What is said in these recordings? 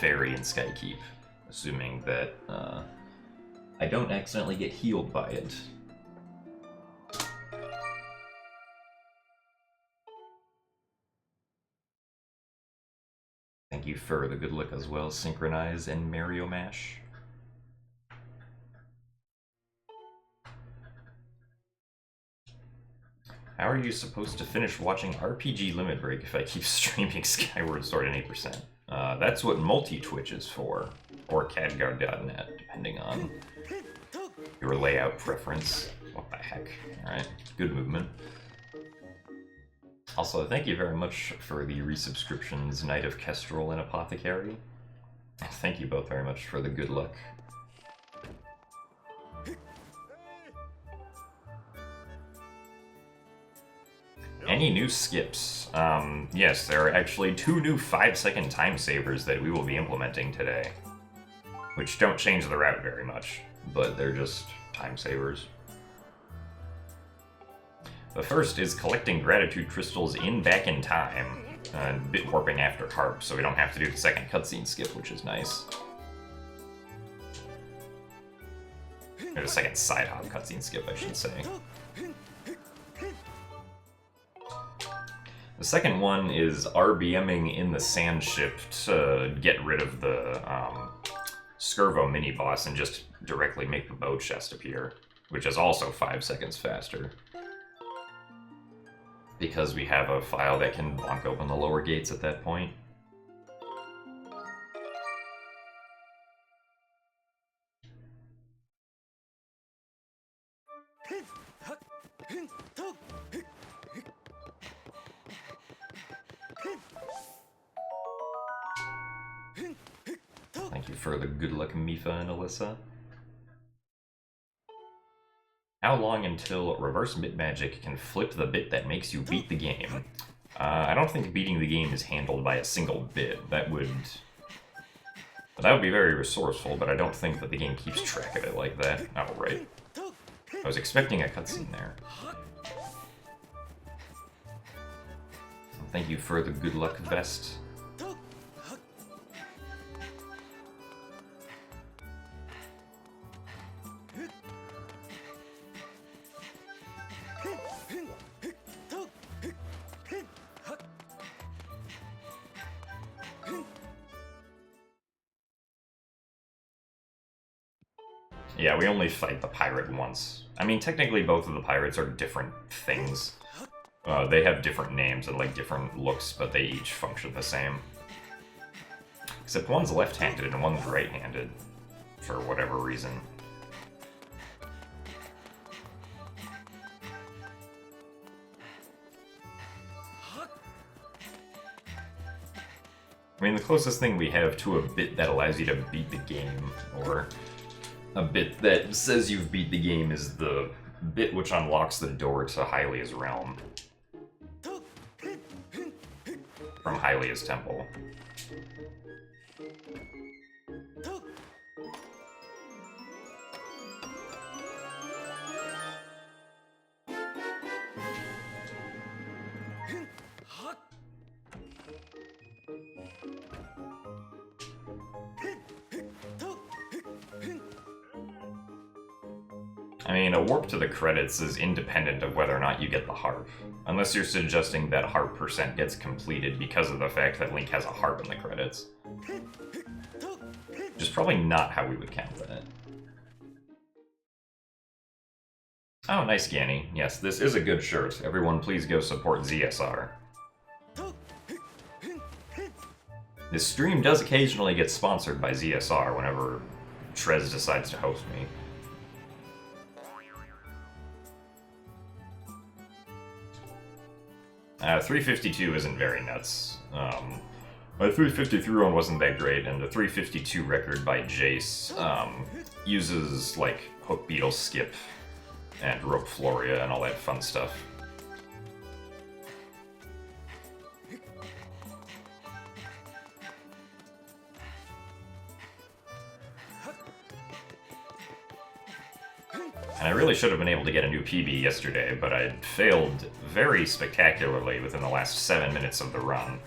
fairy in Skykeep, assuming that I don't accidentally get healed by it. Thank you for the good luck as well, Synchronize and Mario Mash. How are you supposed to finish watching RPG Limit Break if I keep streaming Skyward Sword Any %? That's what multi-Twitch is for, or cadguard.net, depending on your layout preference. What the heck? Alright, good movement. Also, thank you very much for the resubscriptions, Knight of Kestrel and Apothecary. Thank you both very much for the good luck. Any new skips? Yes, there are actually 2 new 5-second time savers that we will be implementing today. Which don't change the route very much, but they're just time savers. The first is collecting gratitude crystals back in time, and bit warping after harp, so we don't have to do the second cutscene skip, which is nice. Or the second side hop cutscene skip, I should say. The second one is RBMing in the sand ship to get rid of the Skirvo mini-boss and just directly make the bow chest appear, which is also 5 seconds faster. Because we have a file that can bonk open the lower gates at that point. Thank you for the good luck, Mifa and Alyssa. How long until reverse bit magic can flip the bit that makes you beat the game? I don't think beating the game is handled by a single bit. That would be very resourceful, but I don't think that the game keeps track of it like that. Oh, right. I was expecting a cutscene there. Thank you for the good luck vest. Yeah, we only fight the pirate once. I mean, technically both of the pirates are different things. They have different names and, like, different looks, but they each function the same. Except one's left-handed and one's right-handed, for whatever reason. I mean, the closest thing we have to a bit that allows you to beat the game, or a bit that says you've beat the game, is the bit which unlocks the door to Hylia's realm. From Hylia's temple. I mean, a warp to the credits is independent of whether or not you get the harp. Unless you're suggesting that harp percent gets completed because of the fact that Link has a harp in the credits. Which is probably not how we would count that. Oh, nice, Ganny. Yes, this is a good shirt. Everyone please go support ZSR. This stream does occasionally get sponsored by ZSR whenever Trez decides to host me. 352 isn't very nuts. My 353 one wasn't that great, and the 352 record by Jace uses, like, Hook Beetle Skip and Rope Floria and all that fun stuff. And I really should have been able to get a new PB yesterday, but I failed very spectacularly within the last 7 minutes of the run,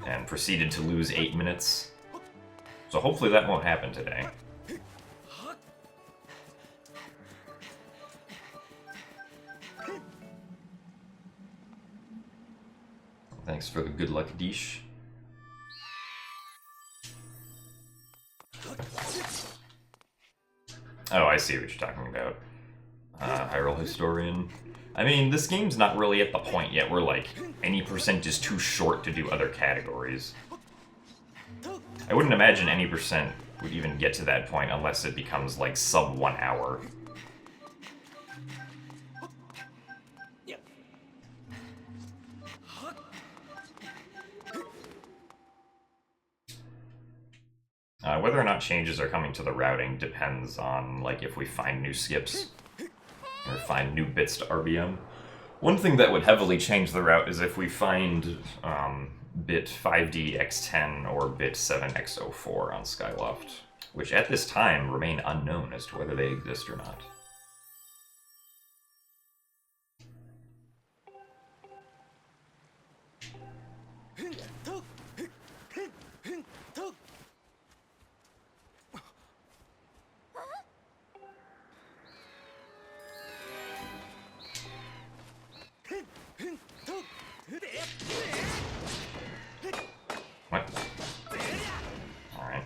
and proceeded to lose 8 minutes. So hopefully that won't happen today. Thanks for the good luck, Deesh. Oh, I see what you're talking about. Hyrule Historian. I mean, this game's not really at the point yet where, like, any percent is too short to do other categories. I wouldn't imagine any percent would even get to that point unless it becomes, like, sub 1 hour. Whether or not changes are coming to the routing depends on, like, if we find new skips or find new bits to RBM. One thing that would heavily change the route is if we find bit 5DX10 or bit 7X04 on Skyloft, which at this time remain unknown as to whether they exist or not. What? Alright.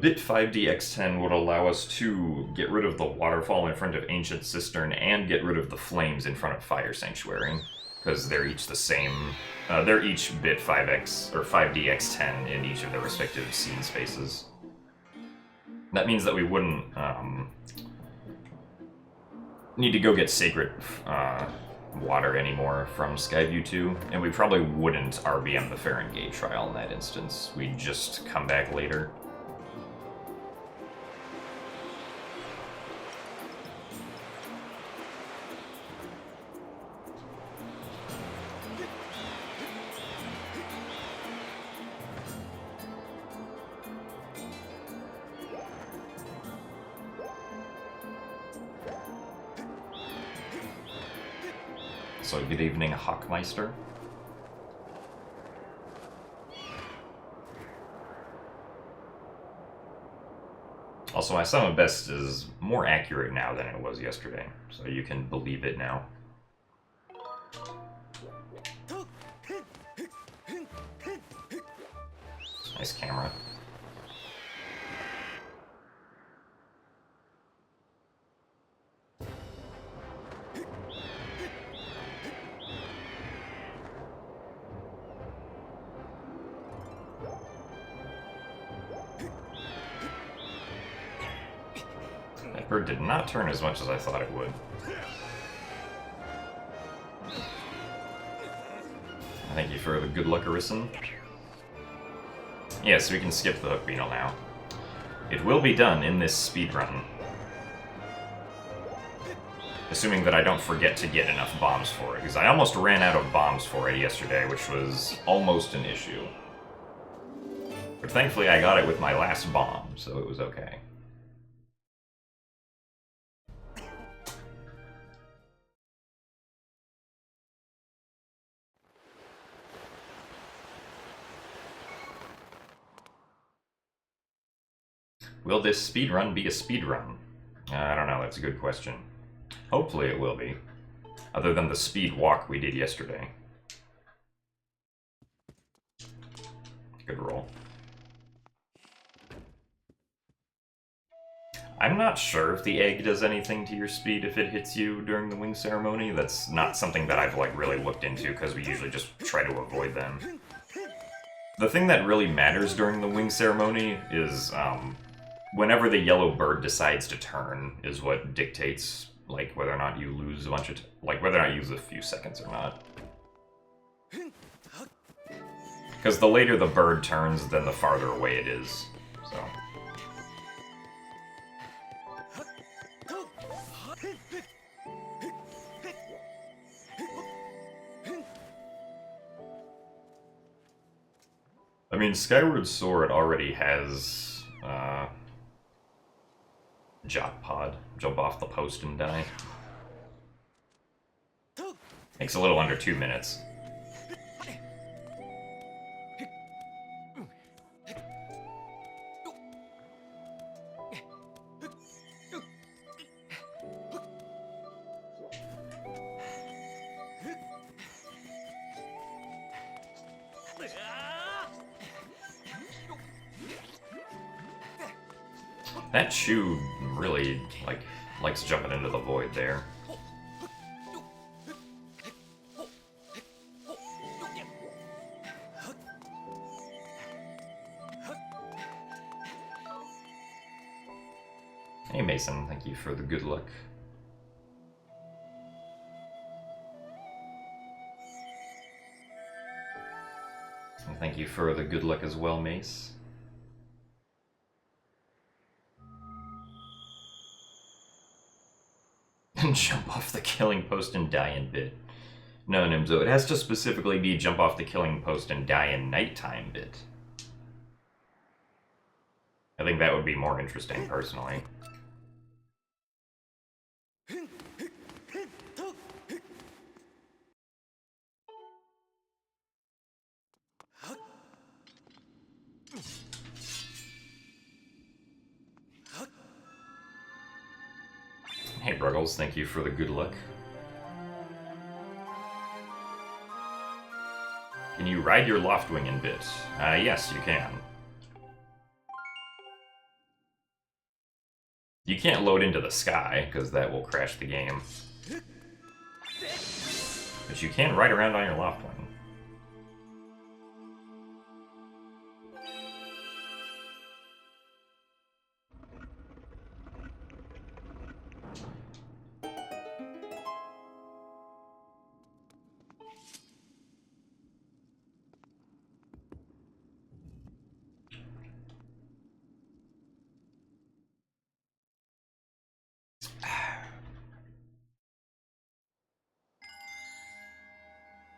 Bit 5DX10 would allow us to get rid of the waterfall in front of Ancient Cistern and get rid of the flames in front of Fire Sanctuary, because they're each the same. They're each bit 5X or 5DX10 in each of their respective scene spaces. That means that we wouldn't need to go get Sacred Water anymore from Skyview 2, and we probably wouldn't RBM the Farengate trial in that instance. We'd just come back later. So, good evening, Hawkmeister. Also, my Sum of Best is more accurate now than it was yesterday, so you can believe it now. Nice camera. That bird did not turn as much as I thought it would. Thank you for the good luck, Arisen. Yes, we can skip the Hook Beetle now. It will be done in this speedrun. Assuming that I don't forget to get enough bombs for it, because I almost ran out of bombs for it yesterday, which was almost an issue. But thankfully I got it with my last bomb, so it was okay. Will this speedrun be a speedrun? I don't know, that's a good question. Hopefully it will be. Other than the speed walk we did yesterday. Good roll. I'm not sure if the egg does anything to your speed if it hits you during the wing ceremony. That's not something that I've like really looked into because we usually just try to avoid them. The thing that really matters during the wing ceremony is whenever the yellow bird decides to turn is what dictates like whether or not you lose a bunch of whether or not you lose a few seconds or not. Because the later the bird turns, then the farther away it is. So. I mean, Skyward Sword already has Jot Pod, jump off the post and die. Takes a little under 2 minutes. That shoe really, likes jumping into the void there. Hey Mason, thank you for the good luck. And thank you for the good luck as well, Mace. And jump off the killing post and die in bit. No, Nimzo, it has to specifically be jump off the killing post and die in nighttime bit. I think that would be more interesting, personally. Hey Bruggles, thank you for the good luck. Can you ride your Loftwing in bit? Yes, you can. You can't load into the sky, because that will crash the game. But you can ride around on your Loftwing.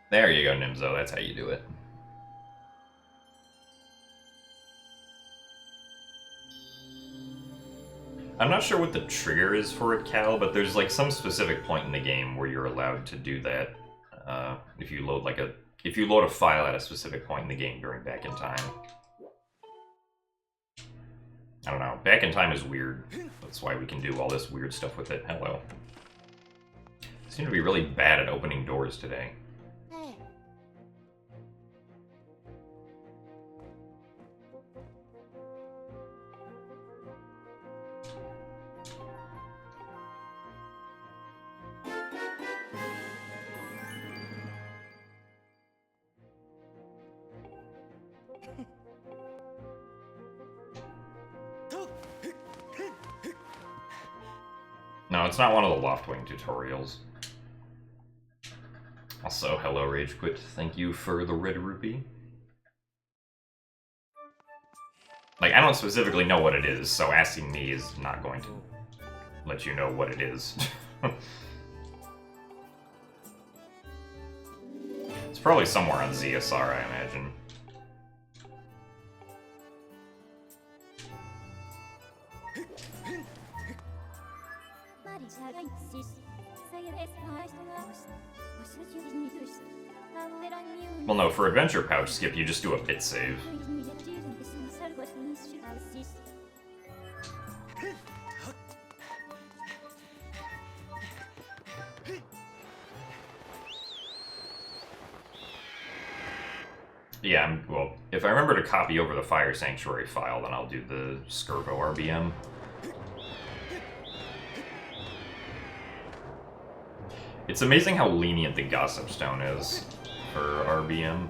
There you go, Nimzo, that's how you do it. I'm not sure what the trigger is for it, Cal, but there's like some specific point in the game where you're allowed to do that. If you load a file at a specific point in the game during Back in Time. I don't know, Back in Time is weird. That's why we can do all this weird stuff with it. Hello. I seem to be really bad at opening doors today. No, it's not one of the Loftwing tutorials. Also, hello Rage Quit, thank you for the red rupee. Like, I don't specifically know what it is, so asking me is not going to let you know what it is. It's probably somewhere on ZSR, I imagine. Well, no, for Adventure Pouch Skip, you just do a bit save. Yeah, well, if I remember to copy over the Fire Sanctuary file, then I'll do the Skirbo RBM. It's amazing how lenient the Gossip Stone is for RBM.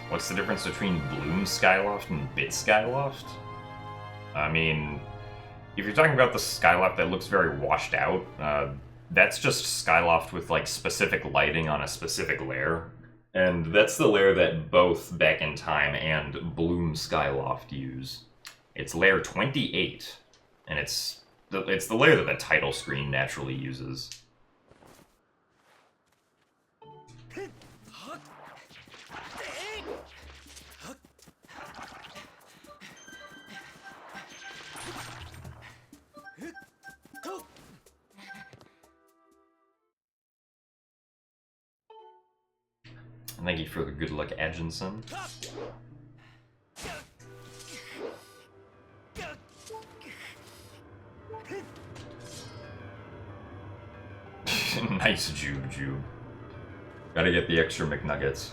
What's the difference between Bloom Skyloft and Bit Skyloft? I mean, if you're talking about the Skyloft that looks very washed out, that's just Skyloft with like specific lighting on a specific layer. And that's the layer that both Back in Time and Bloom Skyloft use. It's layer 28, and it's the layer that the title screen naturally uses. Thank you for the good luck, Adjinson. Nice Jube. Gotta get the extra McNuggets.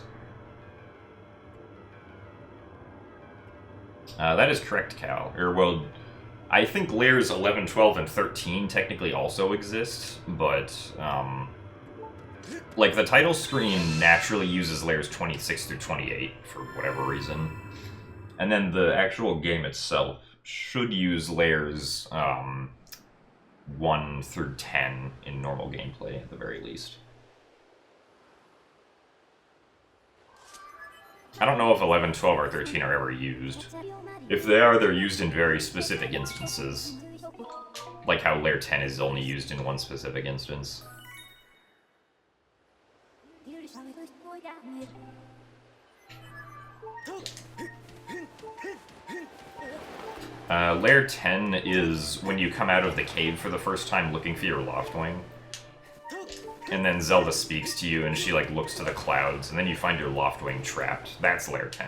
That is correct, Cal. Well, I think layers 11, 12, and 13 technically also exist, but, like, the title screen naturally uses layers 26 through 28 for whatever reason. And then the actual game itself should use layers, 1 through 10 in normal gameplay, at the very least. I don't know if 11, 12, or 13 are ever used. If they are, they're used in very specific instances. Like how layer 10 is only used in one specific instance. Layer 10 is when you come out of the cave for the first time looking for your Loftwing. And then Zelda speaks to you and she like looks to the clouds, and then you find your Loftwing trapped. That's layer 10.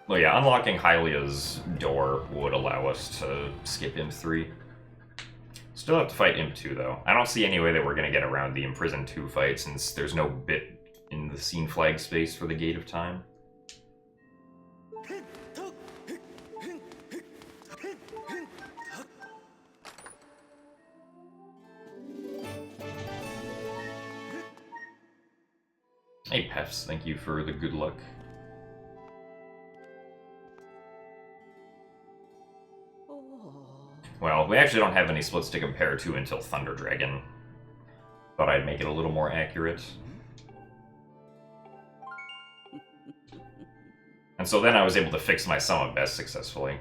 Well, yeah, unlocking Hylia's door would allow us to skip Imp 3. Still have to fight Imp 2, though. I don't see any way that we're going to get around the Imprison 2 fight, since there's no bit in the scene flag space for the Gate of Time. Hey, Pefs, thank you for the good luck. Well, we actually don't have any splits to compare to until Thunder Dragon. Thought I'd make it a little more accurate. And so then I was able to fix my Sum of Best successfully.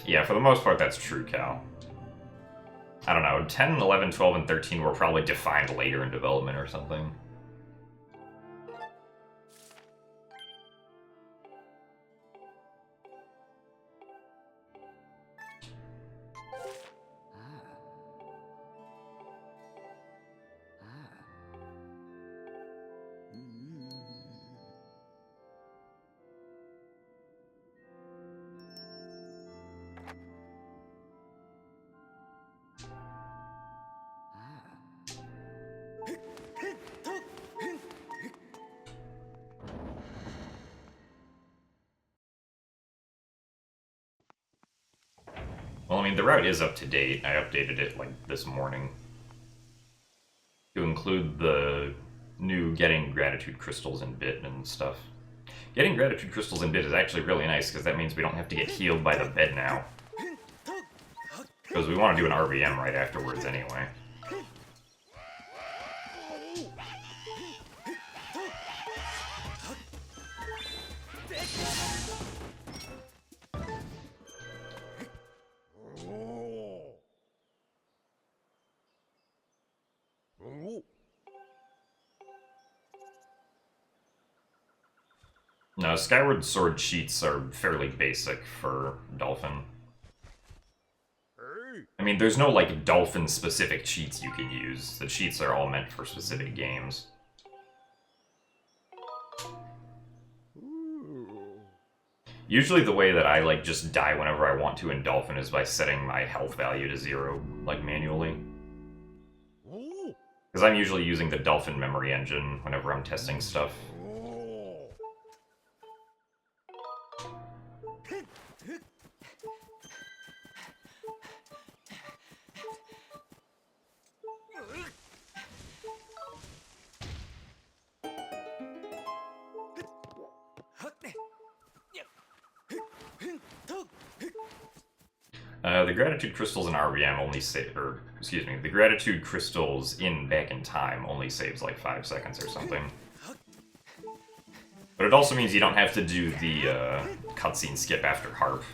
Yeah, for the most part that's true, Cal. I don't know, 10, 11, 12, and 13 were probably defined later in development or something. Well, I mean, the route is up to date. I updated it, like, this morning. To include the new getting gratitude crystals in bit and stuff. Getting gratitude crystals in bit is actually really nice, because that means we don't have to get healed by the bed now. Because we want to do an RVM right afterwards anyway. No, Skyward Sword cheats are fairly basic for Dolphin. I mean, there's no, like, Dolphin-specific cheats you can use. The cheats are all meant for specific games. Usually the way that I, like, just die whenever I want to in Dolphin is by setting my health value to 0, like, manually. Because I'm usually using the Dolphin memory engine whenever I'm testing stuff. The gratitude crystals in RVM only save, or excuse me, the gratitude crystals in Back in Time only saves like 5 seconds or something. But it also means you don't have to do the cutscene skip after Harp.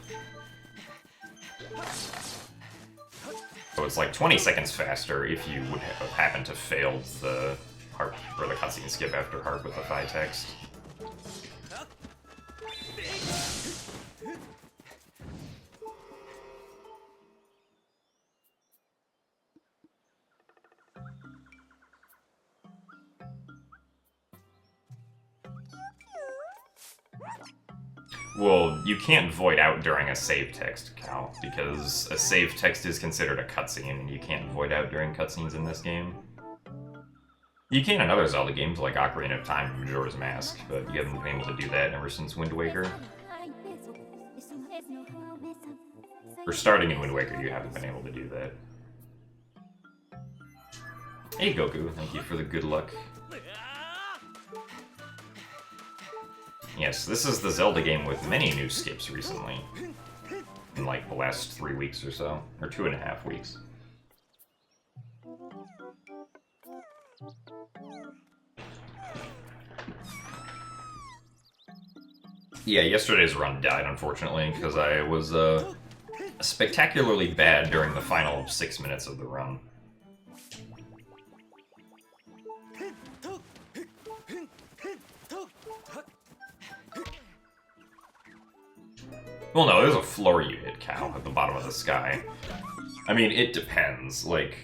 So it's like 20 seconds faster if you would have happened to fail the Harp or the cutscene skip after Harp with the Phi text. Well, you can't void out during a save text, Cal, because a save text is considered a cutscene, and you can't void out during cutscenes in this game. You can in other Zelda games like Ocarina of Time and Majora's Mask, but you haven't been able to do that ever since Wind Waker. For starting in Wind Waker, you haven't been able to do that. Hey Goku, thank you for the good luck. Yes, this is the Zelda game with many new skips recently. In like the last 3 weeks or so, or 2.5 weeks. Yeah, yesterday's run died, unfortunately, because I was spectacularly bad during the final 6 minutes of the run. Well, no, there's a floor you hit, Cal, at the bottom of the sky. I mean, it depends, like...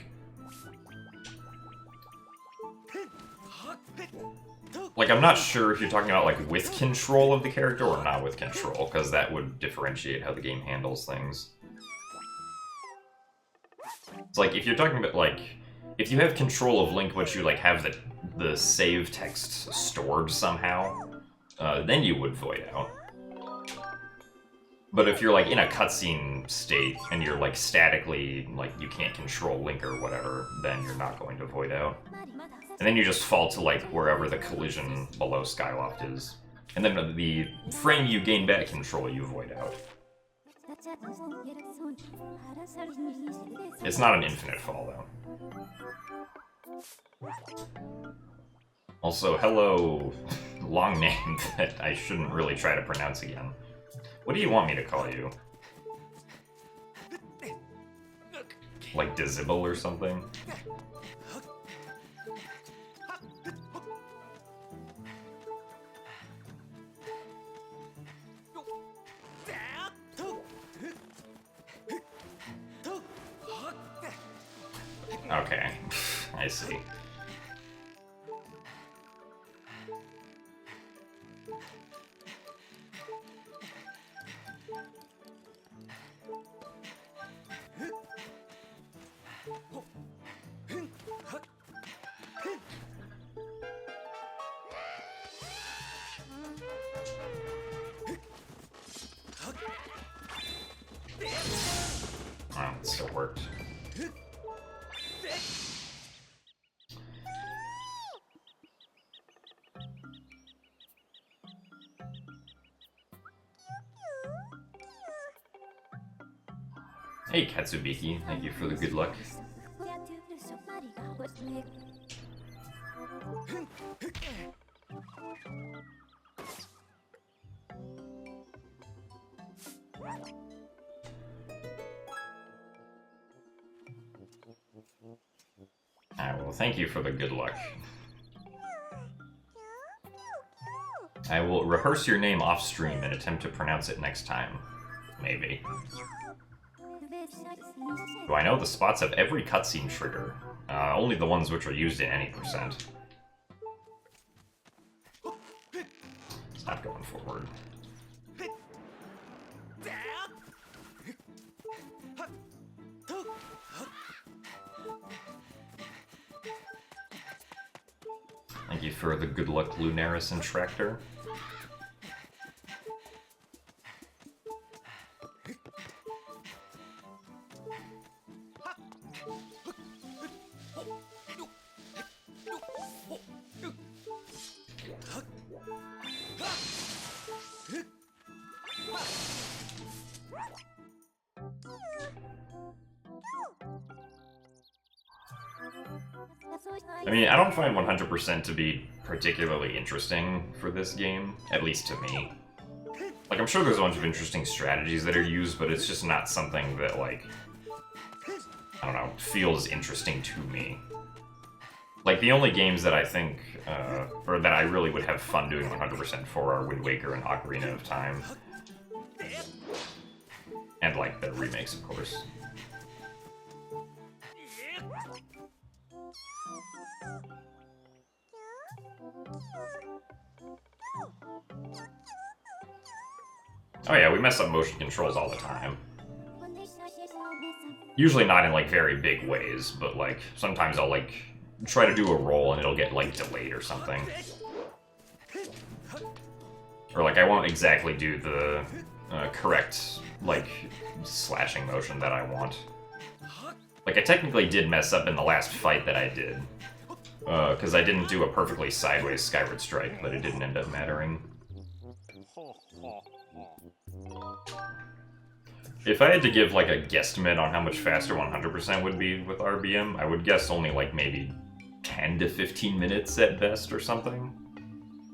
Like, I'm not sure if you're talking about, like, with control of the character or not with control, because that would differentiate how the game handles things. It's like, if you're talking about, like, if you have control of Link, but you, like, have the save text stored somehow, then you would void out. But if you're, like, in a cutscene state, and you're, like, statically, like, you can't control Link or whatever, then you're not going to void out. And then you just fall to, like, wherever the collision below Skyloft is. And then the frame you gain back control, you void out. It's not an infinite fall, though. Also, hello, long name that I shouldn't really try to pronounce again. What do you want me to call you? Like Dizibble or something? Okay, I see. Oh, it still worked. Hey Katsubiki, thank you for the good luck. Alright, well, thank you for the good luck. I will rehearse your name off stream and attempt to pronounce it next time. Maybe. Do I know the spots of every cutscene trigger? Only the ones which are used in any percent. Stop going forward. Thank you for the good luck, Lunaris and Tractor. I mean, I don't find 100% to be particularly interesting for this game, at least to me. Like, I'm sure there's a bunch of interesting strategies that are used, but it's just not something that, like, I don't know, feels interesting to me. Like, the only games that I think, or that I really would have fun doing 100% for are Wind Waker and Ocarina of Time. And, like, the remakes, of course. Oh yeah, we mess up motion controls all the time. Usually not in, like, very big ways, but, like, sometimes I'll, like, try to do a roll and it'll get, like, delayed or something. Or, like, I won't exactly do the correct, like, slashing motion that I want. Like, I technically did mess up in the last fight that I did. Because I didn't do a perfectly sideways Skyward Strike, but it didn't end up mattering. If I had to give, like, a guesstimate on how much faster 100% would be with RBM, I would guess only, like, maybe 10 to 15 minutes at best or something.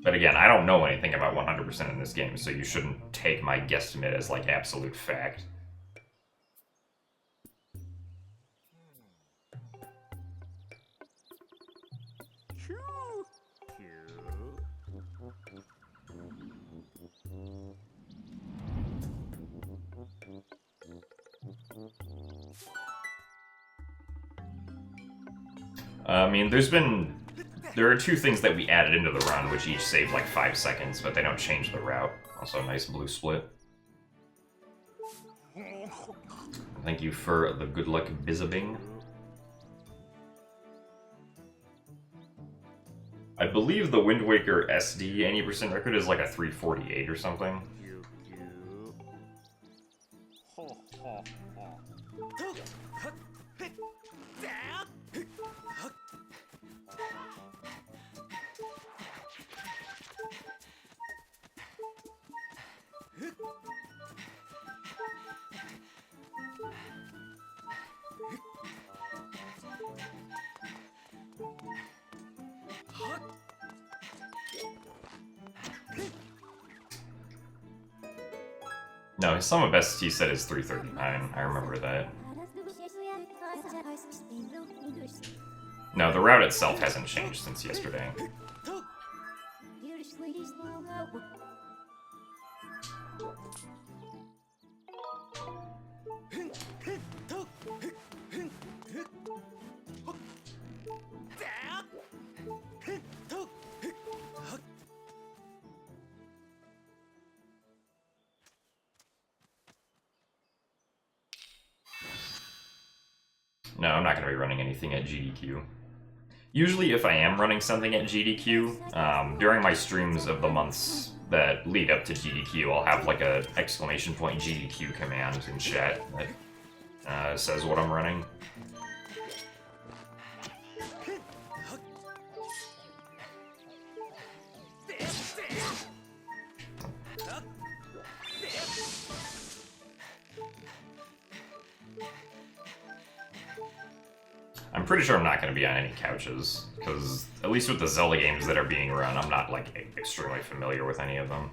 But again, I don't know anything about 100% in this game, so you shouldn't take my guesstimate as, like, absolute fact. I mean, there are two things that we added into the run, which each save like 5 seconds, but they don't change the route. Also, a nice blue split. Thank you for the good luck Bizabing. I believe the Wind Waker SD 80% record is like a 348 or something. No, his sum of best he said is 339. I remember that. No, the route itself hasn't changed since yesterday. No, I'm not going to be running anything at GDQ. Usually if I am running something at GDQ, during my streams of the months that lead up to GDQ, I'll have like a exclamation point GDQ command in chat that says what I'm running. I'm pretty sure I'm not going to be on any couches, because at least with the Zelda games that are being run, I'm not, like, extremely familiar with any of them.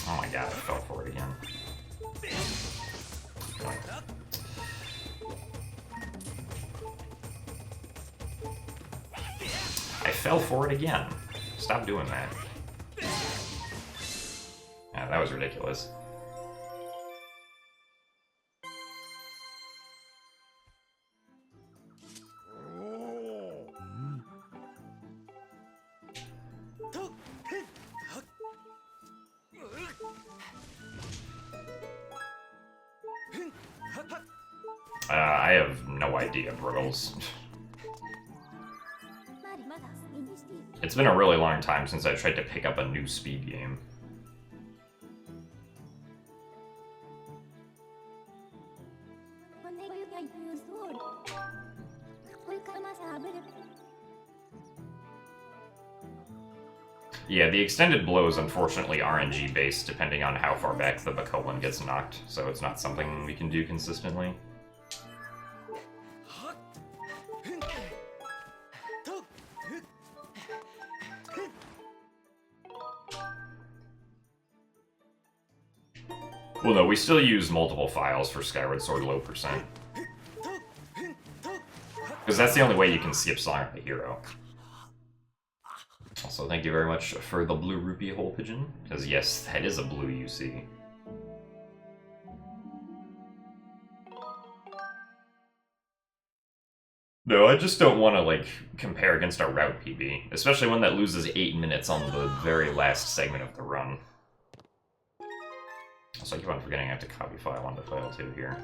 Oh my god, I fell for it again. I fell for it again. Stop doing that. Yeah, that was ridiculous. I have no idea, Briggles. It's been a really long time since I tried to pick up a new speed game. Yeah, the extended blows unfortunately RNG based depending on how far back the Bacolin gets knocked, so it's not something we can do consistently. Well, no, we still use multiple files for Skyward Sword low percent. Because that's the only way you can skip Sonic the Hero. Also, thank you very much for the blue rupee hole pigeon, because yes, that is a blue UC. No, I just don't want to, like, compare against our route PB, especially one that loses 8 minutes on the very last segment of the run. Also, I keep on forgetting I have to copy file onto file 2 here.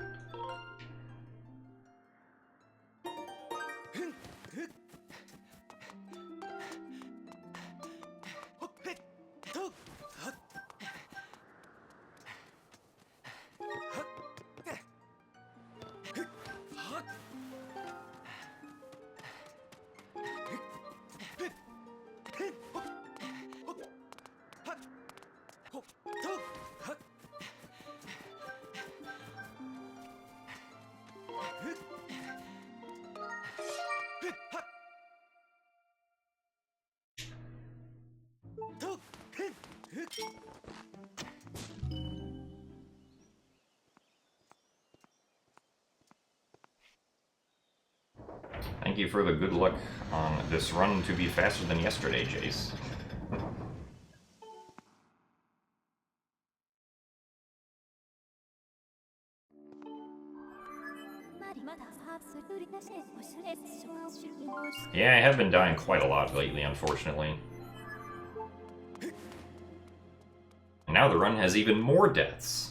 Thank you for the good luck on this run to be faster than yesterday, Jace. Yeah, I have been dying quite a lot lately, unfortunately. And now the run has even more deaths.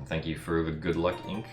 Thank you for the good luck, Ink.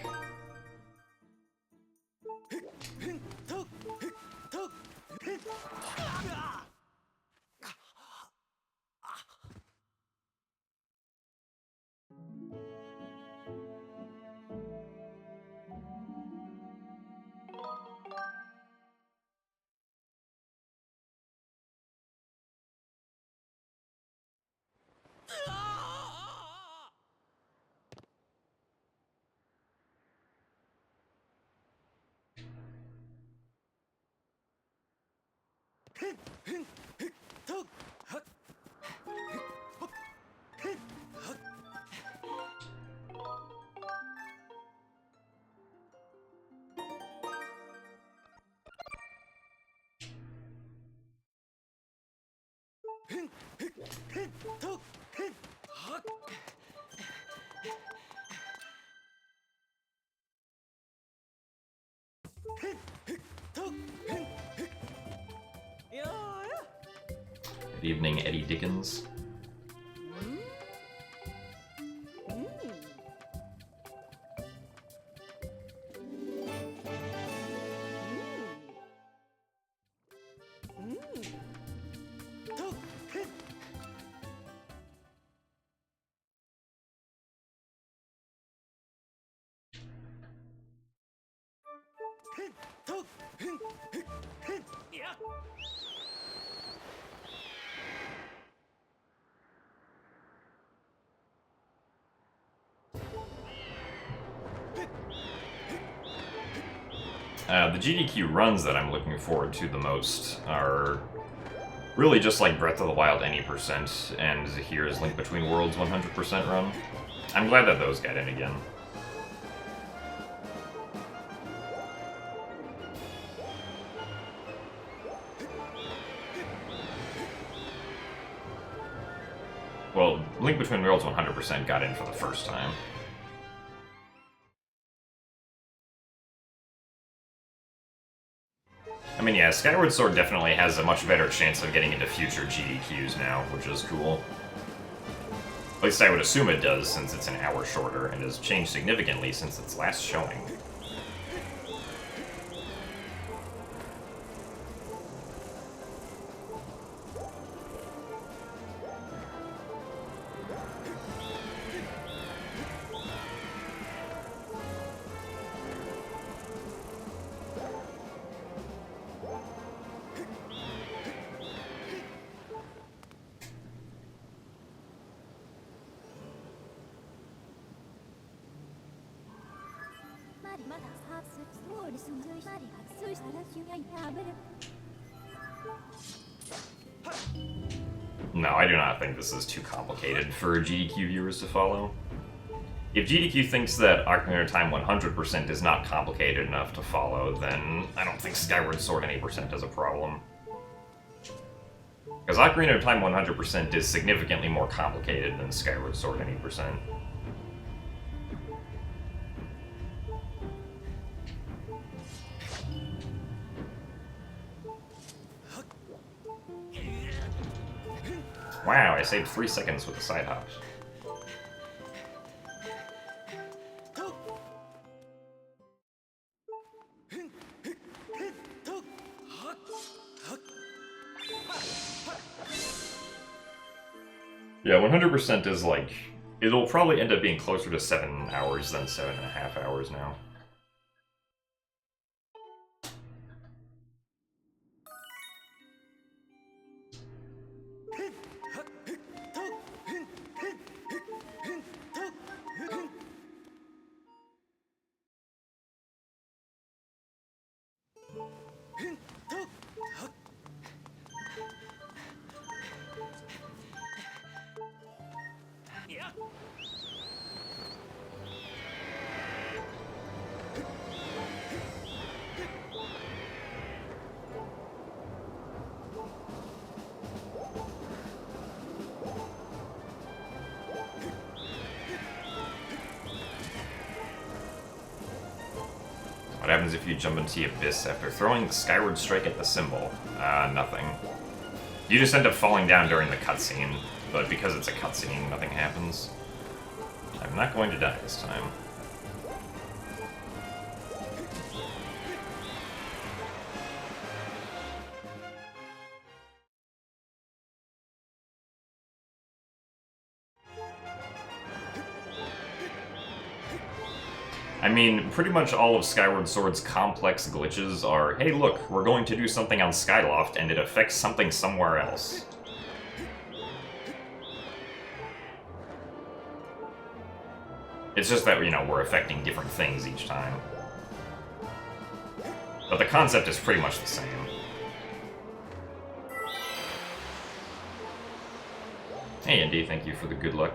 Good evening, Eddie Dickens. The GDQ runs that I'm looking forward to the most are really just like Breath of the Wild Any percent and here's Link Between Worlds 100% run. I'm glad that those got in again. Well, Link Between Worlds 100% got in for the first time. I mean, yeah, Skyward Sword definitely has a much better chance of getting into future GDQs now, which is cool. At least I would assume it does, since it's an hour shorter, and has changed significantly since its last showing. No, I do not think this is too complicated for GDQ viewers to follow. If GDQ thinks that Ocarina of Time 100% is not complicated enough to follow, then I don't think Skyward Sword Any percent is a problem. Because Ocarina of Time 100% is significantly more complicated than Skyward Sword Any percent. Wow, I saved 3 seconds with the side hops. Yeah, 100% is like... It'll probably end up being closer to 7 hours than 7.5 hours now. What happens if you jump into the abyss after throwing the Skyward Strike at the symbol? Nothing. You just end up falling down during the cutscene, but because it's a cutscene, nothing happens. I'm not going to die this time. I mean, pretty much all of Skyward Sword's complex glitches are, hey look, we're going to do something on Skyloft and it affects something somewhere else. It's just that, you know, we're affecting different things each time. But the concept is pretty much the same. Hey Indy, thank you for the good luck.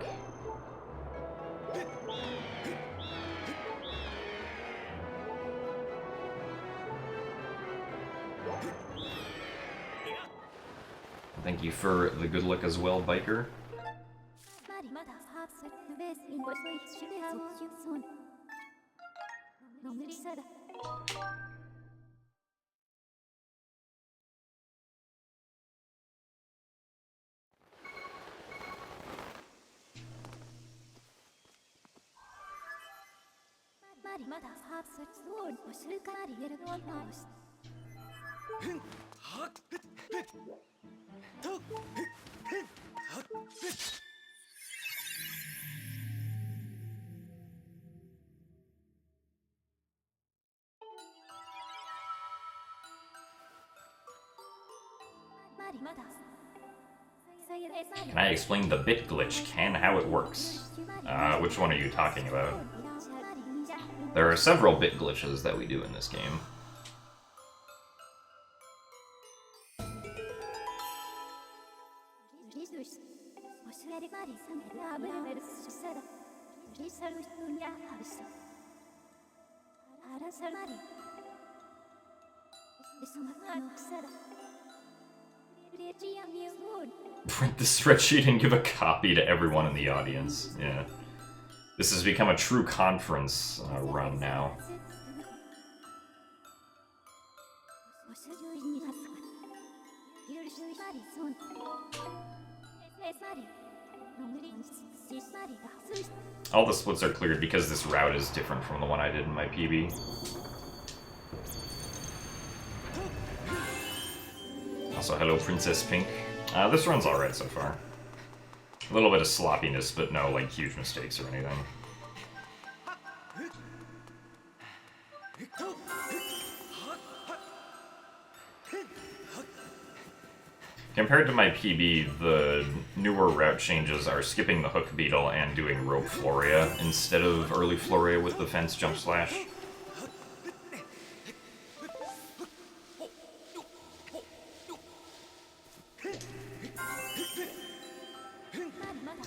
Thank you for the good luck as well, Biker. Can I explain the bit glitch? How it works? Which one are you talking about? There are several bit glitches that we do in this game. Print the spreadsheet and give a copy to everyone in the audience. Yeah. This has become a true conference run now. All the splits are cleared because this route is different from the one I did in my PB. Also, hello Princess Pink. This run's alright so far. A little bit of sloppiness, but no, like, huge mistakes or anything. Compared to my PB, the newer route changes are skipping the Hook Beetle and doing Rope Floria instead of early Floria with the Fence Jump Slash.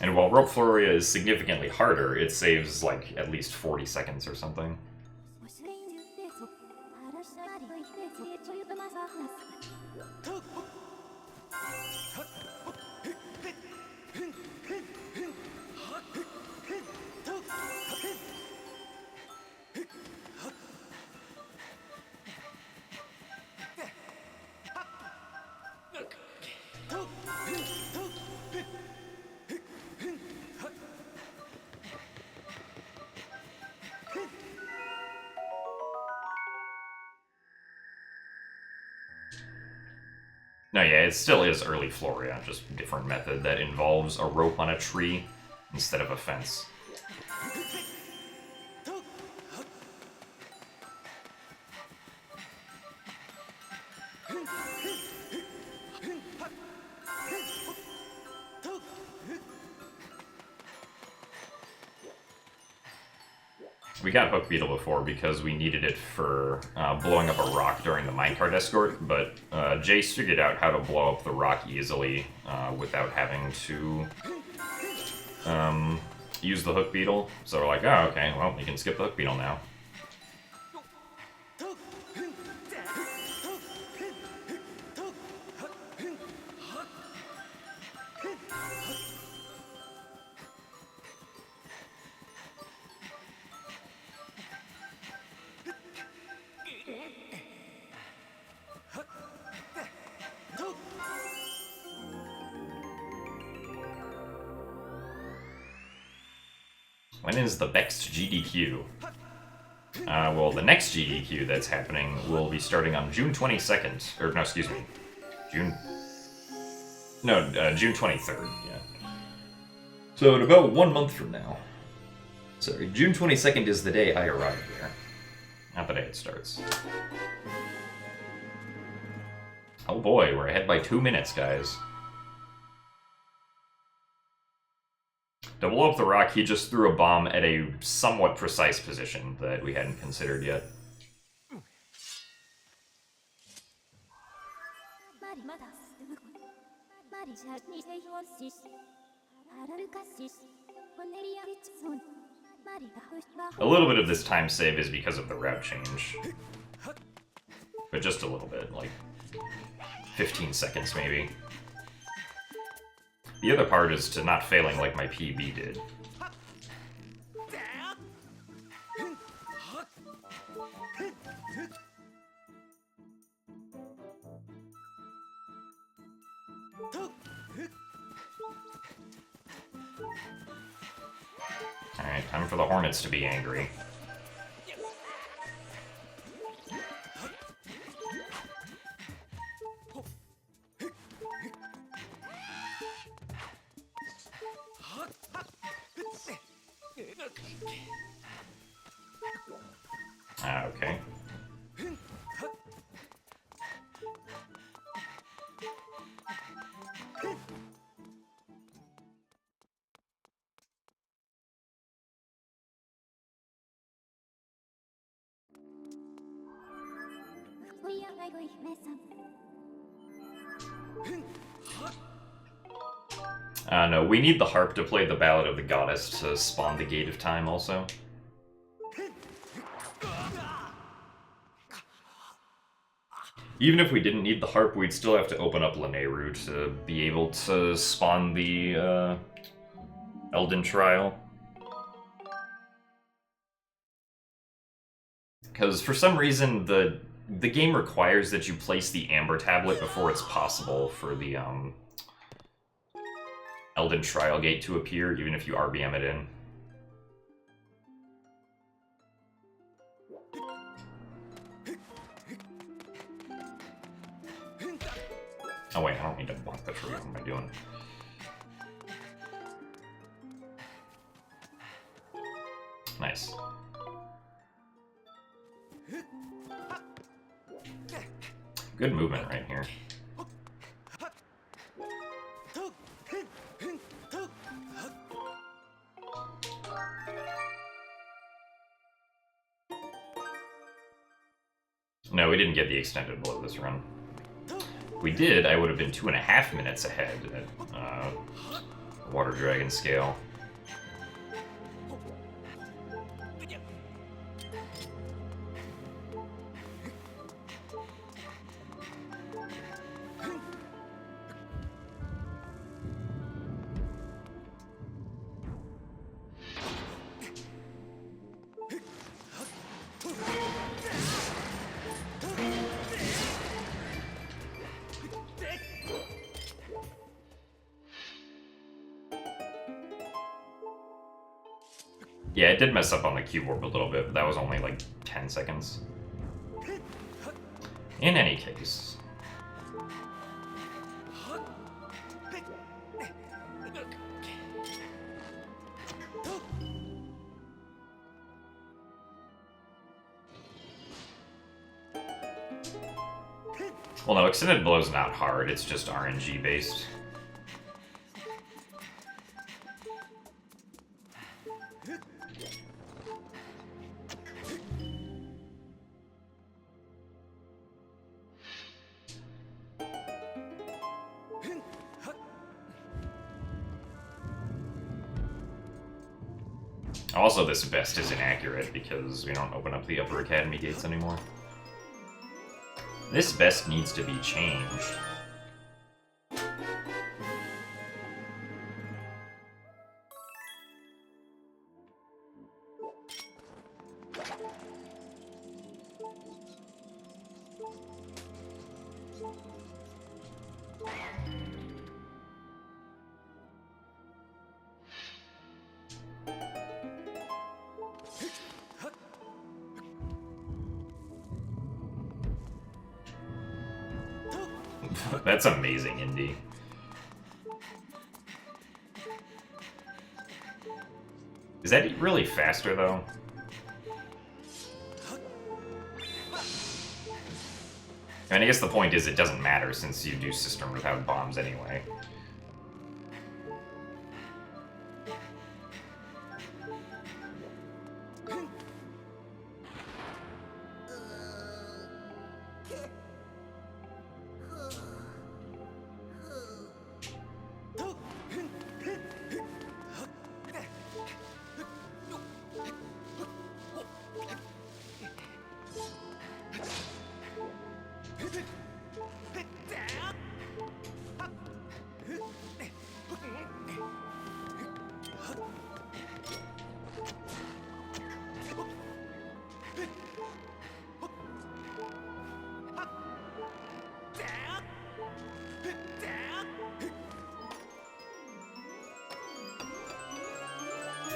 And while Rope Floria is significantly harder, it saves, like, at least 40 seconds or something. No, yeah, it still is early Floria, just different method that involves a rope on a tree instead of a fence. We got Hook Beetle before because we needed it for blowing up a rock during the minecart escort, but Jace figured out how to blow up the rock easily without having to use the Hook Beetle. So we're like, oh, okay, well, we can skip the Hook Beetle now. When is the next GDQ? Well, the next GDQ that's happening will be starting on June 22nd. Or, no, excuse me. June 23rd, yeah. So, in about 1 month from now. Sorry, June 22nd is the day I arrive there. Not the day it starts. Oh boy, we're ahead by 2 minutes, guys. To blow up the rock, he just threw a bomb at a somewhat precise position that we hadn't considered yet. A little bit of this time save is because of the route change. But just a little bit, like 15 seconds maybe. The other part is to not failing like my PB did. Alright, time for the Hornets to be angry. Okay. No, we need the harp to play the Ballad of the Goddess to spawn the Gate of Time also. Even if we didn't need the harp, we'd still have to open up Lanayru to be able to spawn the Elden Trial. Because for some reason, the game requires that you place the Amber Tablet before it's possible for the Elden Trial Gate to appear, even if you RBM it in. Oh wait, I don't need to block the tree. What am I doing? Nice. Good movement right here. No, we didn't get the extended blow this run. If we did, I would have been 2.5 minutes ahead at Water Dragon scale. Yeah, it did mess up on the keyboard a little bit, but that was only like 10 seconds. In any case. Well, no, Extended Blow's not hard, it's just RNG based. Also, this best is inaccurate because we don't open up the Upper Academy gates anymore. This best needs to be changed. That's amazing, Indy. Is that really faster, though? I mean, I guess the point is it doesn't matter since you do System without bombs anyway.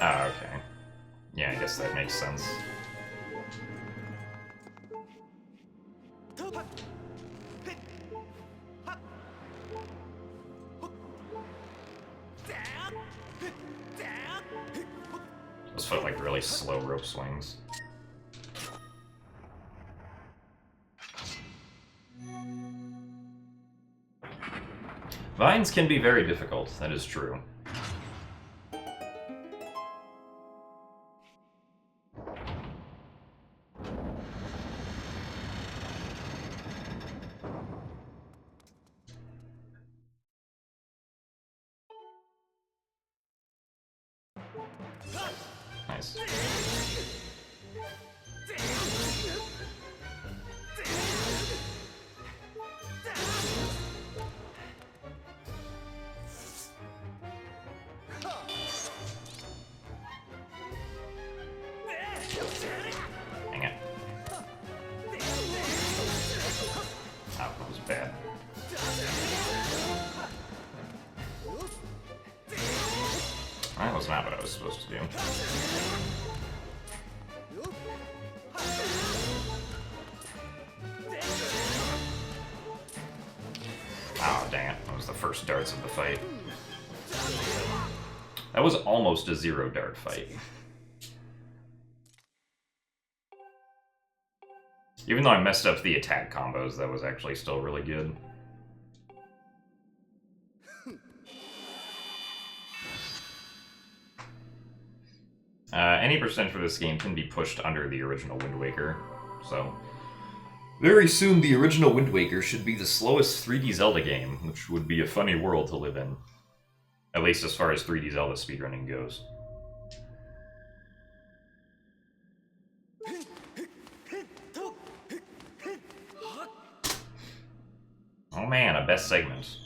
Ah, okay. Yeah, I guess that makes sense. Those felt like really slow rope swings. Vines can be very difficult, that is true. Nice. Dang it. Oh, that was bad. That was not what I was supposed to do. Oh, dang it. That was the first darts of the fight. That was almost a zero dart fight. Even though I messed up the attack combos, that was actually still really good. Any percent for this game can be pushed under the original Wind Waker, so... Very soon the original Wind Waker should be the slowest 3D Zelda game, which would be a funny world to live in. At least as far as 3D Zelda speedrunning goes. Oh man, a best segment.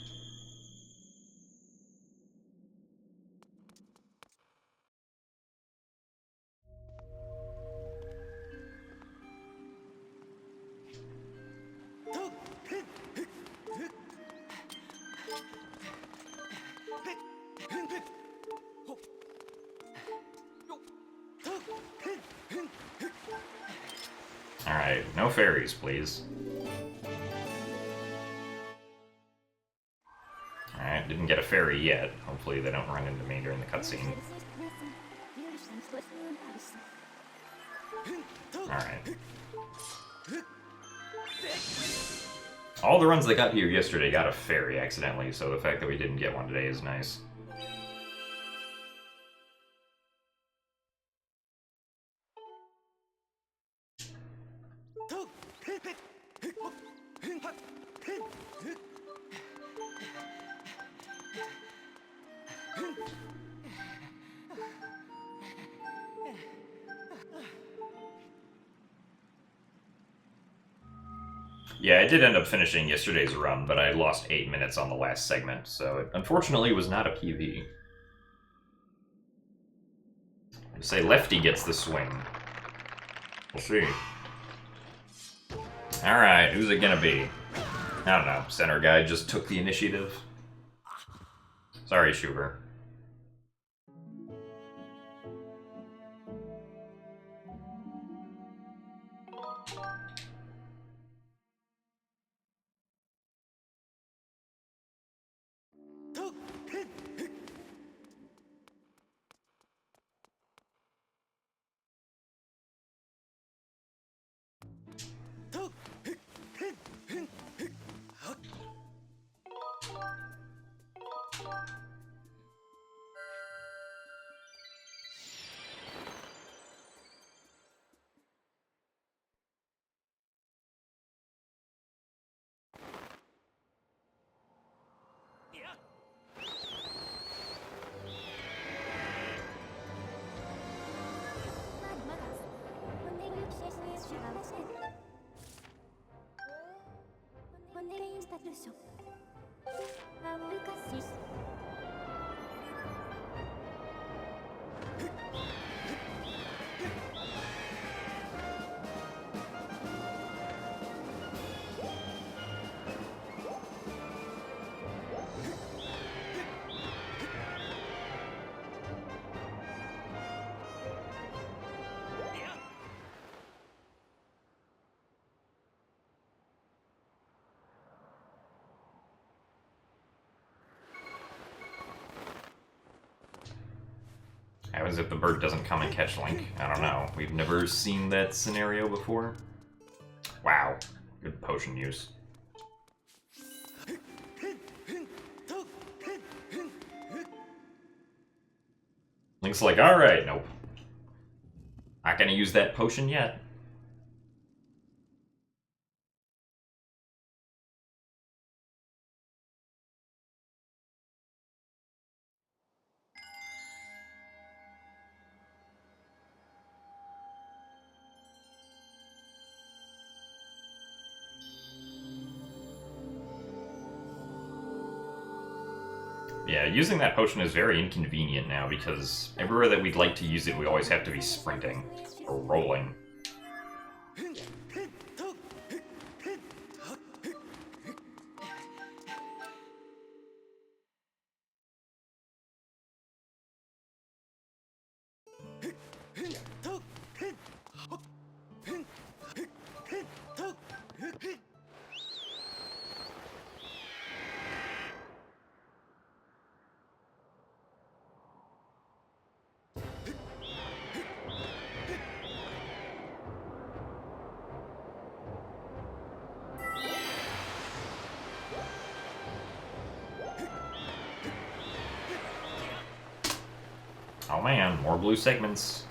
Alright, no fairies, please. Alright, didn't get a fairy yet. Hopefully they don't run into me during the cutscene. Alright. All the runs that got here yesterday got a fairy accidentally, so the fact that we didn't get one today is nice. Yeah, I did end up finishing yesterday's run, but I lost 8 minutes on the last segment, so it unfortunately was not a PV. Say Lefty gets the swing. We'll see. Alright, who's it gonna be? I don't know, center guy just took the initiative. Sorry, Schubert. Happens if the bird doesn't come and catch Link. I don't know. We've never seen that scenario before. Wow. Good potion use. Link's like, alright, nope. Not gonna use that potion yet. Yeah, using that potion is very inconvenient now because everywhere that we'd like to use it, we always have to be sprinting or rolling. Oh man, more blue segments.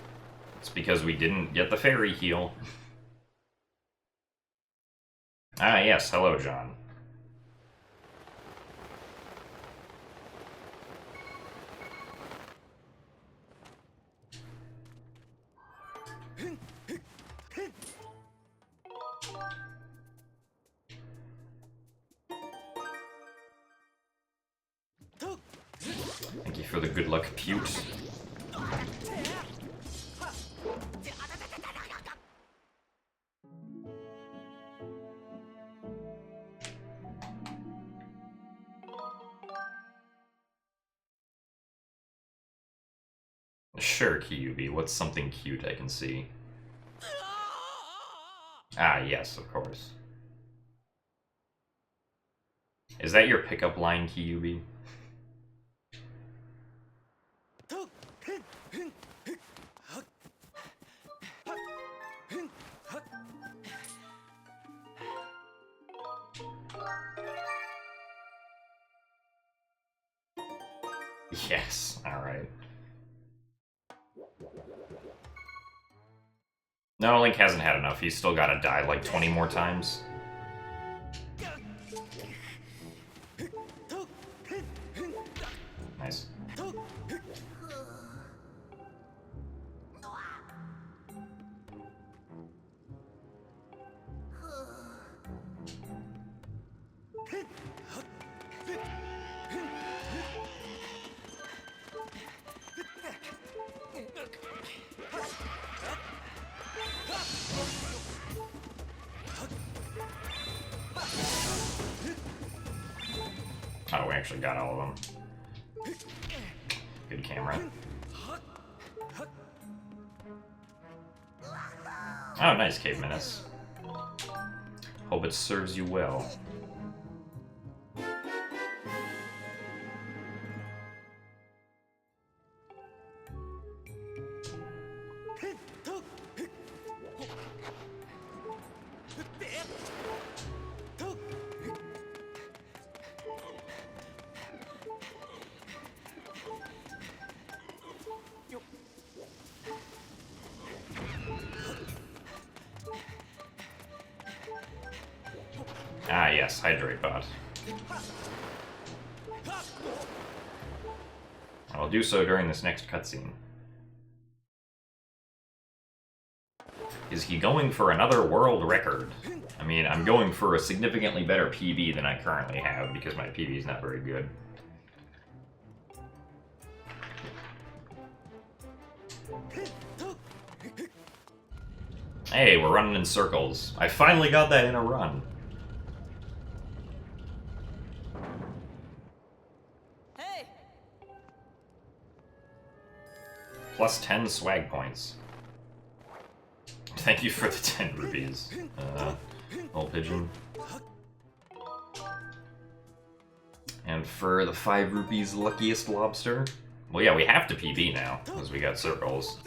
It's because we didn't get the fairy heal. Ah yes, hello John. Thank you for the good luck, Pewt. Sure, Kyubi, what's something cute I can see? Ah, yes, of course. Is that your pickup line, Kyubi? Yes, alright. No, Link hasn't had enough. He's still gotta die like 20 more times. Nice. Oh, we actually got all of them. Good camera. Oh, nice, Cave Menace. Hope it serves you well. Ah, yes, Hydrate Bot. I'll do so during this next cutscene. Is he going for another world record? I mean, I'm going for a significantly better PB than I currently have, because my PB is not very good. Hey, we're running in circles. I finally got that in a run. Hey. Plus 10 swag points. Thank you for the 10 rupees, old pigeon. And for the 5 rupees luckiest lobster. Well, yeah, we have to PB now, because we got circles.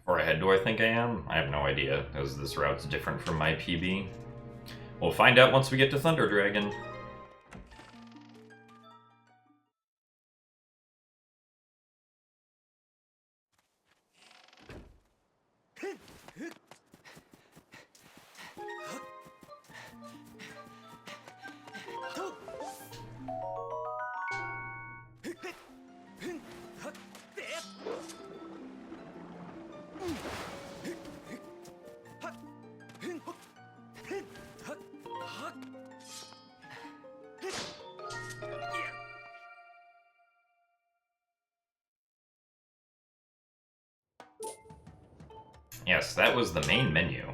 Or ahead do I think I am? I have no idea, because this route's different from my PB. We'll find out once we get to Thunder Dragon. Yes, that was the main menu.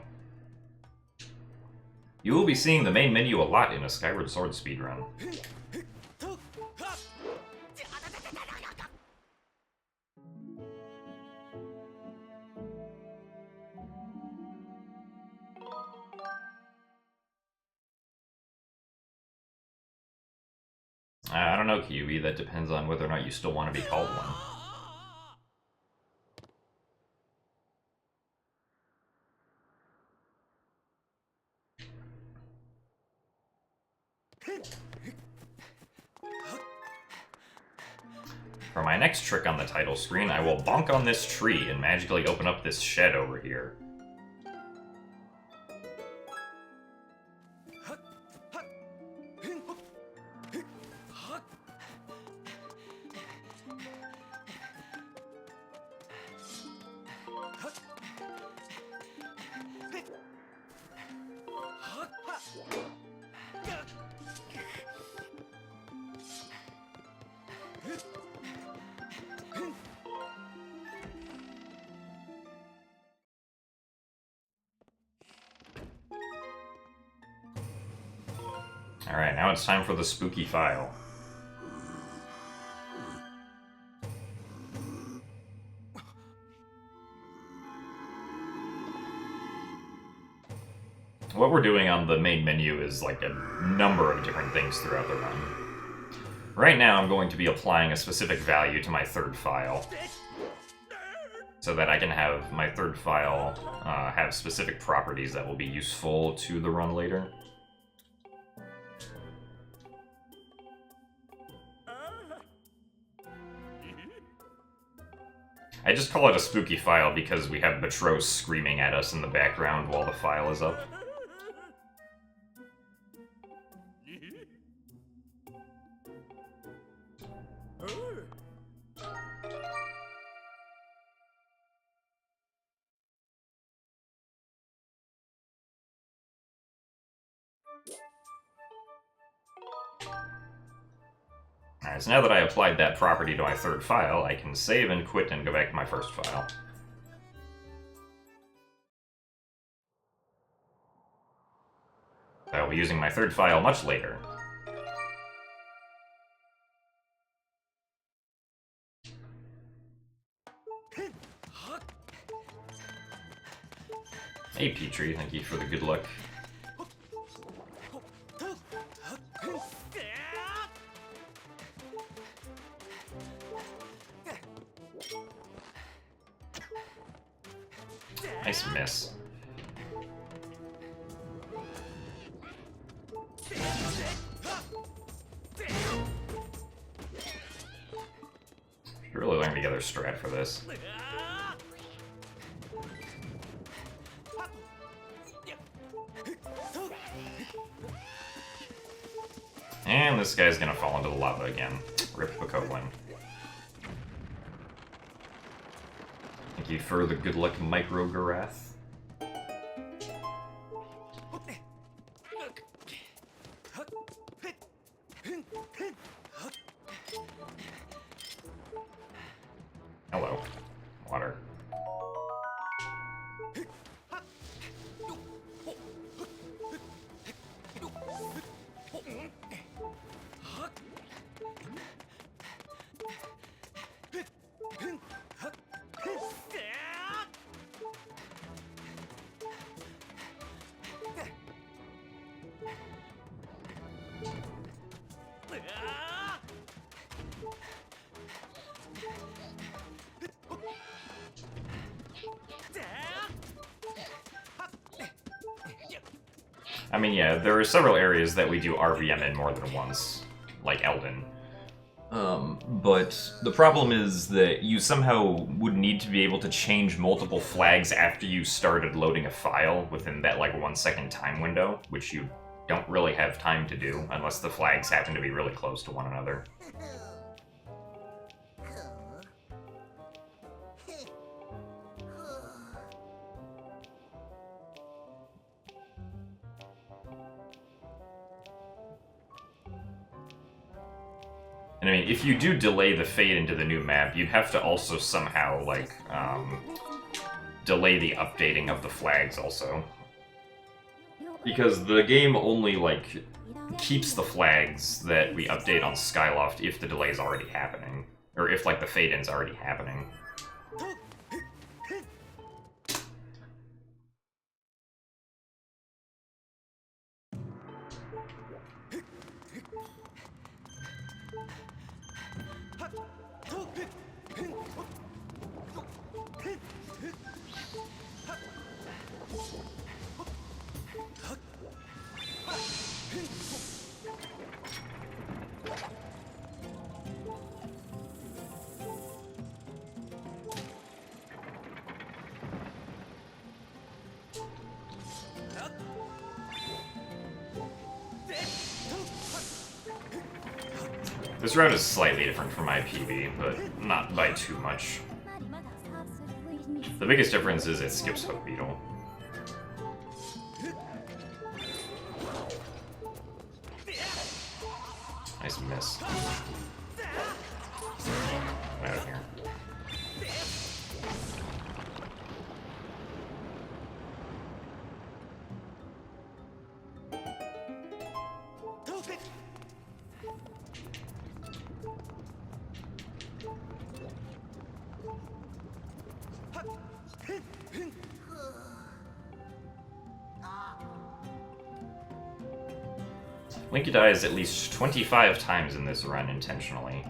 You will be seeing the main menu a lot in a Skyward Sword speedrun. I don't know, Kiwi, that depends on whether or not you still want to be called one. For my next trick on the title screen, I will bonk on this tree and magically open up this shed over here. Alright, now it's time for the spooky file. What we're doing on the main menu is like a number of different things throughout the run. Right now I'm going to be applying a specific value to my third file, so that I can have my third file have specific properties that will be useful to the run later. I just call it a spooky file because we have Betros screaming at us in the background while the file is up. Alright, so now that I applied that property to my third file, I can save and quit and go back to my first file. I will be using my third file much later. Hey Petrie, thank you for the good luck. Nice miss. Should really learn together strat for this. And this guy's gonna fall into the lava again. Rip Bokoblin. Thank you for the good luck, Micro Garath. Hello. Water. I mean, yeah, there are several areas that we do RVM in more than once, like Elden. But the problem is that you somehow would need to be able to change multiple flags after you started loading a file within that, like, 1 second time window, which you don't really have time to do unless the flags happen to be really close to one another. And I mean, if you do delay the fade into the new map, you'd have to also somehow, like, delay the updating of the flags also. Because the game only, like, keeps the flags that we update on Skyloft if the delay is already happening. Or if, like, the fade-in's already happening. This route is slightly different from my PB, but not by too much. The biggest difference is it skips Hook Beetle. Nice miss. Get out of here. Linky dies at least 25 times in this run intentionally.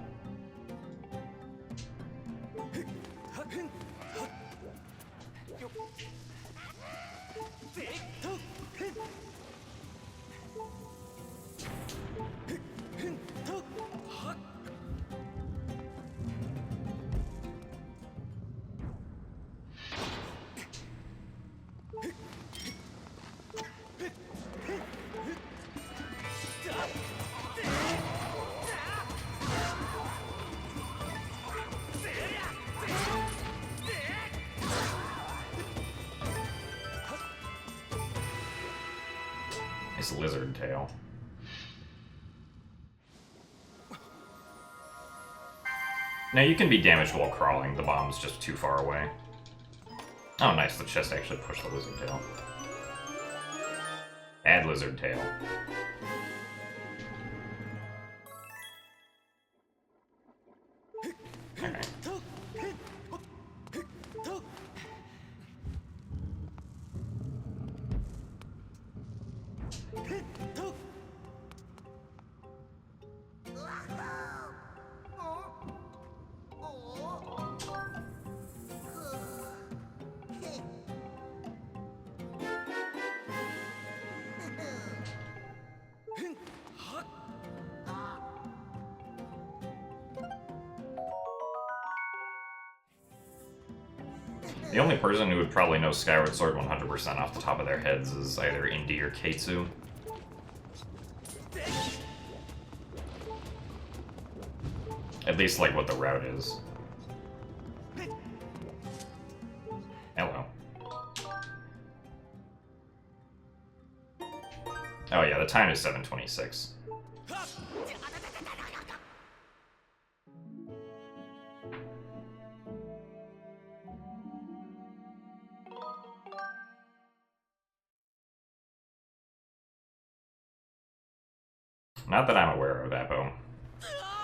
Nice lizard tail. Now you can be damaged while crawling, the bomb's just too far away. Oh nice, the chest actually pushed the lizard tail. Add lizard tail. Okay. The only person who would probably know Skyward Sword 100% off the top of their heads is either Indy or Keitsu. At least, like, what the route is. Hello. Oh yeah, the time is 7:26. Not that I'm aware of, Apo.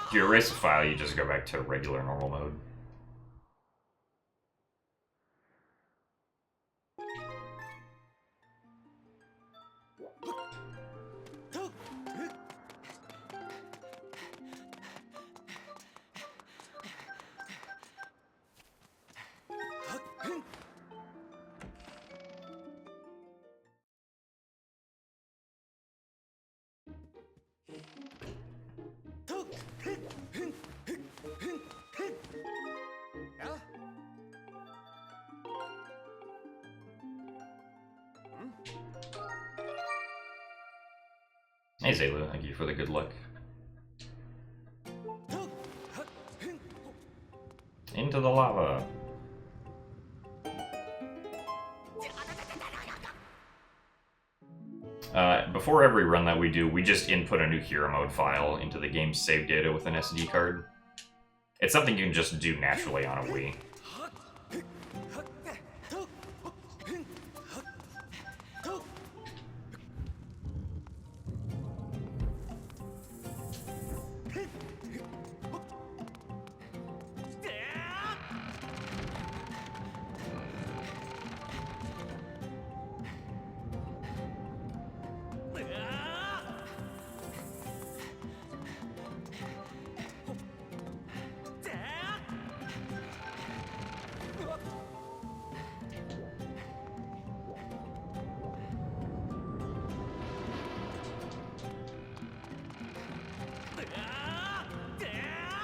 If you erase a file, you just go back to regular normal mode. Hey Zaylu, thank you for the good luck. Into the lava. Before every run that we do, we just input a new hero mode file into the game's save data with an SD card. It's something you can just do naturally on a Wii.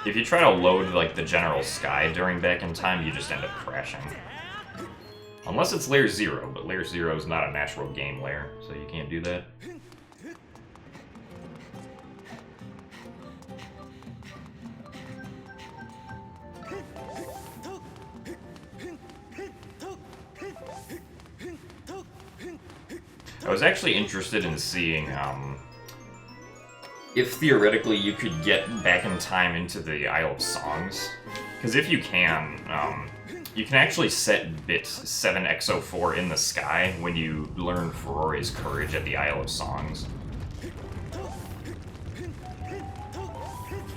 If you try to load, like, the general sky during Back in Time, you just end up crashing. Unless it's Layer 0, but Layer 0 is not a natural game layer, so you can't do that. I was actually interested in seeing, if theoretically you could get Back in Time into the Isle of Songs. Because if you can actually set bit 7x04 in the sky when you learn Ferori's Courage at the Isle of Songs.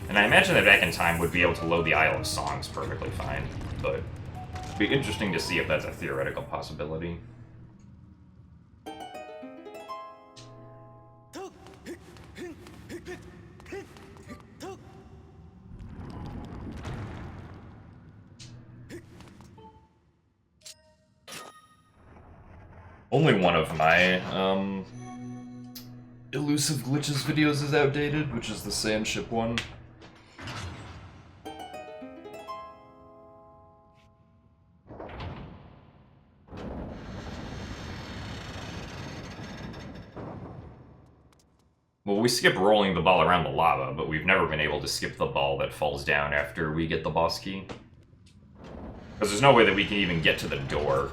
And I imagine that Back in Time would be able to load the Isle of Songs perfectly fine, but Be interesting to see if that's a theoretical possibility. Only one of my elusive glitches videos is outdated, which is the sand ship one. Well, we skip rolling the ball around the lava, but we've never been able to skip the ball that falls down after we get the boss key. Because there's no way that we can even get to the door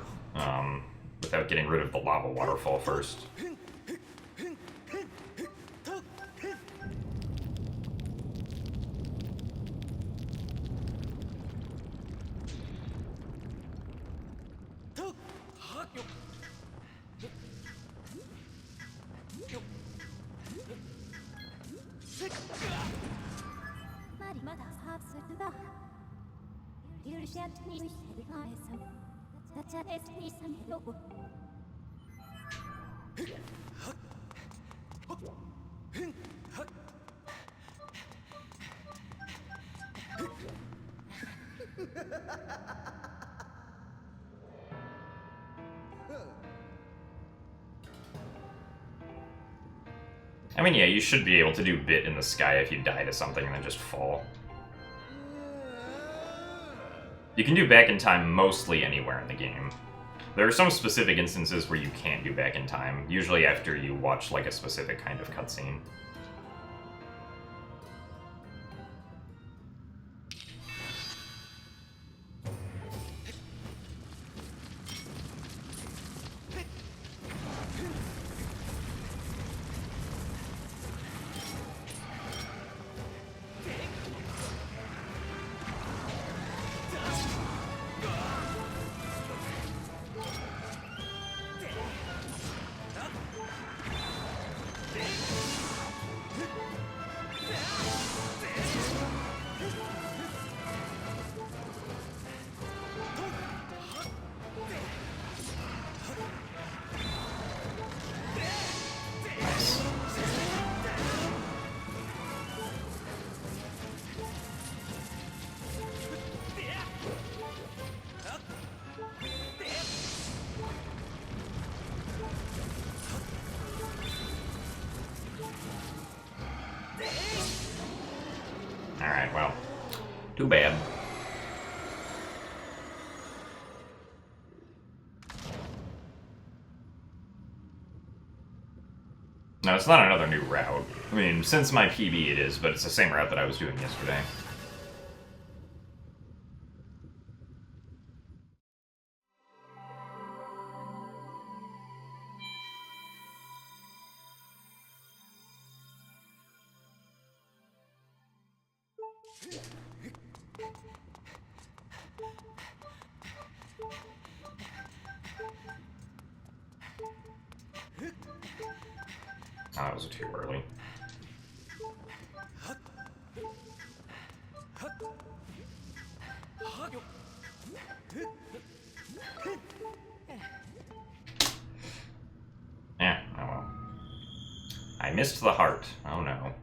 without getting rid of the lava waterfall first. I mean, yeah, you should be able to do bit in the sky if you die to something and then just fall. You can do back in time mostly anywhere in the game. There are some specific instances where you can't do back in time, usually after you watch like a specific kind of cutscene. Alright, well, too bad. No, it's not another new route. I mean, since my PB it is, but it's the same route that I was doing yesterday. Oh, that was too early. Yeah, oh well. I missed the heart. Oh no.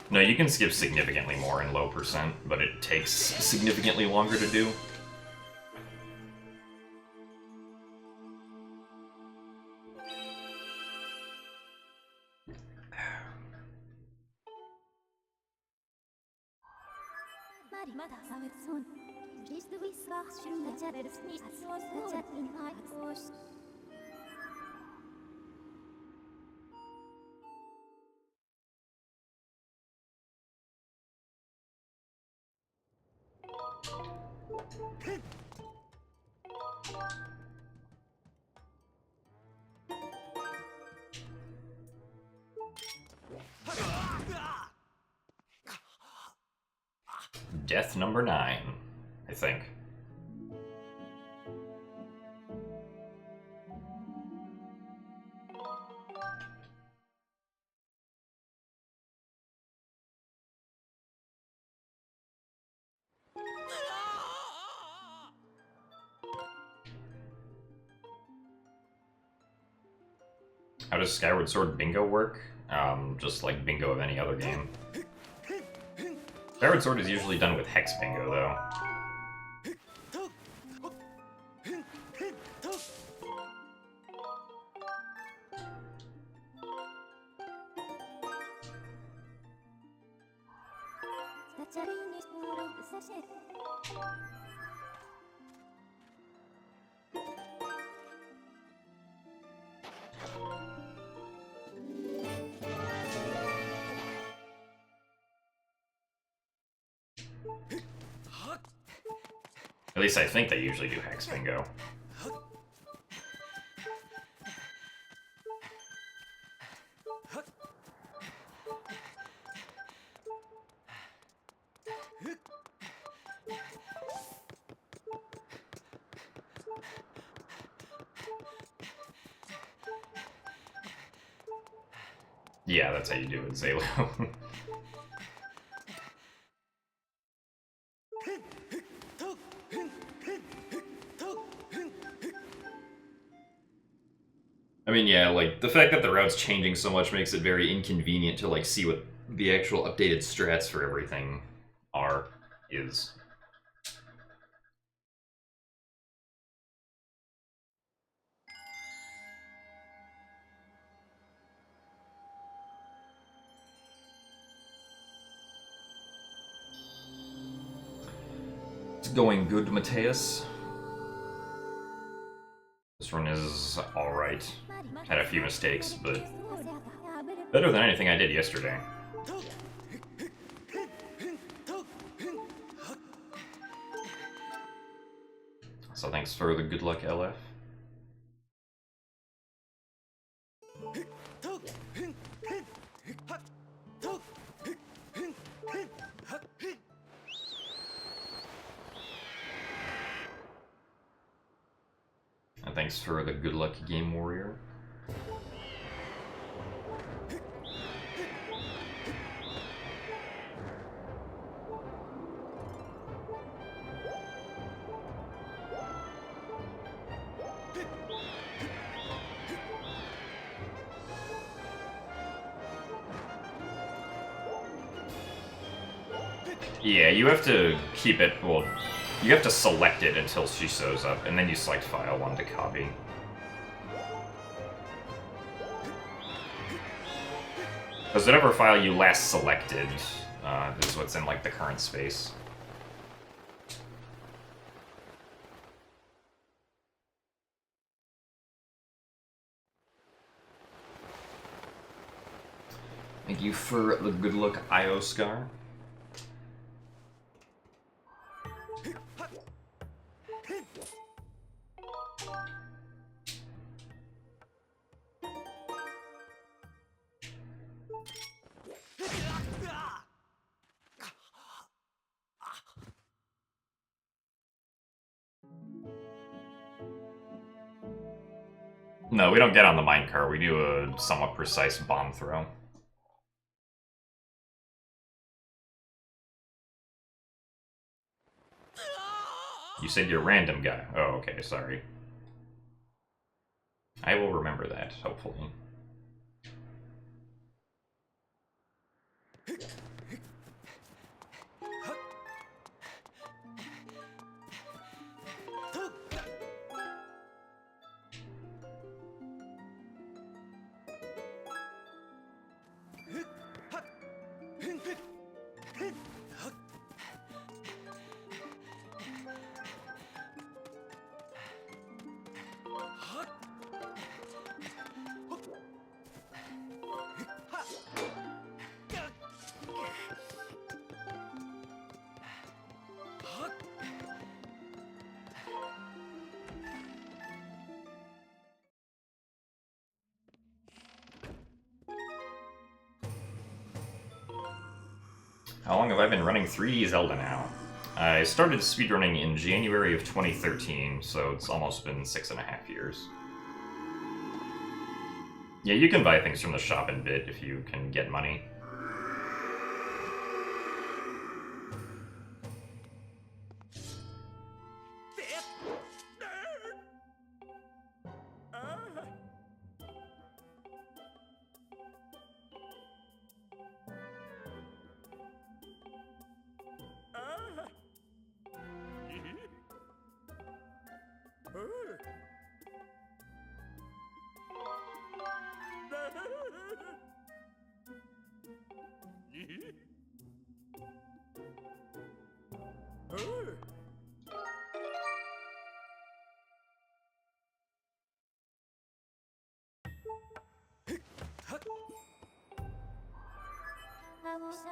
No, you can skip significantly more in low percent, but it takes significantly longer to do. Death number 9, I think. How does Skyward Sword Bingo work? Just like Bingo of any other game. Skyward Sword is usually done with Hex Bingo, though. At least I think they usually do Hex Bingo. Yeah, that's how you do it, Zalo. I mean, yeah, like, the fact that the route's changing so much makes it very inconvenient to, like, see what the actual updated strats for everything is. It's going good, Mateus. This run is alright. Had a few mistakes, but better than anything I did yesterday. So thanks for the good luck, LF. And thanks for the good luck, Game Warrior. Yeah, you have to keep it, well, you have to select it until she shows up, and then you select File 1 to copy. Because whatever file you last selected is what's in, like, the current space. Thank you for the good luck, Ioscar. No, we don't get on the minecart. We do a somewhat precise bomb throw. You said you're a random guy. Oh, okay, sorry. I will remember that, hopefully. How long have I been running 3D Zelda now? I started speedrunning in January of 2013, so it's almost been 6.5 years. Yeah, you can buy things from the shop in bit if you can get money.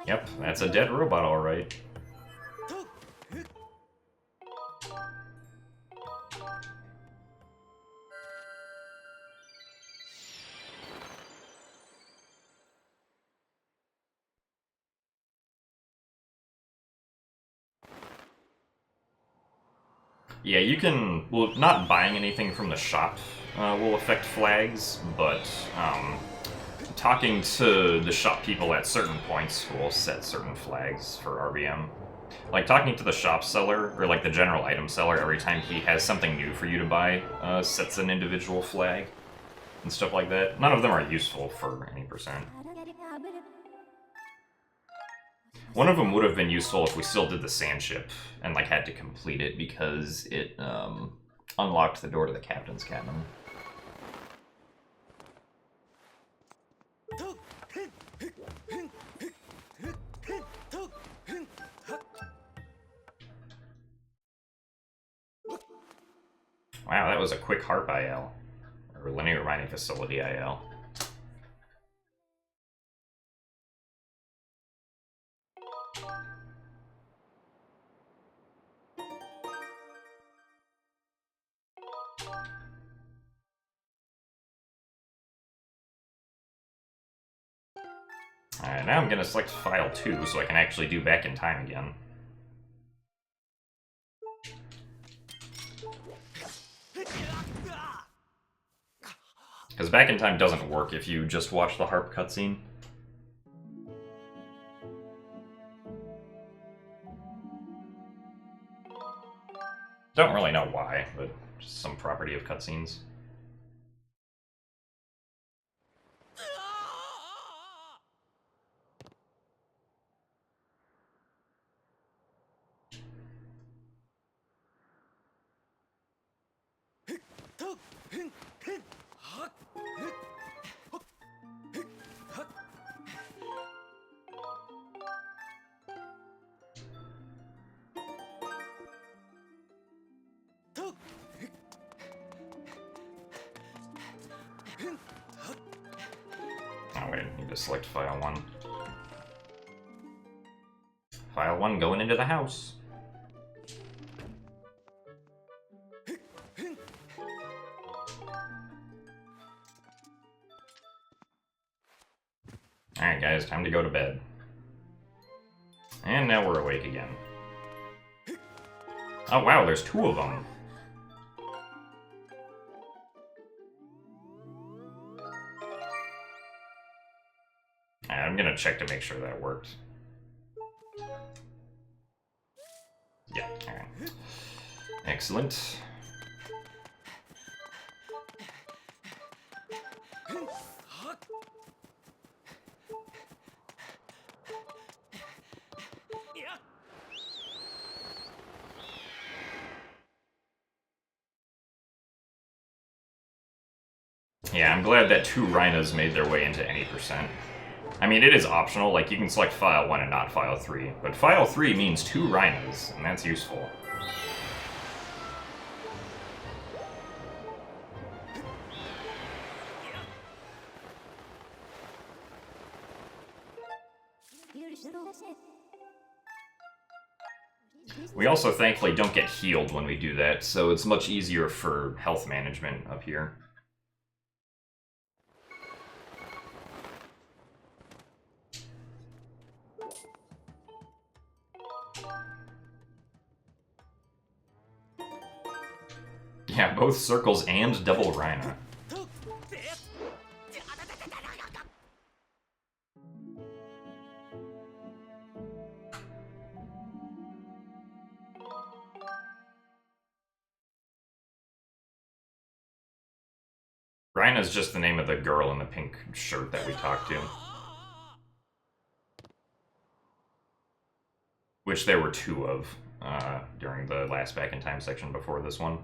Yep, that's a dead robot, alright. Yeah, you can... Well, not buying anything from the shop will affect flags, but talking to the shop people at certain points will set certain flags for RBM. Like, talking to the shop seller, or like the general item seller, every time he has something new for you to buy, sets an individual flag, and stuff like that. None of them are useful for any percent. One of them would have been useful if we still did the sand ship, and like had to complete it, because it unlocked the door to the captain's cabin. Wow, that was a quick harp IL. Or linear mining facility IL. Alright, now I'm gonna select file 2 so I can actually do back in time again. Because back in time doesn't work if you just watch the harp cutscene. Don't really know why, but just some property of cutscenes. Oh wait, I need to select file 1. File 1 going into the house. Alright guys, time to go to bed. And now we're awake again. Oh wow, there's 2 of them. I'm gonna check to make sure that worked. Yeah, alright. Excellent. Yeah, I'm glad that 2 Rhinas made their way into any percent. I mean, it is optional, like, you can select file 1 and not file 3, but file 3 means 2 Rhinas, and that's useful. We also thankfully don't get healed when we do that, so it's much easier for health management up here. Yeah, both circles and double Rhina. Rhina's just the name of the girl in the pink shirt that we talked to. Which there were 2 of during the last Back in Time section before this one.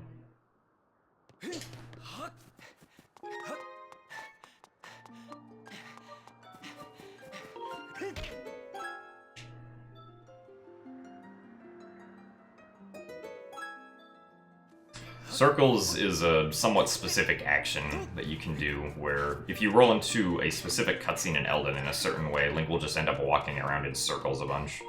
Circles is a somewhat specific action that you can do where if you roll into a specific cutscene in Elden in a certain way, Link will just end up walking around in circles a bunch.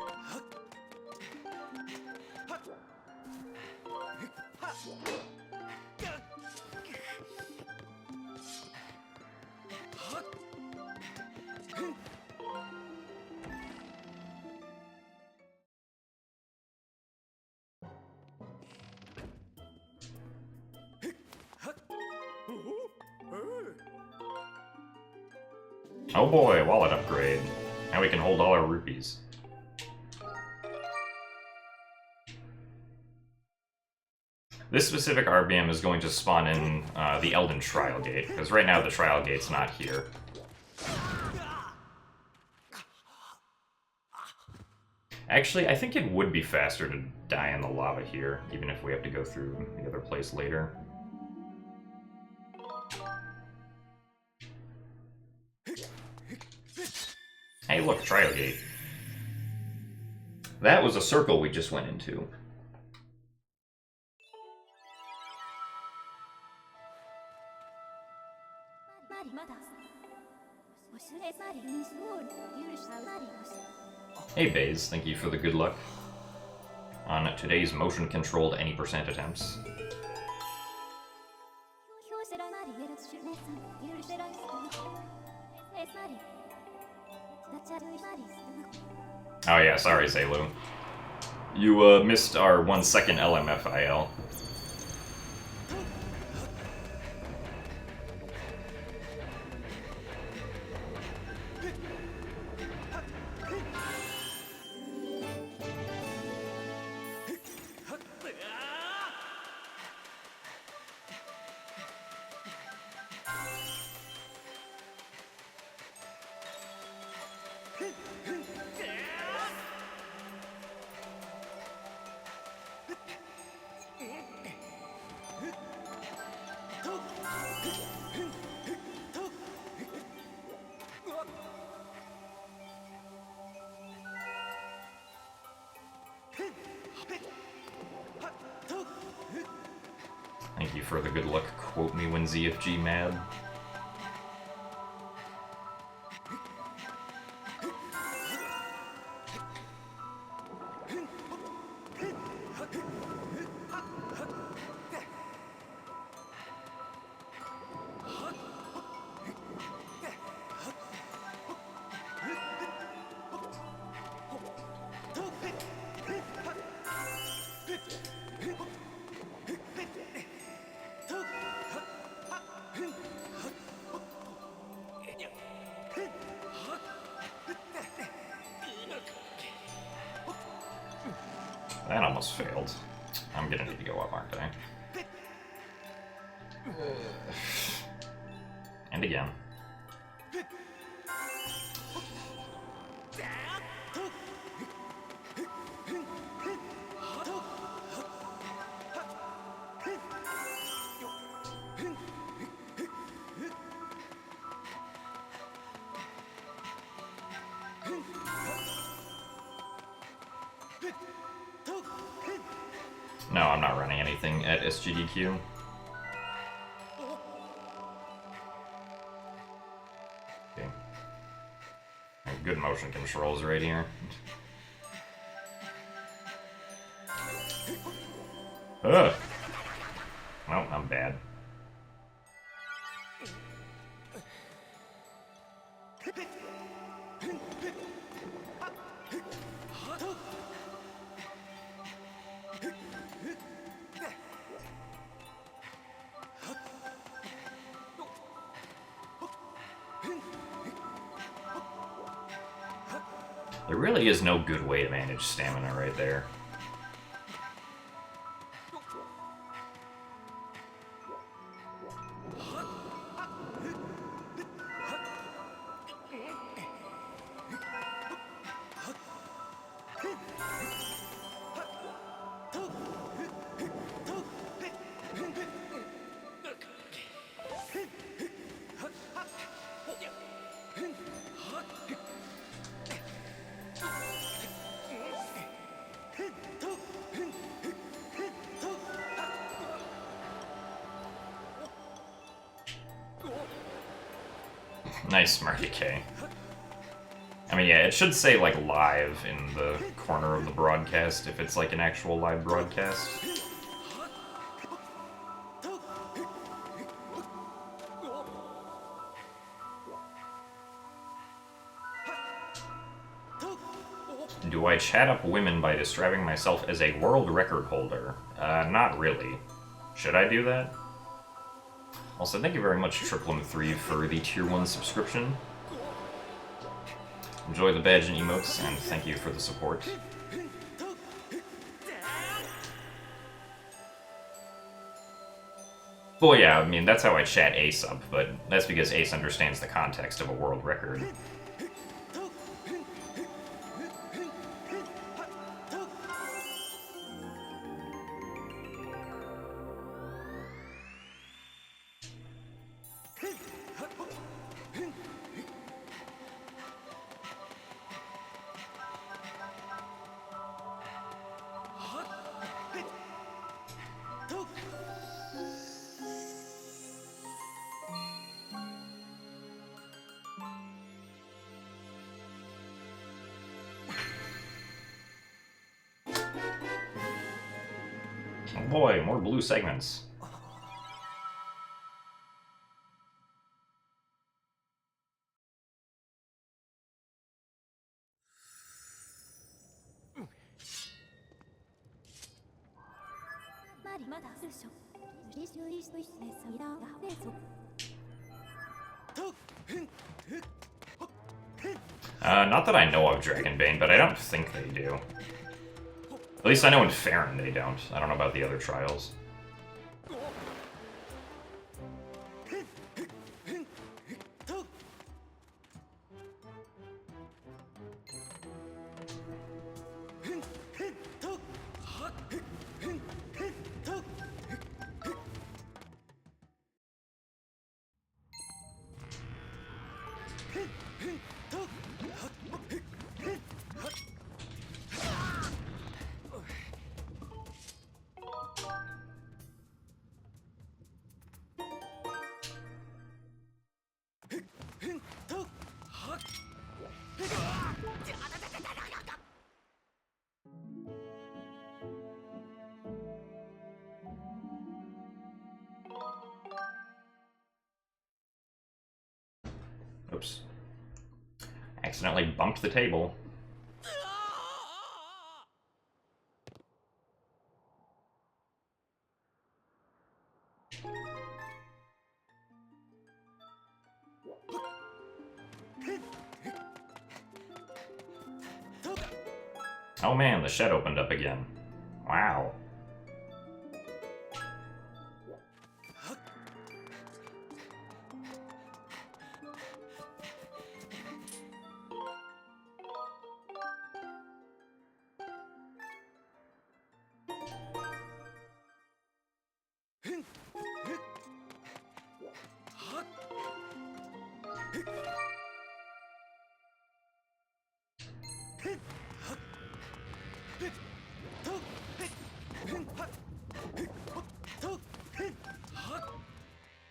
Oh boy, wallet upgrade. Now we can hold all our rupees. This specific RBM is going to spawn in the Elden Trial Gate, because right now the Trial Gate's not here. Actually, I think it would be faster to die in the lava here, even if we have to go through the other place later. Hey look, Trial Gate. That was a circle we just went into. Hey Baze, thank you for the good luck on today's motion-controlled any % attempts. Oh yeah, sorry Zelu. You missed our 1 second LMFIL. Thank you for the good luck. Quote me when ZFG mad. That almost failed. I'm gonna need to go up, aren't I? And again. No, I'm not running anything at SGDQ. Okay. Good motion controls right here. Ugh. Well, I'm bad. There really is no good way to manage stamina right there. Nice, Marty K. I mean, yeah, it should say, like, live in the corner of the broadcast if it's, like, an actual live broadcast. Do I chat up women by describing myself as a world record holder? Not really. Should I do that? Also, thank you very much, Triplum3, for the Tier 1 subscription. Enjoy the badge and emotes, and thank you for the support. Well, yeah, I mean, that's how I chat Ace up, but that's because Ace understands the context of a world record. Oh boy, more blue segments. Not that I know of Dragonbane, but I don't think they do. At least I know in Farron they don't. I don't know about the other trials. Oops. Accidentally bumped the table. Oh man, the shed opened up again. Wow.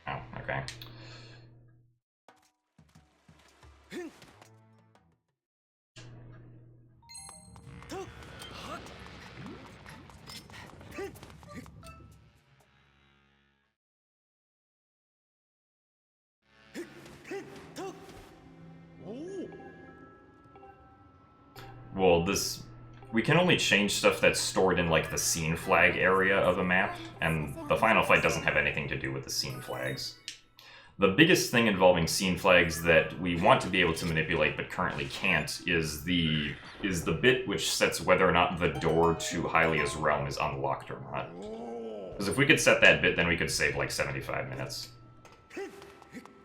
Oh, okay. Well, we can only change stuff that's stored in, like, the scene flag area of a map, and the final fight doesn't have anything to do with the scene flags. The biggest thing involving scene flags that we want to be able to manipulate but currently can't is the bit which sets whether or not the door to Hylia's realm is unlocked or not. Because if we could set that bit, then we could save like 75 minutes.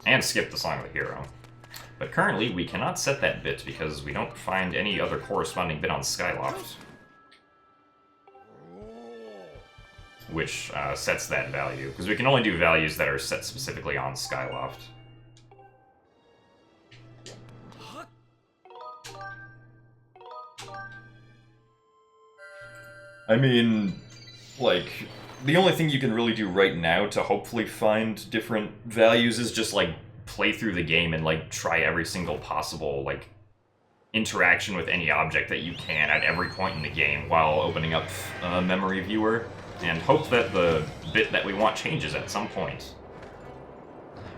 And skip the Song of the Hero. But currently, we cannot set that bit because we don't find any other corresponding bit on Skyloft, which sets that value. Because we can only do values that are set specifically on Skyloft. I mean, like, the only thing you can really do right now to hopefully find different values is just, like, play through the game and like try every single possible like interaction with any object that you can at every point in the game while opening up a memory viewer, and hope that the bit that we want changes at some point.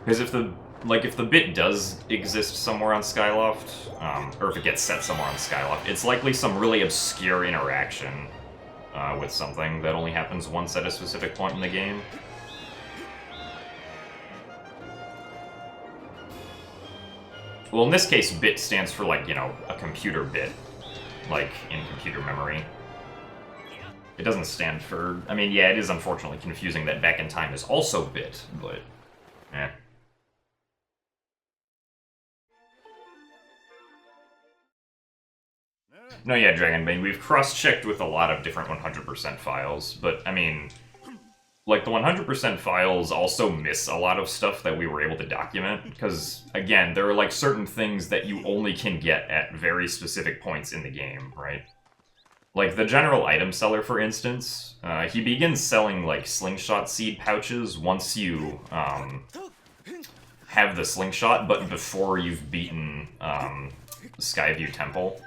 Because if the bit does exist somewhere on Skyloft, or if it gets set somewhere on Skyloft, it's likely some really obscure interaction with something that only happens once at a specific point in the game. Well, in this case, bit stands for, like, you know, a computer bit, like, in computer memory. It doesn't stand for... I mean, yeah, it is unfortunately confusing that back in time is also bit, but... eh. No, yeah, Dragonbane, we've cross-checked with a lot of different 100% files, but, I mean... like, the 100% files also miss a lot of stuff that we were able to document, because, again, there are, like, certain things that you only can get at very specific points in the game, right? Like, the general item seller, for instance, he begins selling, like, slingshot seed pouches once you, have the slingshot, but before you've beaten, Skyview Temple.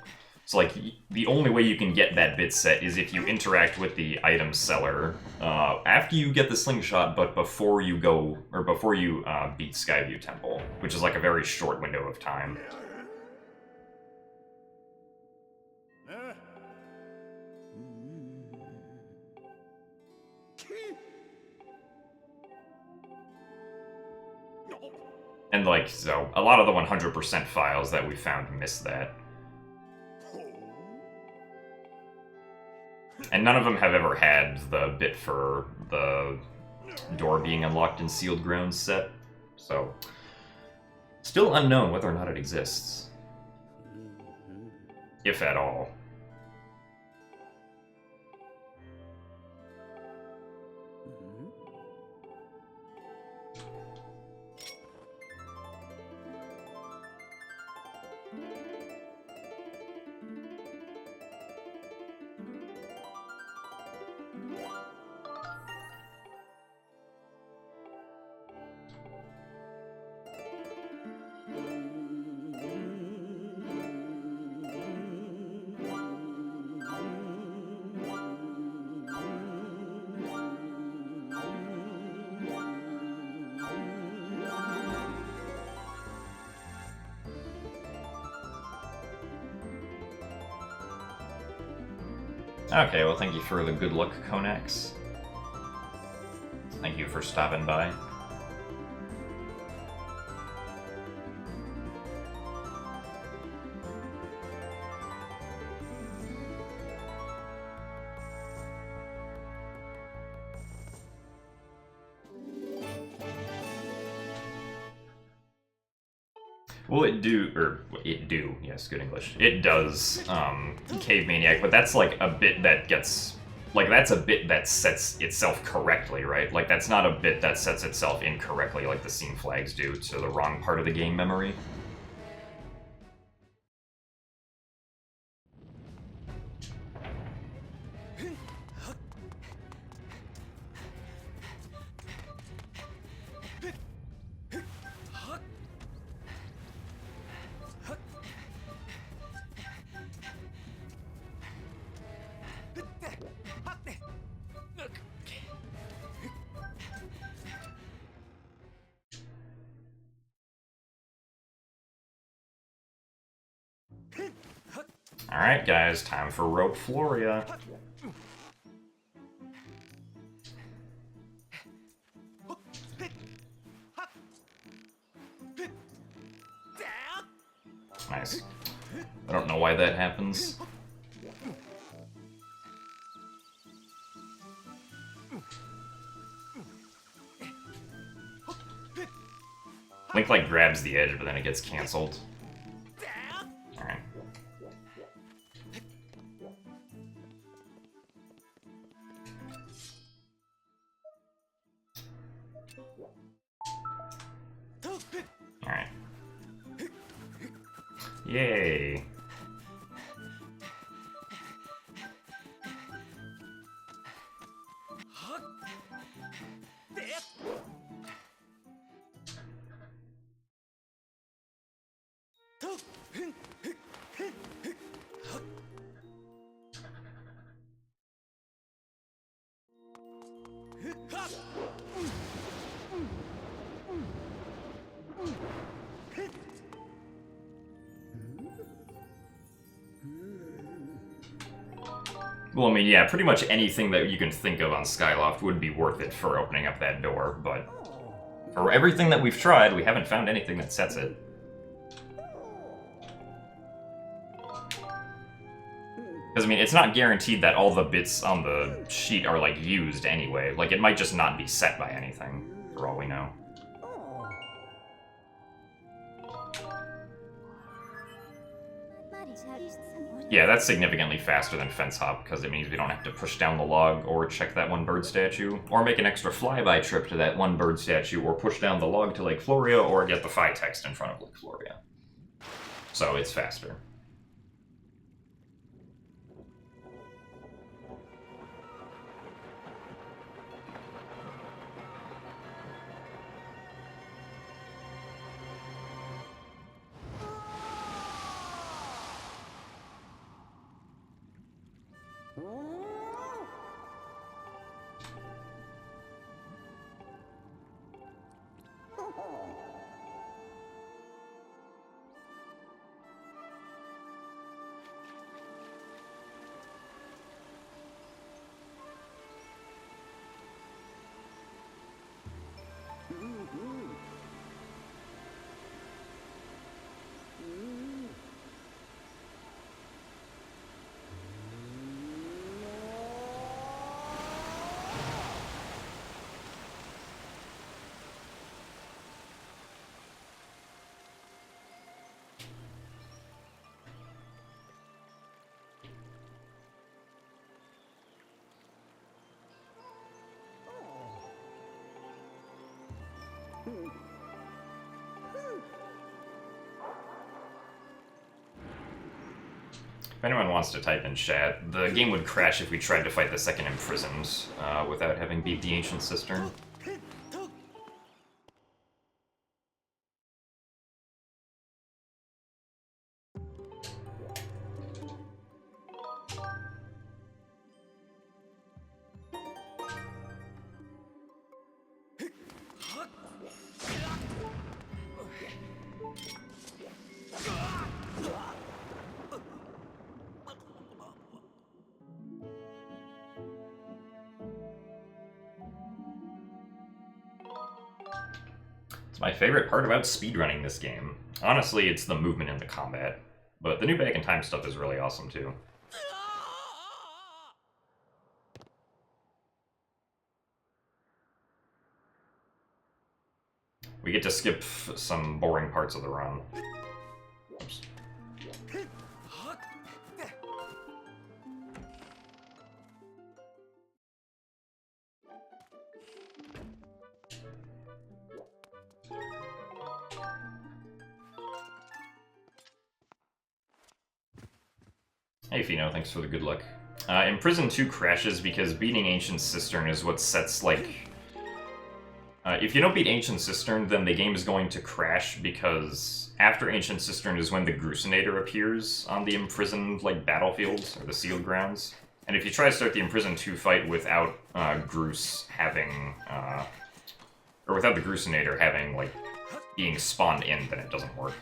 So, like, the only way you can get that bit set is if you interact with the item seller after you get the slingshot, but before you go, or before you beat Skyview Temple, which is like a very short window of time. And, like, so, a lot of the 100% files that we found miss that. And none of them have ever had the bit for the door being unlocked in Sealed Grounds set, so... still unknown whether or not it exists. If at all. Okay, well, thank you for the good luck, Konax. Thank you for stopping by. Well, yes, good English. It does, Cave Maniac, but that's like a bit that gets, like, that's a bit that sets itself correctly, right? Like, that's not a bit that sets itself incorrectly like the scene flags do to the wrong part of the game memory. Alright, guys, time for Rope Floria. Nice. I don't know why that happens. Link, like, grabs the edge, but then it gets cancelled. Alright. Alright. Yay. Well, I mean, yeah, pretty much anything that you can think of on Skyloft would be worth it for opening up that door, but for everything that we've tried, we haven't found anything that sets it. Because, I mean, it's not guaranteed that all the bits on the sheet are, like, used anyway. Like, it might just not be set by anything, for all we know. Yeah, that's significantly faster than Fence Hop, because it means we don't have to push down the log or check that one bird statue, or make an extra flyby trip to that one bird statue, or push down the log to Lake Floria, or get the Phi text in front of Lake Floria. So it's faster. If anyone wants to type in chat, the game would crash if we tried to fight the second Imprisoned without having beat the Ancient Cistern. My favorite part about speedrunning this game. Honestly, it's the movement and the combat. But the new Back in Time stuff is really awesome, too. We get to skip some boring parts of the run. Oops. Hey Fino, thanks for the good luck. Imprisoned 2 crashes because beating Ancient Cistern is what sets, like... if you don't beat Ancient Cistern, then the game is going to crash because after Ancient Cistern is when the Grucinator appears on the Imprisoned, like, battlefields, or the sealed grounds. And if you try to start the Imprisoned 2 fight without Gruce having... or without the Grucinator having, like, being spawned in, then it doesn't work.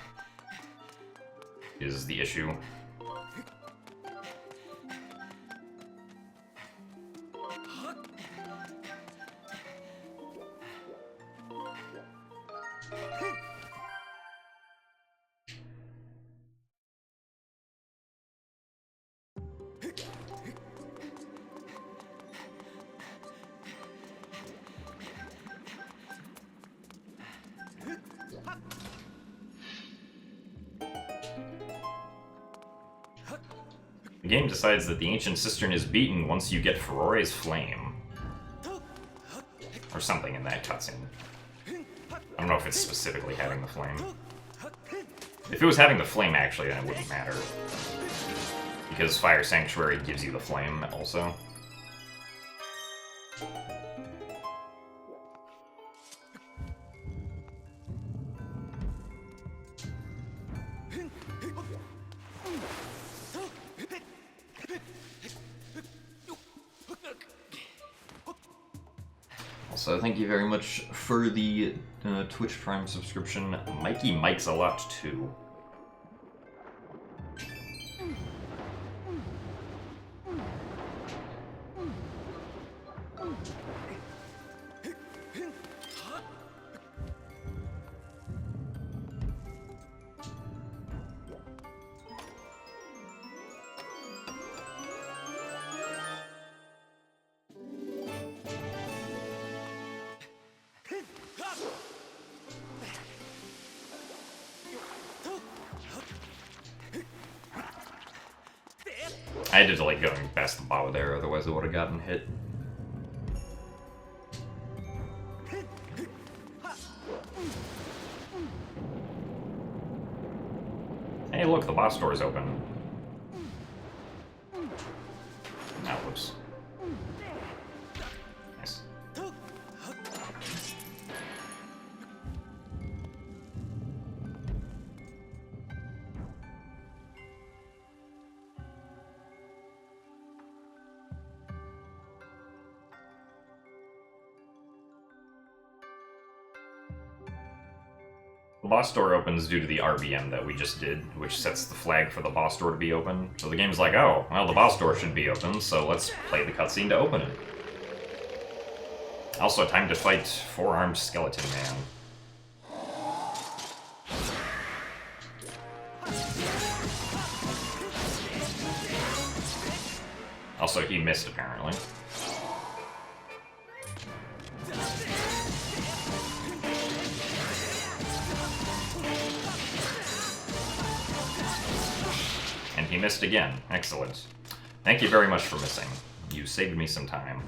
Is the issue. The game decides that the Ancient Cistern is beaten once you get Ferore's Flame. Or something in that cutscene. I don't know if it's specifically having the flame. If it was having the flame, actually, then it wouldn't matter. Because Fire Sanctuary gives you the flame, also. So thank you very much for the Twitch Prime subscription. Mikey Mikes a lot too. I had to delay going past the bow there, otherwise I would have gotten hit. Hey, look, the boss door is open. Ah, whoops. Nice. The boss door opens due to the RBM that we just did, which sets the flag for the boss door to be open. So the game's like, oh, well, the boss door should be open, so let's play the cutscene to open it. Also, time to fight Four-Armed Skeleton Man. Also, he missed, apparently. And he missed again. Excellent. Thank you very much for missing. You saved me some time.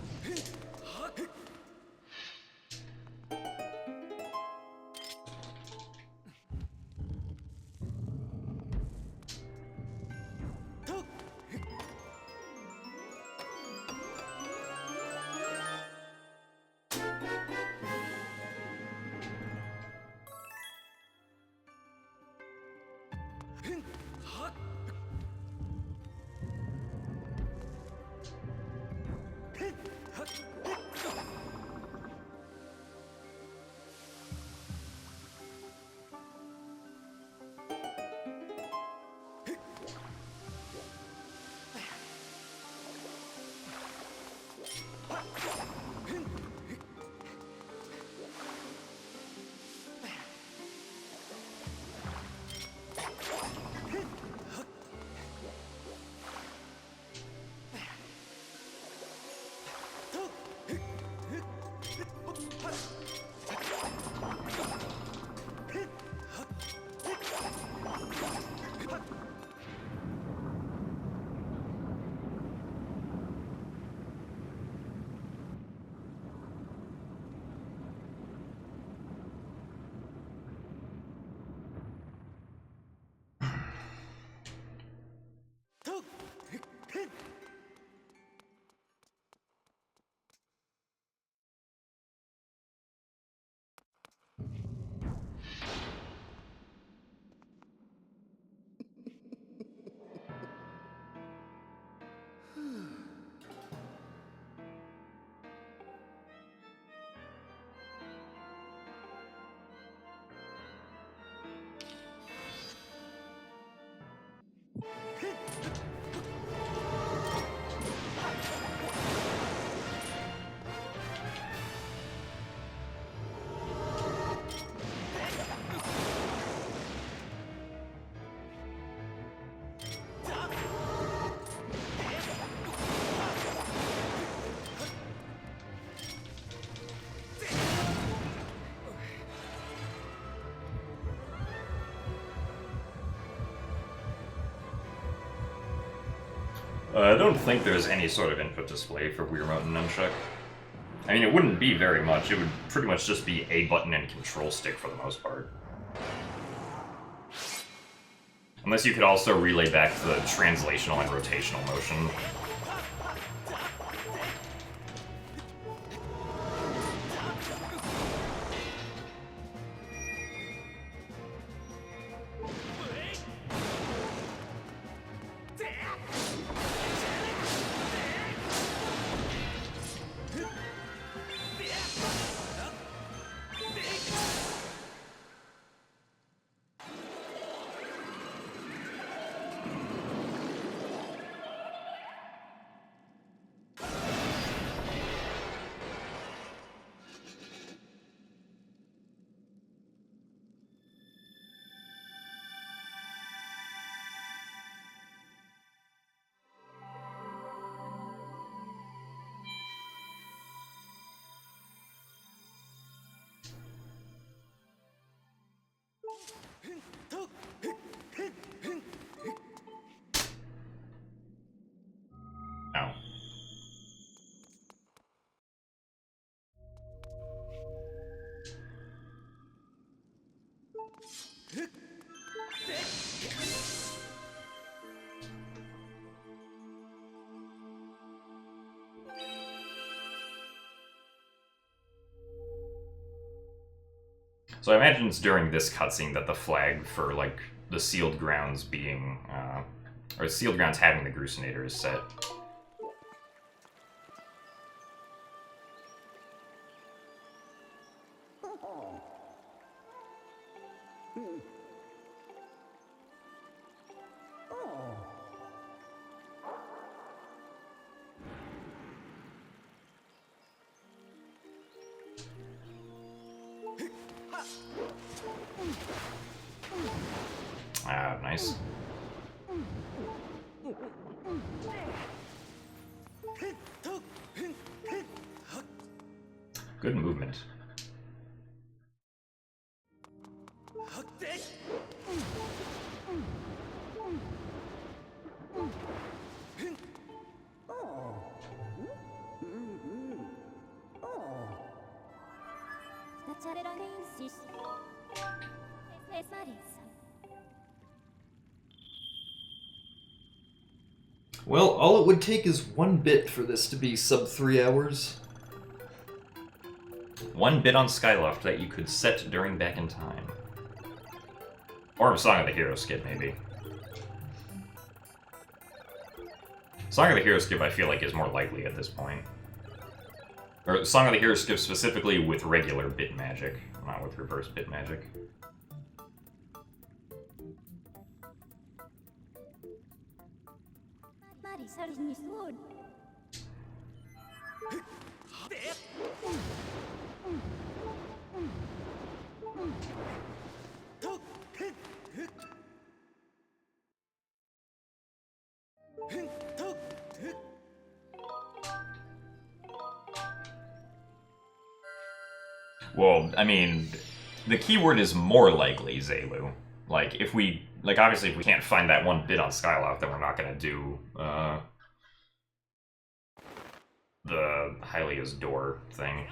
I don't think there's any sort of input display for Wii Remote and Nunchuck. I mean, it wouldn't be very much. It would pretty much just be a button and control stick for the most part. Unless you could also relay back the translational and rotational motion. So I imagine it's during this cutscene that the flag for, like, the sealed grounds being, or sealed grounds having the Grucinator is set. Ah, nice. Good movement. Well, all it would take is 1 bit for this to be sub 3 hours. 1 bit on Skyloft that you could set during Back in Time. Or Song of the Hero skip, maybe. Song of the Hero skip, I feel like, is more likely at this point. Or Song of the Hero skip specifically with regular bit magic, not with reverse bit magic. Well, I mean, the keyword is more likely, Zelu. Like, if we... Like, obviously, if we can't find that 1 bit on Skyloft, then we're not gonna do, the Hylia's door thing.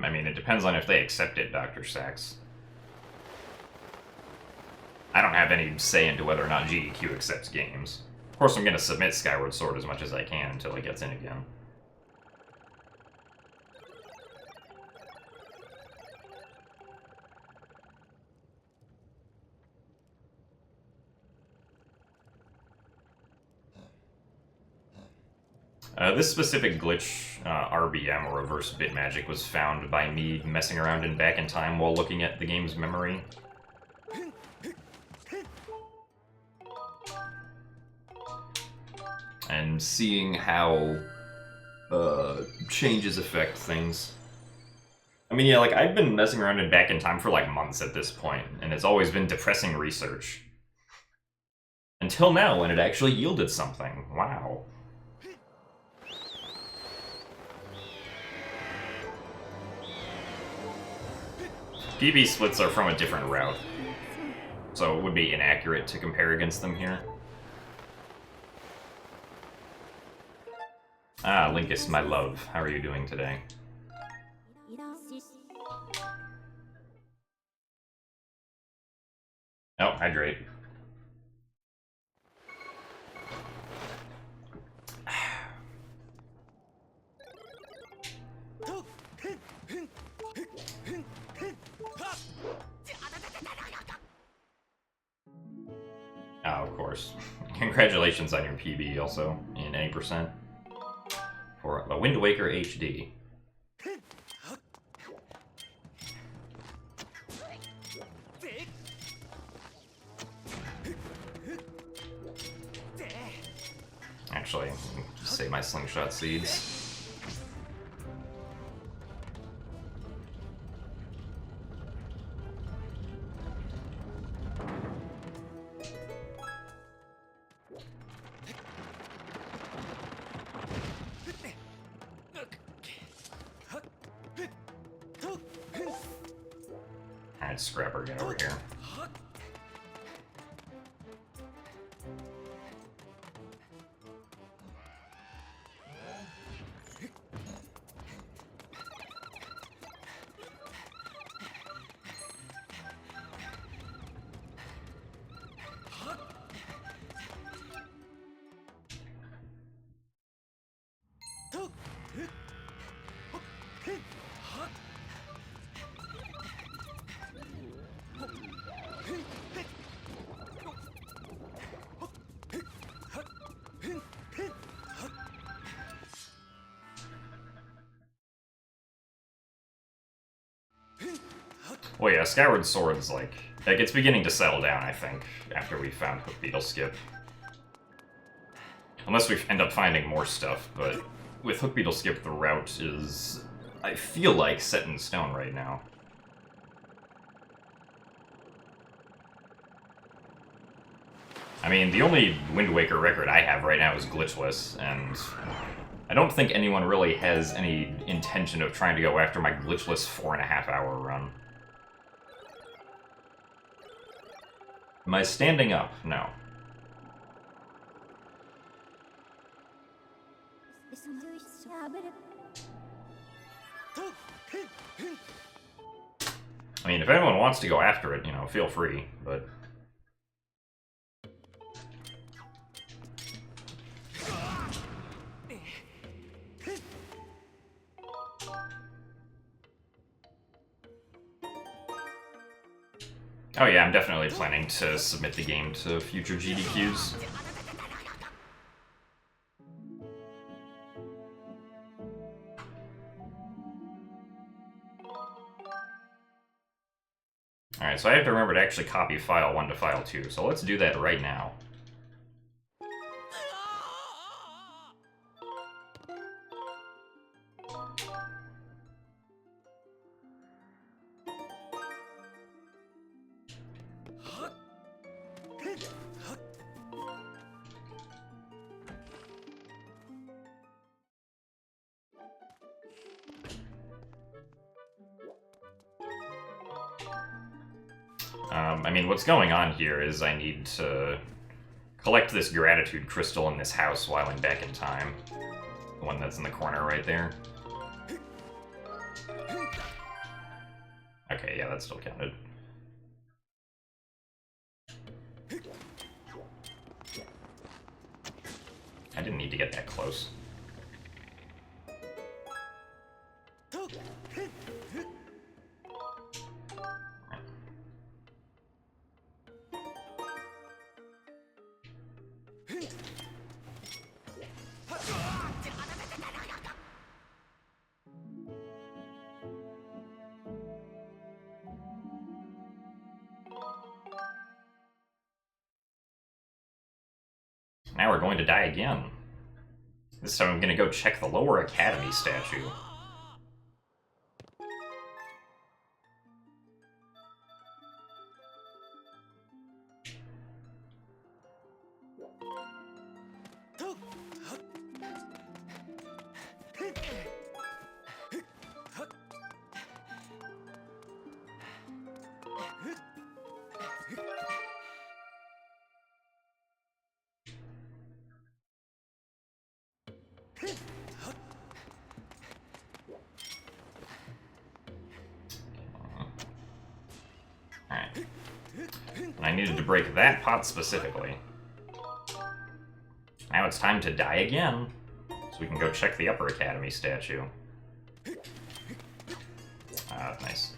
I mean, it depends on if they accept it, Dr. Sachs. I don't have any say into whether or not GDQ accepts games. Of course, I'm going to submit Skyward Sword as much as I can until it gets in again. This specific glitch, RBM, or reverse bit magic, was found by me messing around in Back in Time while looking at the game's memory. And seeing how changes affect things. I mean, yeah, like, I've been messing around in Back in Time for, like, months at this point, and it's always been depressing research. Until now, when it actually yielded something. Wow. PB splits are from a different route, so it would be inaccurate to compare against them here. Ah, Linkus, my love. How are you doing today? Oh, hydrate. Oh, of course. Congratulations on your PB also, in any percent. For the Wind Waker HD. save my slingshot seeds. Alright, Scrapper, get over here. Well, yeah, Skyward Sword's like it's beginning to settle down, I think, after we found Hook Beetle Skip. Unless we end up finding more stuff, but with Hook Beetle Skip, the route is, I feel like, set in stone right now. I mean, the only Wind Waker record I have right now is glitchless, and I don't think anyone really has any intention of trying to go after my glitchless 4.5-hour run. Am I standing up? No. I mean, if anyone wants to go after it, you know, feel free, but... Oh yeah, I'm definitely planning to submit the game to future GDQs. Alright, so I have to remember to actually copy file 1 to file 2, so let's do that right now. I mean, what's going on here is I need to collect this gratitude crystal in this house while I'm back in time. The one that's in the corner right there. Okay, yeah, that still counted. I didn't need to get that close. Now we're going to die again. This time I'm gonna go check the lower academy statue. Alright. And I needed to break that pot specifically. Now it's time to die again, so we can go check the upper academy statue. Nice.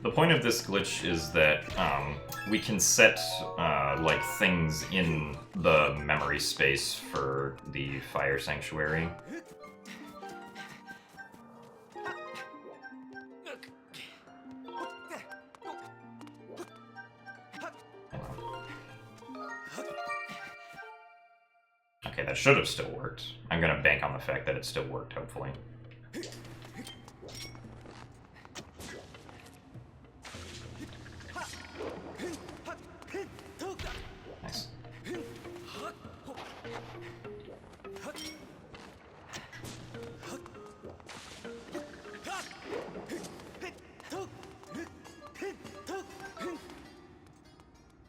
The point of this glitch is that we can set like things in the memory space for the fire sanctuary. Okay, that should have still worked. I'm gonna bank on the fact that it still worked, hopefully. Nice.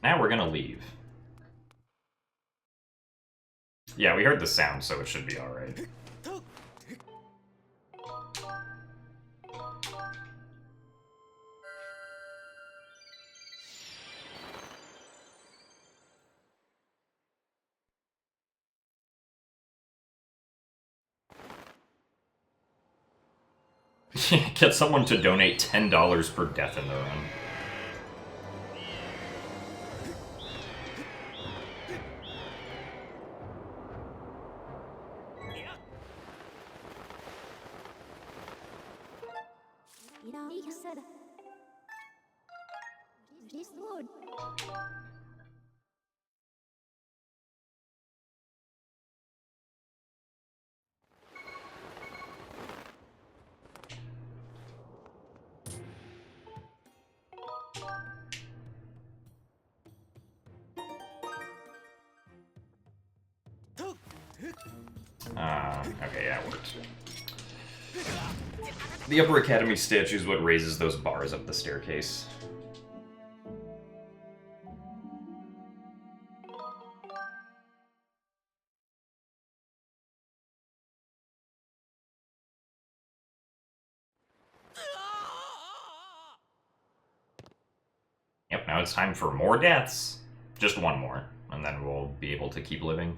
Now we're gonna leave. Yeah, we heard the sound, so it should be alright. Get someone to donate $10 per death in the run. Okay, yeah, it worked. The Upper Academy statue is what raises those bars up the staircase. Yep, now it's time for more deaths. Just one more, and then we'll be able to keep living.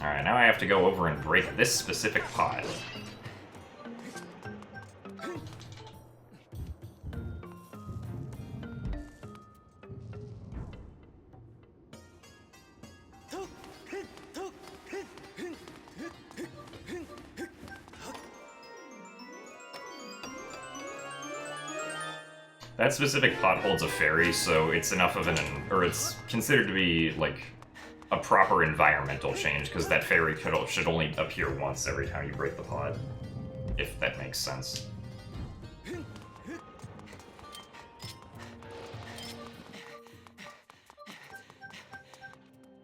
Alright, now I have to go over and break this specific pot. That specific pot holds a fairy, so it's enough of or it's considered to be, like, a proper environmental change, because that fairy should only appear once every time you break the pot. If that makes sense.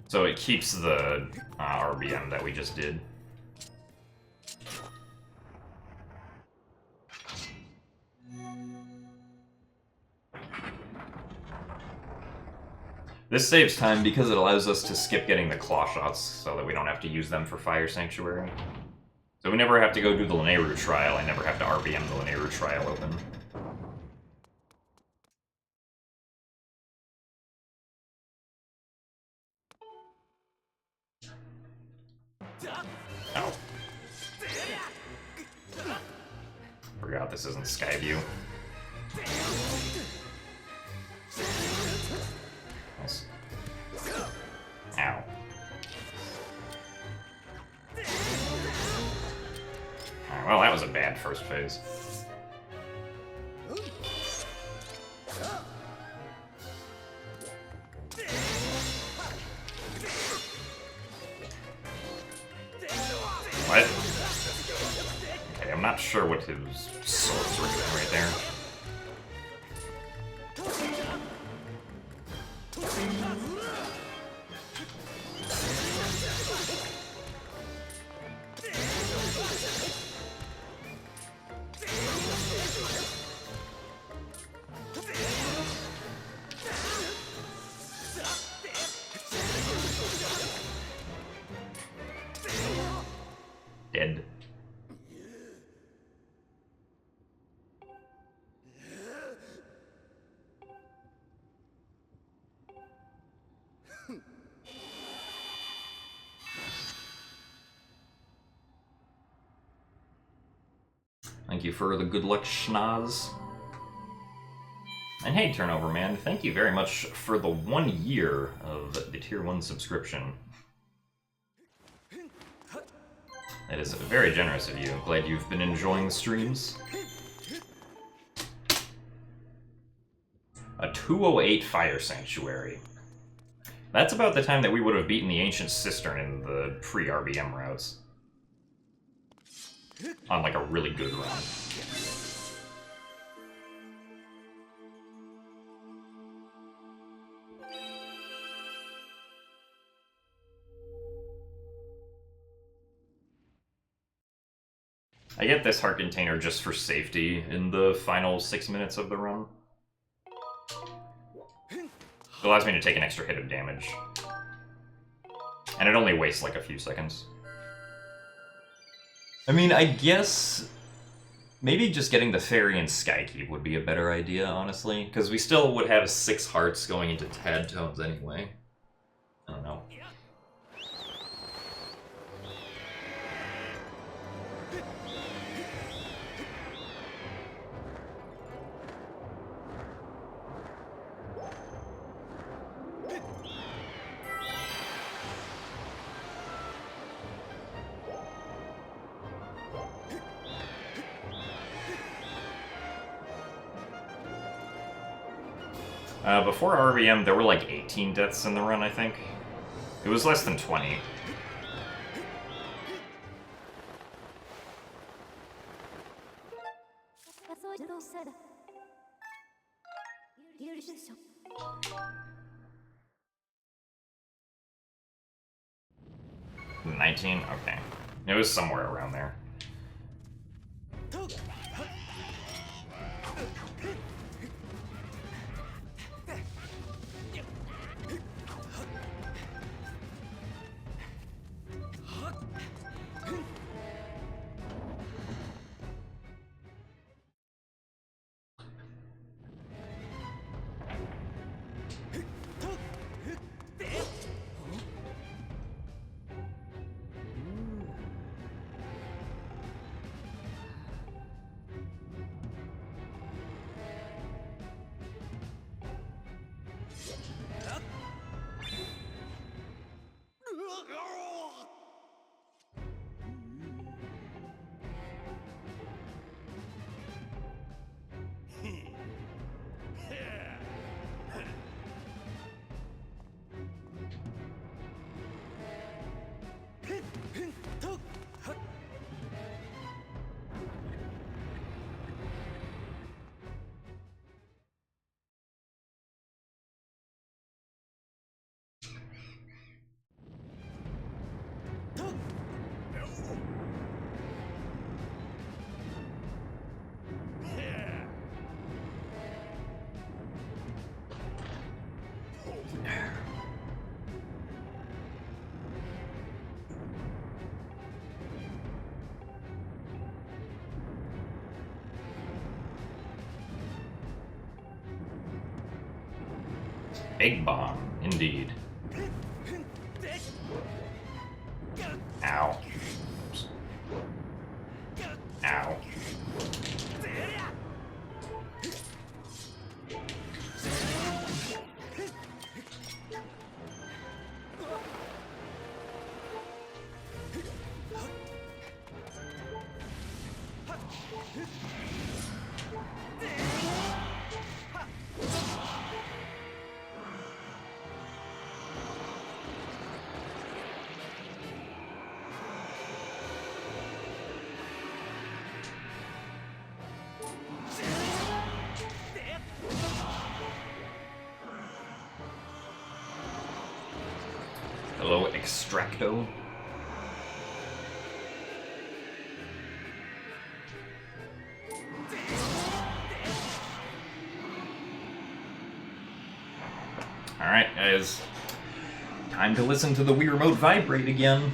So it keeps the RBM that we just did. This saves time because it allows us to skip getting the claw shots so that we don't have to use them for Fire Sanctuary. So we never have to go do the Lanayru trial, I never have to RBM the Lanayru trial open. Oh. Forgot this isn't Skyview. Nice. Ow. Alright, well, that was a bad first phase. What? Okay, I'm not sure what his swords were doing right there. dead. Thank you for the good luck, schnoz. And hey, Turnover Man, thank you very much for the 1 year of the Tier 1 subscription. That is very generous of you. Glad you've been enjoying the streams. A 208 Fire Sanctuary. That's about the time that we would have beaten the Ancient Cistern in the pre-RBM routes. On like a really good run. I get this heart container just for safety in the final 6 minutes of the run. It allows me to take an extra hit of damage. And it only wastes like a few seconds. I mean, I guess maybe just getting the Fairy and Skykeep would be a better idea, honestly. Because we still would have 6 hearts going into Tad Tones anyway. I don't know. Before RBM, there were like 18 deaths in the run, I think. It was less than 20. $19? Okay. It was somewhere around there. Big bomb, indeed. Ow. Oops. Ow. Hello, Extracto. Alright, guys. Time to listen to the Wii Remote vibrate again.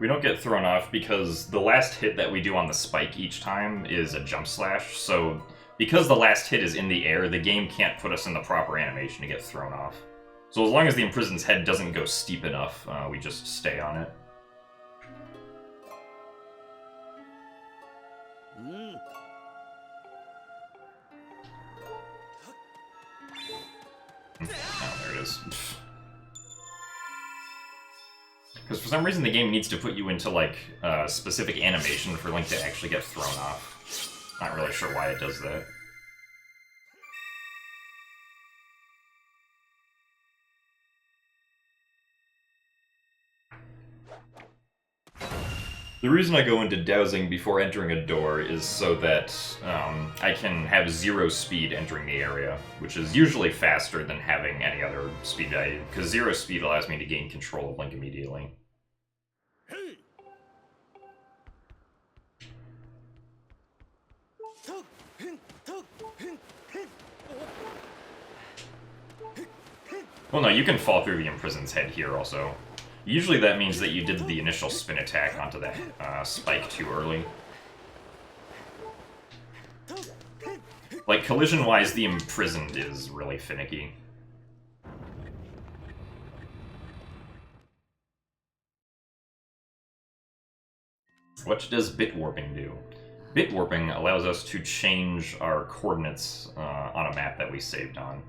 We don't get thrown off because the last hit that we do on the spike each time is a jump slash, so because the last hit is in the air, the game can't put us in the proper animation to get thrown off. So as long as the imprisoned's head doesn't go steep enough, we just stay on it. Oh, there it is. Because for some reason the game needs to put you into, like, a specific animation for Link to actually get thrown off. Not really sure why it does that. The reason I go into dowsing before entering a door is so that I can have 0 speed entering the area, which is usually faster than having any other speed value, because 0 speed allows me to gain control of Link immediately. Well, no, you can fall through the imprisoned's head here also. Usually that means that you did the initial spin attack onto the spike too early. Like, collision-wise, the imprisoned is really finicky. What does bit warping do? Bit warping allows us to change our coordinates on a map that we saved on.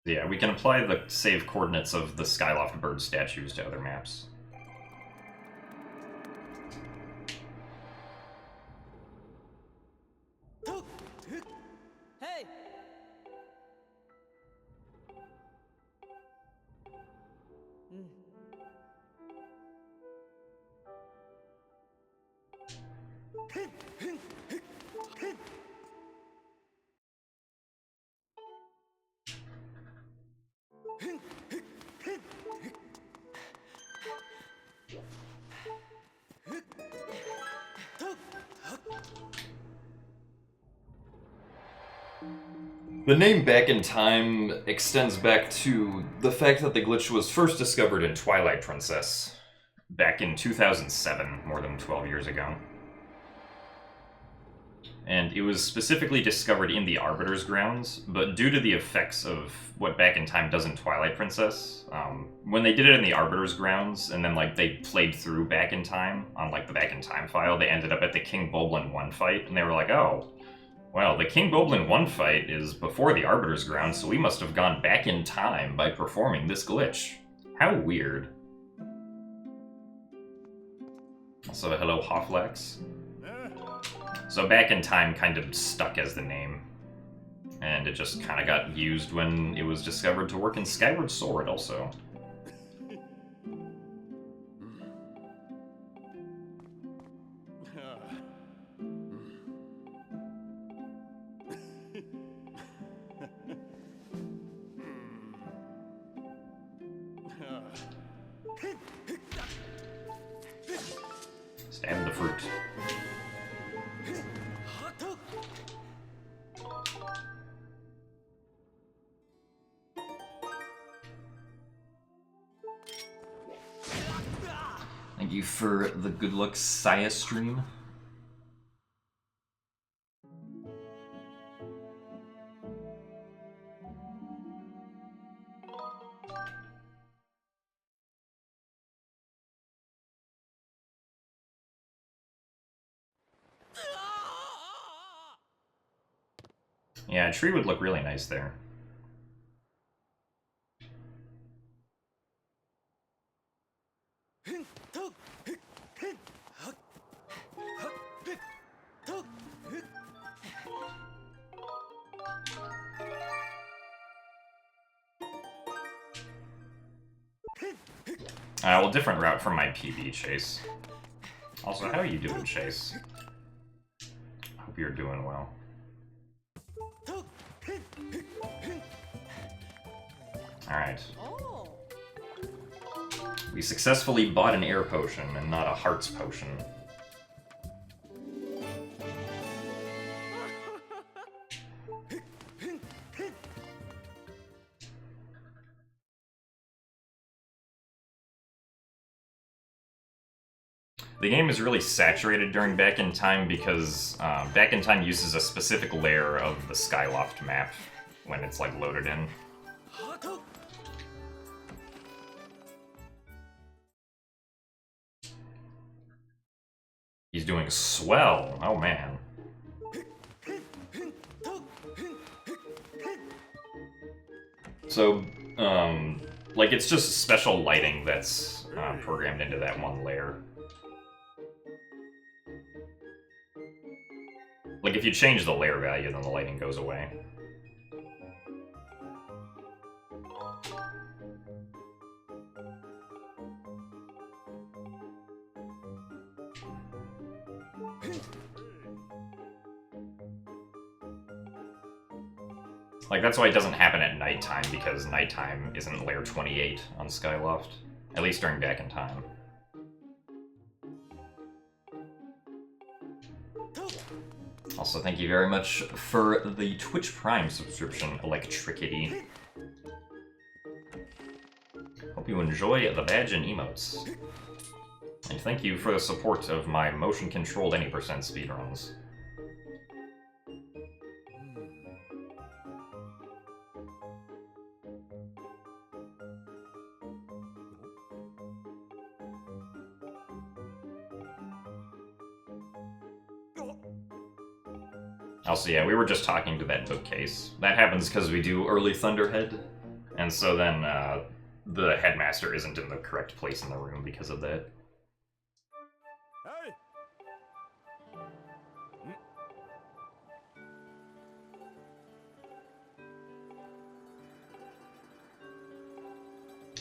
Yeah, we can apply the save coordinates of the Skyloft bird statues to other maps. Hey! The name Back in Time extends back to the fact that the glitch was first discovered in Twilight Princess, back in 2007, more than 12 years ago. And it was specifically discovered in the Arbiter's Grounds, but due to the effects of what Back in Time does in Twilight Princess, when they did it in the Arbiter's Grounds, and then like they played through Back in Time on like the Back in Time file, they ended up at the King Boblin 1 fight, and they were like, oh, well, the King Boblin 1 fight is before the Arbiter's Grounds, so we must have gone back in time by performing this glitch. How weird. Also, hello, Hofflex. So Back in Time kind of stuck as the name, and it just kind of got used when it was discovered to work in Skyward Sword also. Stab the fruit. Thank you for the good luck Saya stream. Yeah, a tree would look really nice there. Well, different route from my PB, Chase. Also, how are you doing, Chase? Hope you're doing well. Alright. We successfully bought an air potion and not a hearts potion. The game is really saturated during Back in Time because Back in Time uses a specific layer of the Skyloft map when it's like loaded in. He's doing swell. Oh man. So, like it's just special lighting that's programmed into that one layer. Like, if you change the layer value, then the lighting goes away. Like, that's why it doesn't happen at nighttime, because nighttime isn't layer 28 on Skyloft. At least during Back in Time. Also, thank you very much for the Twitch Prime subscription, Electricity. Hope you enjoy the badge and emotes. And thank you for the support of my motion-controlled any % speedruns. Also, yeah, we were just talking to that bookcase. That happens because we do early Thunderhead, and so then the headmaster isn't in the correct place in the room because of that. Hey!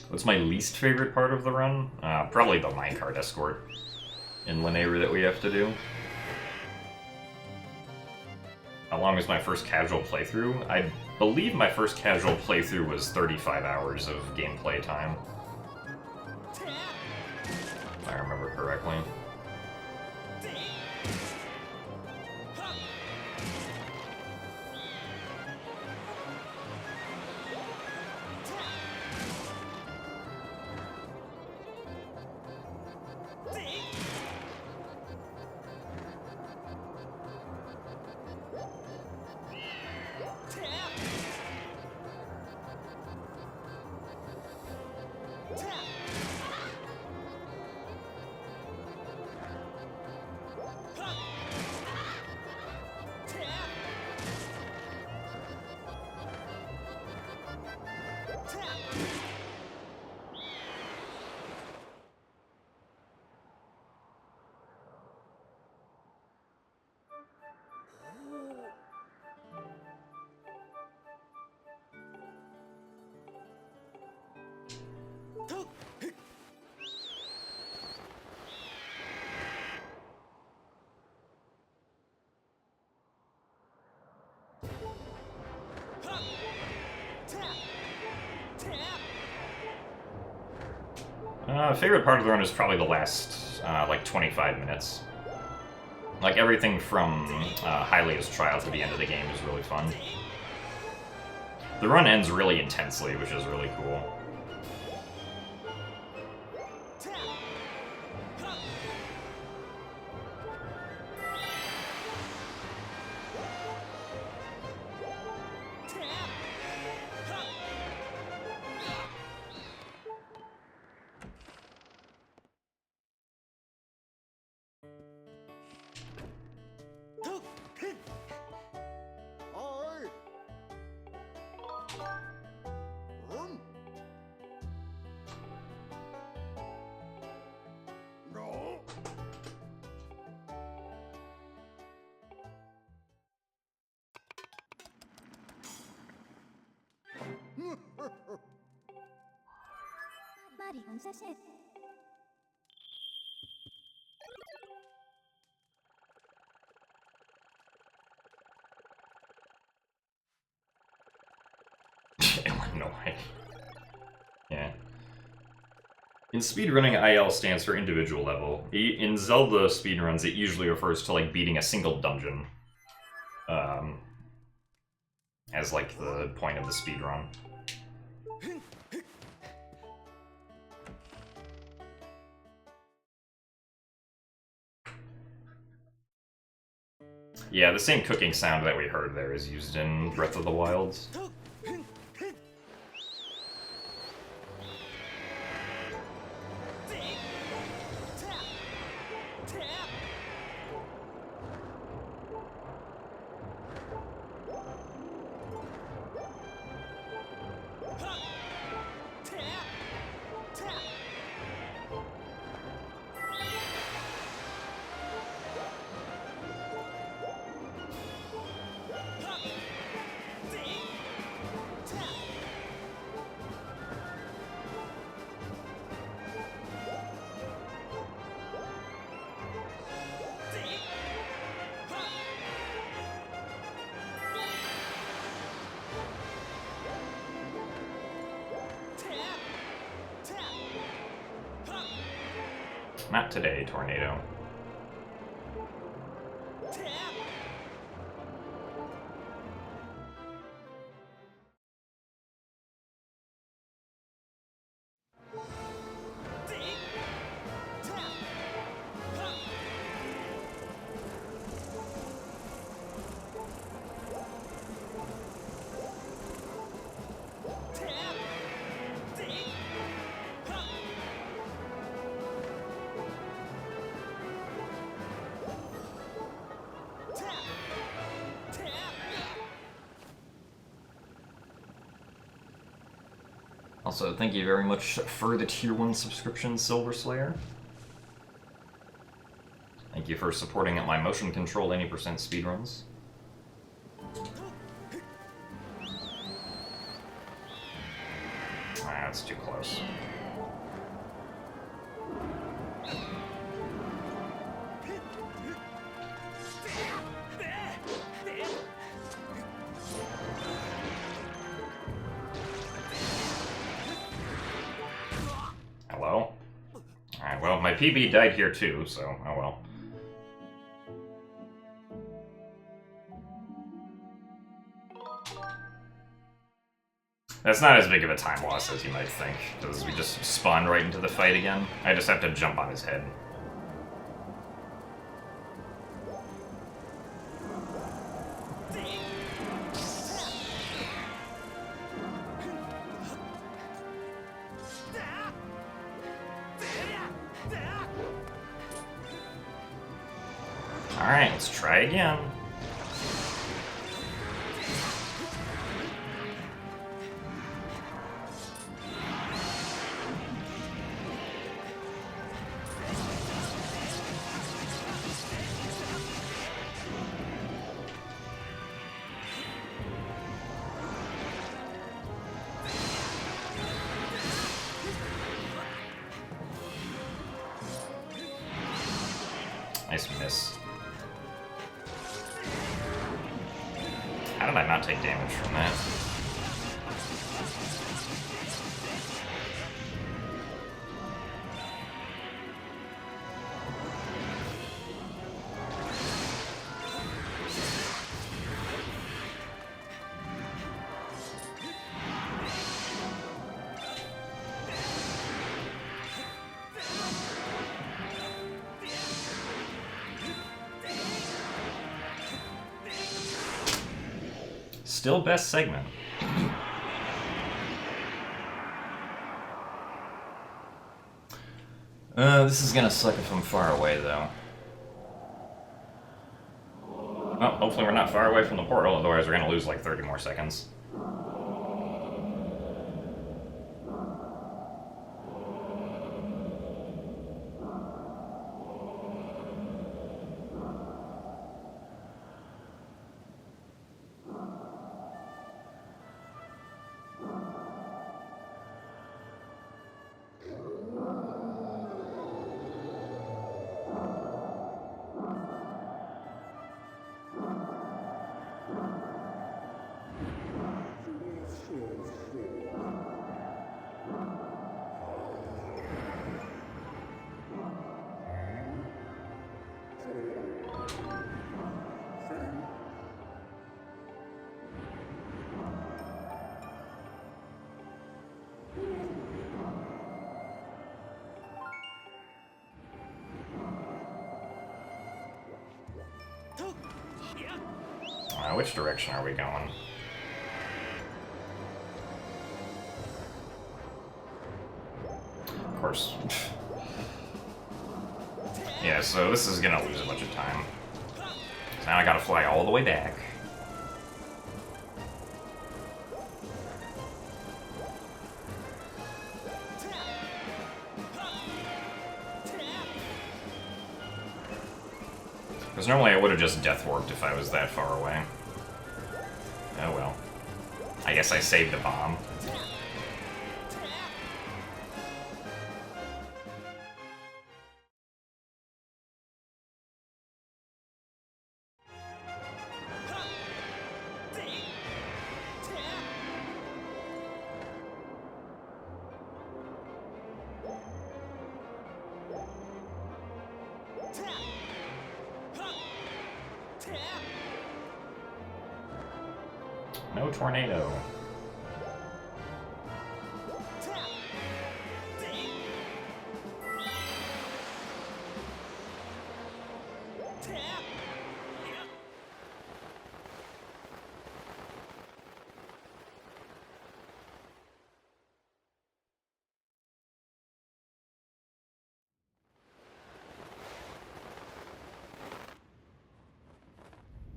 What's my least favorite part of the run? Probably the minecart escort in Linear that we have to do. How long was my first casual playthrough? I believe my first casual playthrough was 35 hours of gameplay time. If I remember correctly. Favorite part of the run is probably the last, like, 25 minutes. Like, everything from Hylia's trial to the end of the game is really fun. The run ends really intensely, which is really cool. speedrunning, IL stands for individual level. In Zelda speedruns, it usually refers to like beating a single dungeon as like the point of the speedrun. Yeah, the same cooking sound that we heard there is used in Breath of the Wild. Not today, Tornado. Also, thank you very much for the Tier 1 subscription, Silver Slayer. Thank you for supporting my motion control 80% speedruns. Ah, that's too close. Hello? Alright, well, my PB died here too, so oh well. That's not as big of a time loss as you might think, because we just spawn right into the fight again. I just have to jump on his head. Alright, let's try again. Nice miss. How did I not take damage from that? Still best segment. This is gonna suck if I'm far away, though. Well, hopefully we're not far away from the portal, otherwise we're gonna lose like 30 more seconds. Which direction are we going? Of course. Yeah, so this is gonna lose a bunch of time. So now I gotta fly all the way back. Because normally I would have just death warped if I was that far away. Oh well. I guess I saved the bomb. No tornado.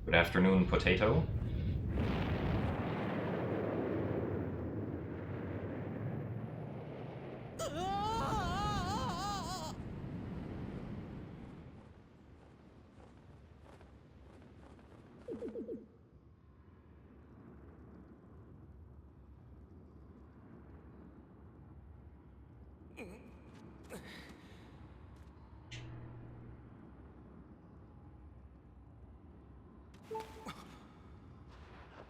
Good afternoon, potato.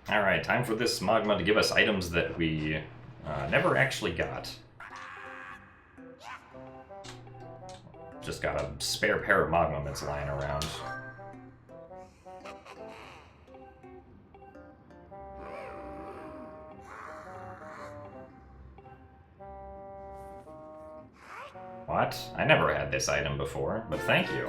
Alright, time for this magma to give us items that we never actually got. Just got a spare pair of magma that's lying around. What? I never had this item before, but thank you.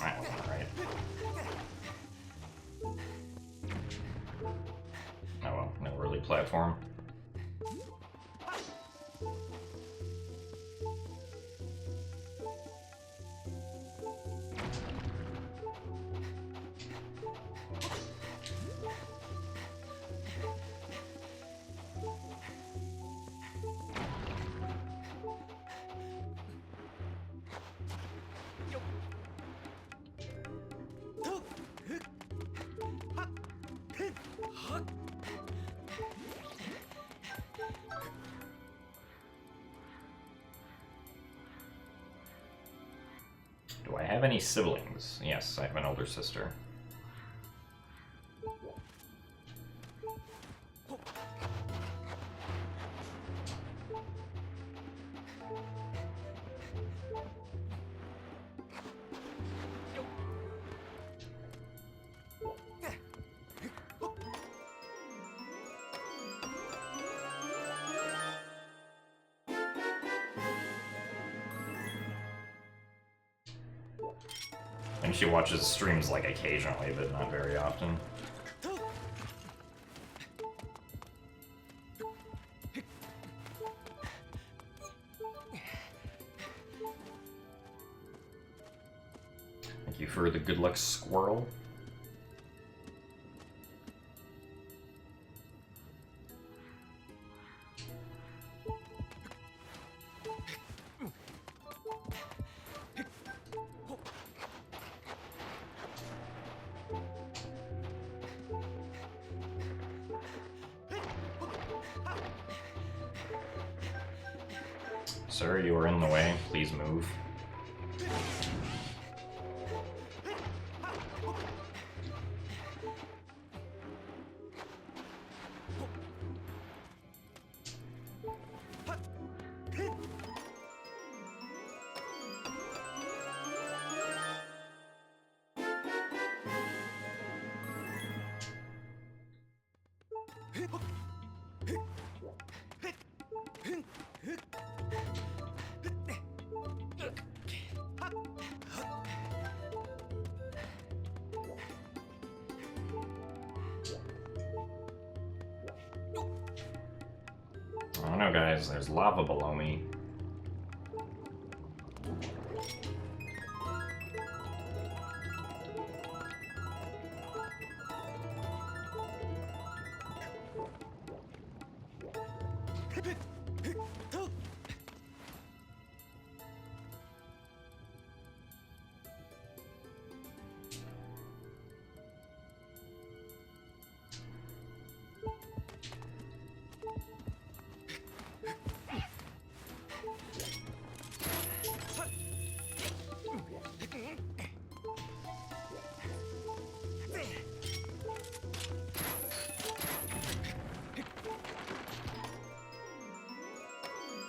That wasn't right. Oh well, no early platform. Do I have any siblings? Yes, I have an older sister. think she watches streams like occasionally, but not very often. Thank you for the good luck squirrel. Sir, you are in the way. Please move. Oh no, guys, there's lava below me.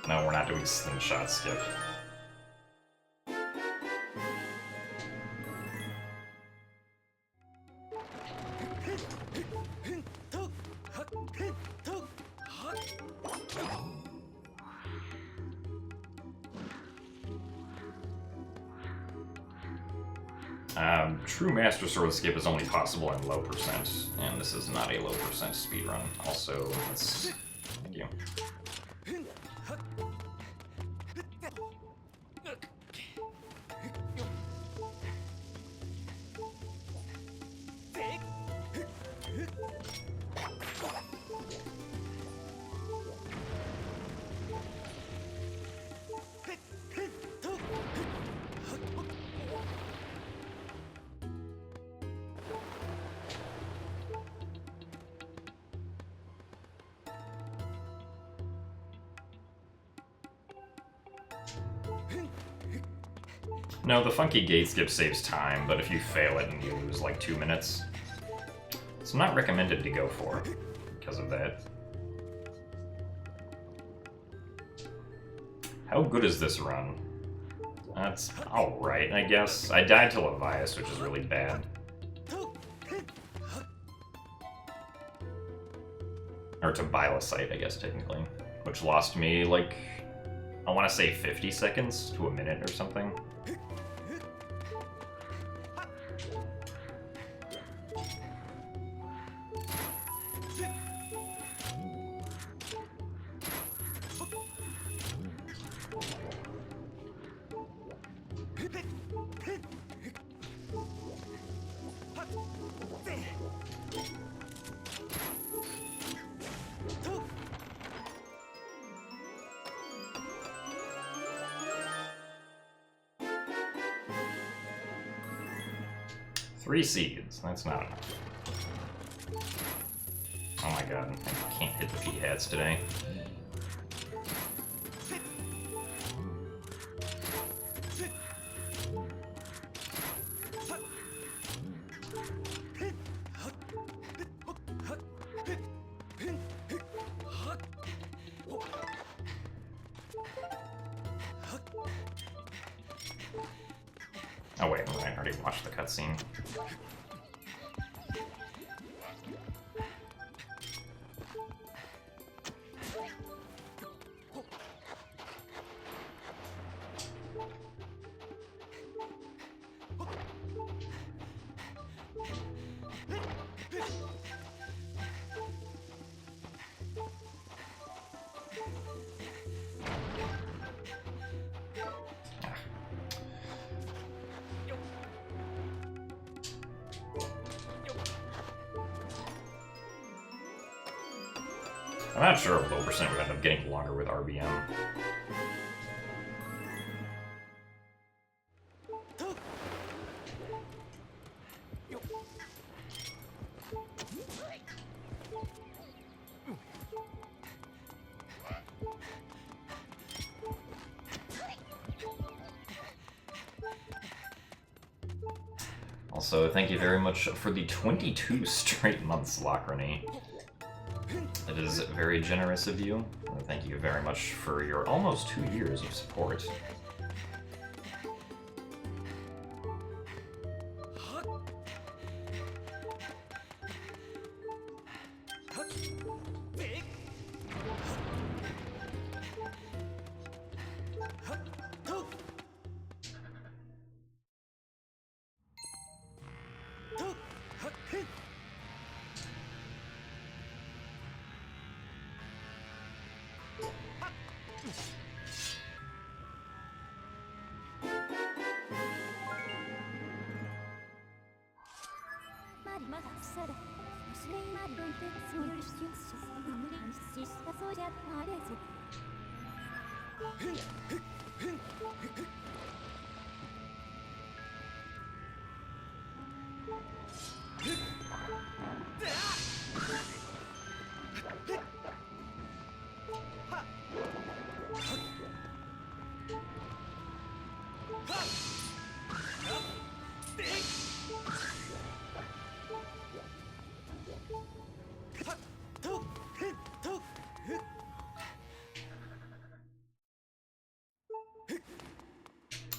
No, we're not doing slingshot skip. True Master Sword skip is only possible in low percent, and this is not a low percent speedrun. Also, let's... Thank you. No, the funky gate skip saves time, but if you fail it and you lose like 2 minutes, it's not recommended to go for because of that. How good is this run? That's alright, I guess. I died to Levias, which is really bad. Or to Bilosite, I guess, technically. Which lost me, like, I want to say 50 seconds to a minute or something. Three seeds, that's not enough. Oh my god, I can't hit the P-hats today. Oh wait, I already watched the cutscene. I'm not sure if low percent would end up getting longer with RBM. Also, thank you very much for the 22 straight months, Lockrony. It is very generous of you. Thank you very much for your almost 2 years of support.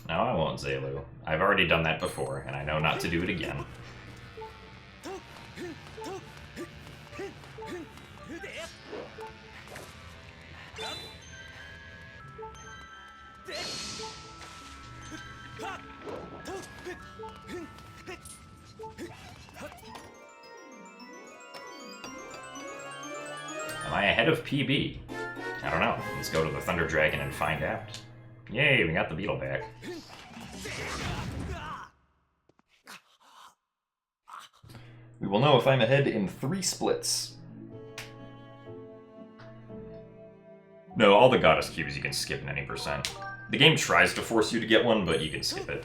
No, I won't, Zelu. I've already done that before, and I know not to do it again. Am I ahead of PB? I don't know. Let's go to the Thunder Dragon and find out. Yay, we got the beetle back. We will know if I'm ahead in 3 splits. No, all the goddess cubes you can skip in any percent. The game tries to force you to get one, but you can skip it.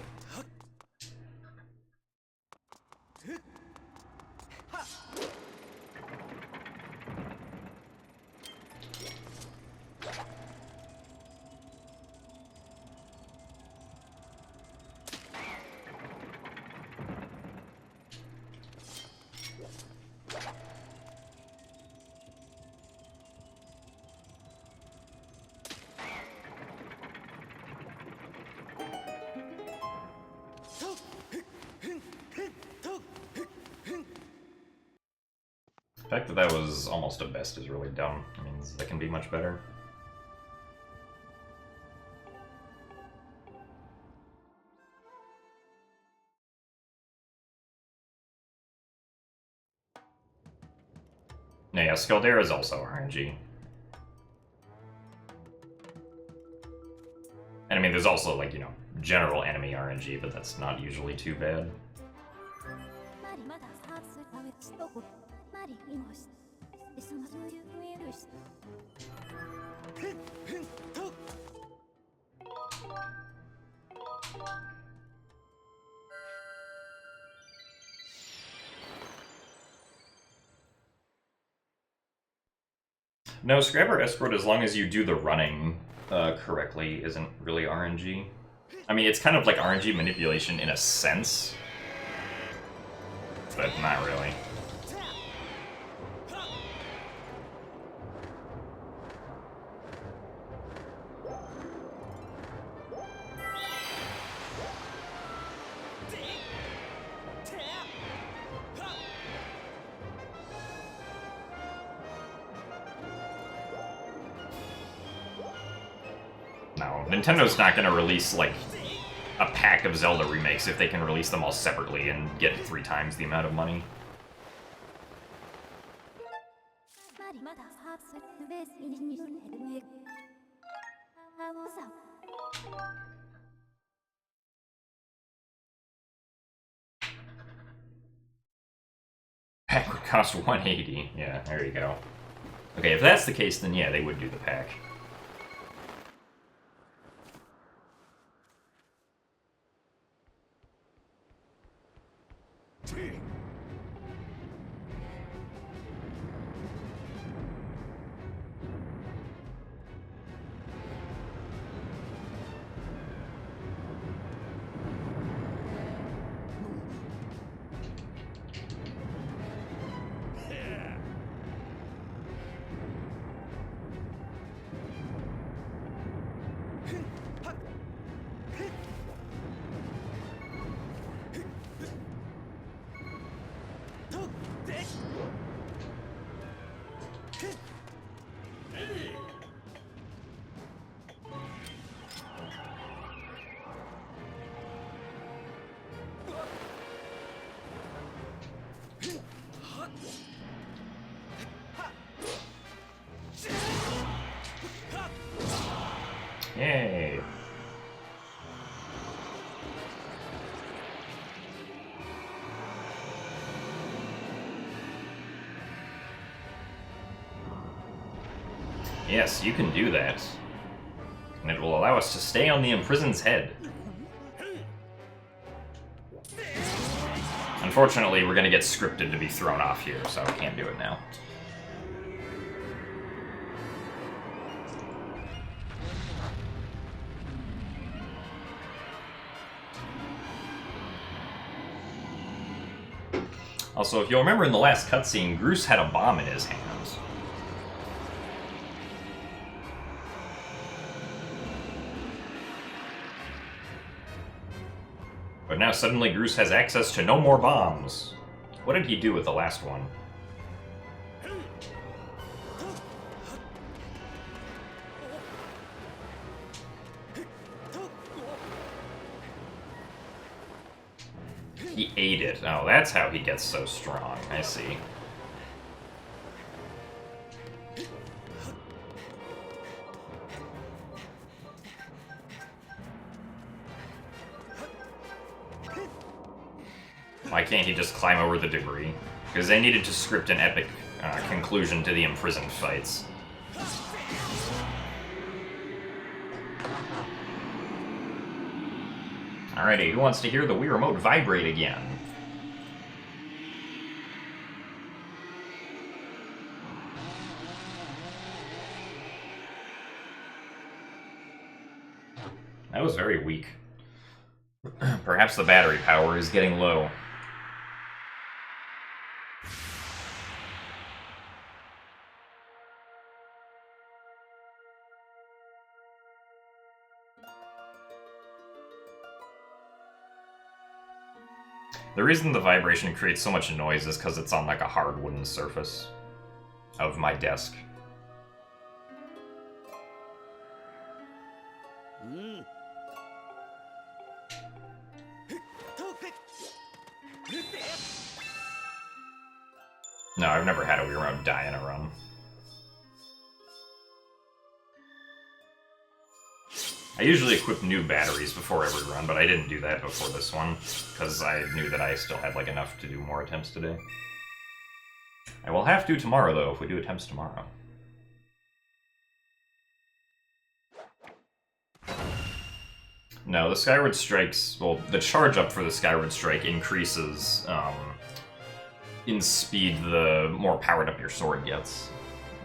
The fact that that was almost a best is really dumb. It means that can be much better. Yeah, Scaldera is also RNG. And I mean, there's also, like, you know, general enemy RNG, but that's not usually too bad. No, Scrapper Escort, as long as you do the running correctly, isn't really RNG. I mean, it's kind of like RNG manipulation in a sense, but not really. No, Nintendo's not going to release, like, a pack of Zelda remakes if they can release them all separately and get 3 times the amount of money. Pack would cost $180. Yeah, there you go. Okay, if that's the case, then yeah, they would do the pack. Yay! Yes, you can do that. And it will allow us to stay on the imprisoned's head. Unfortunately, we're gonna get scripted to be thrown off here, so I can't do it now. Also, if you'll remember in the last cutscene, Groose had a bomb in his hands. But now suddenly Groose has access to no more bombs. What did he do with the last one? He ate it. Oh, that's how he gets so strong. I see. Why can't he just climb over the debris? Because they needed to script an epic conclusion to the imprisoned fights. Alrighty, who wants to hear the Wii Remote vibrate again? That was very weak. Perhaps the battery power is getting low. The reason the vibration creates so much noise is because it's on like a hard wooden surface of my desk. No, I've never had a Wii Remote die in a run. I usually equip new batteries before every run, but I didn't do that before this one, because I knew that I still had like enough to do more attempts today. I will have to tomorrow, though, if we do attempts tomorrow. No, the Skyward Strikes... Well, the charge up for the Skyward Strike increases in speed the more powered up your sword gets.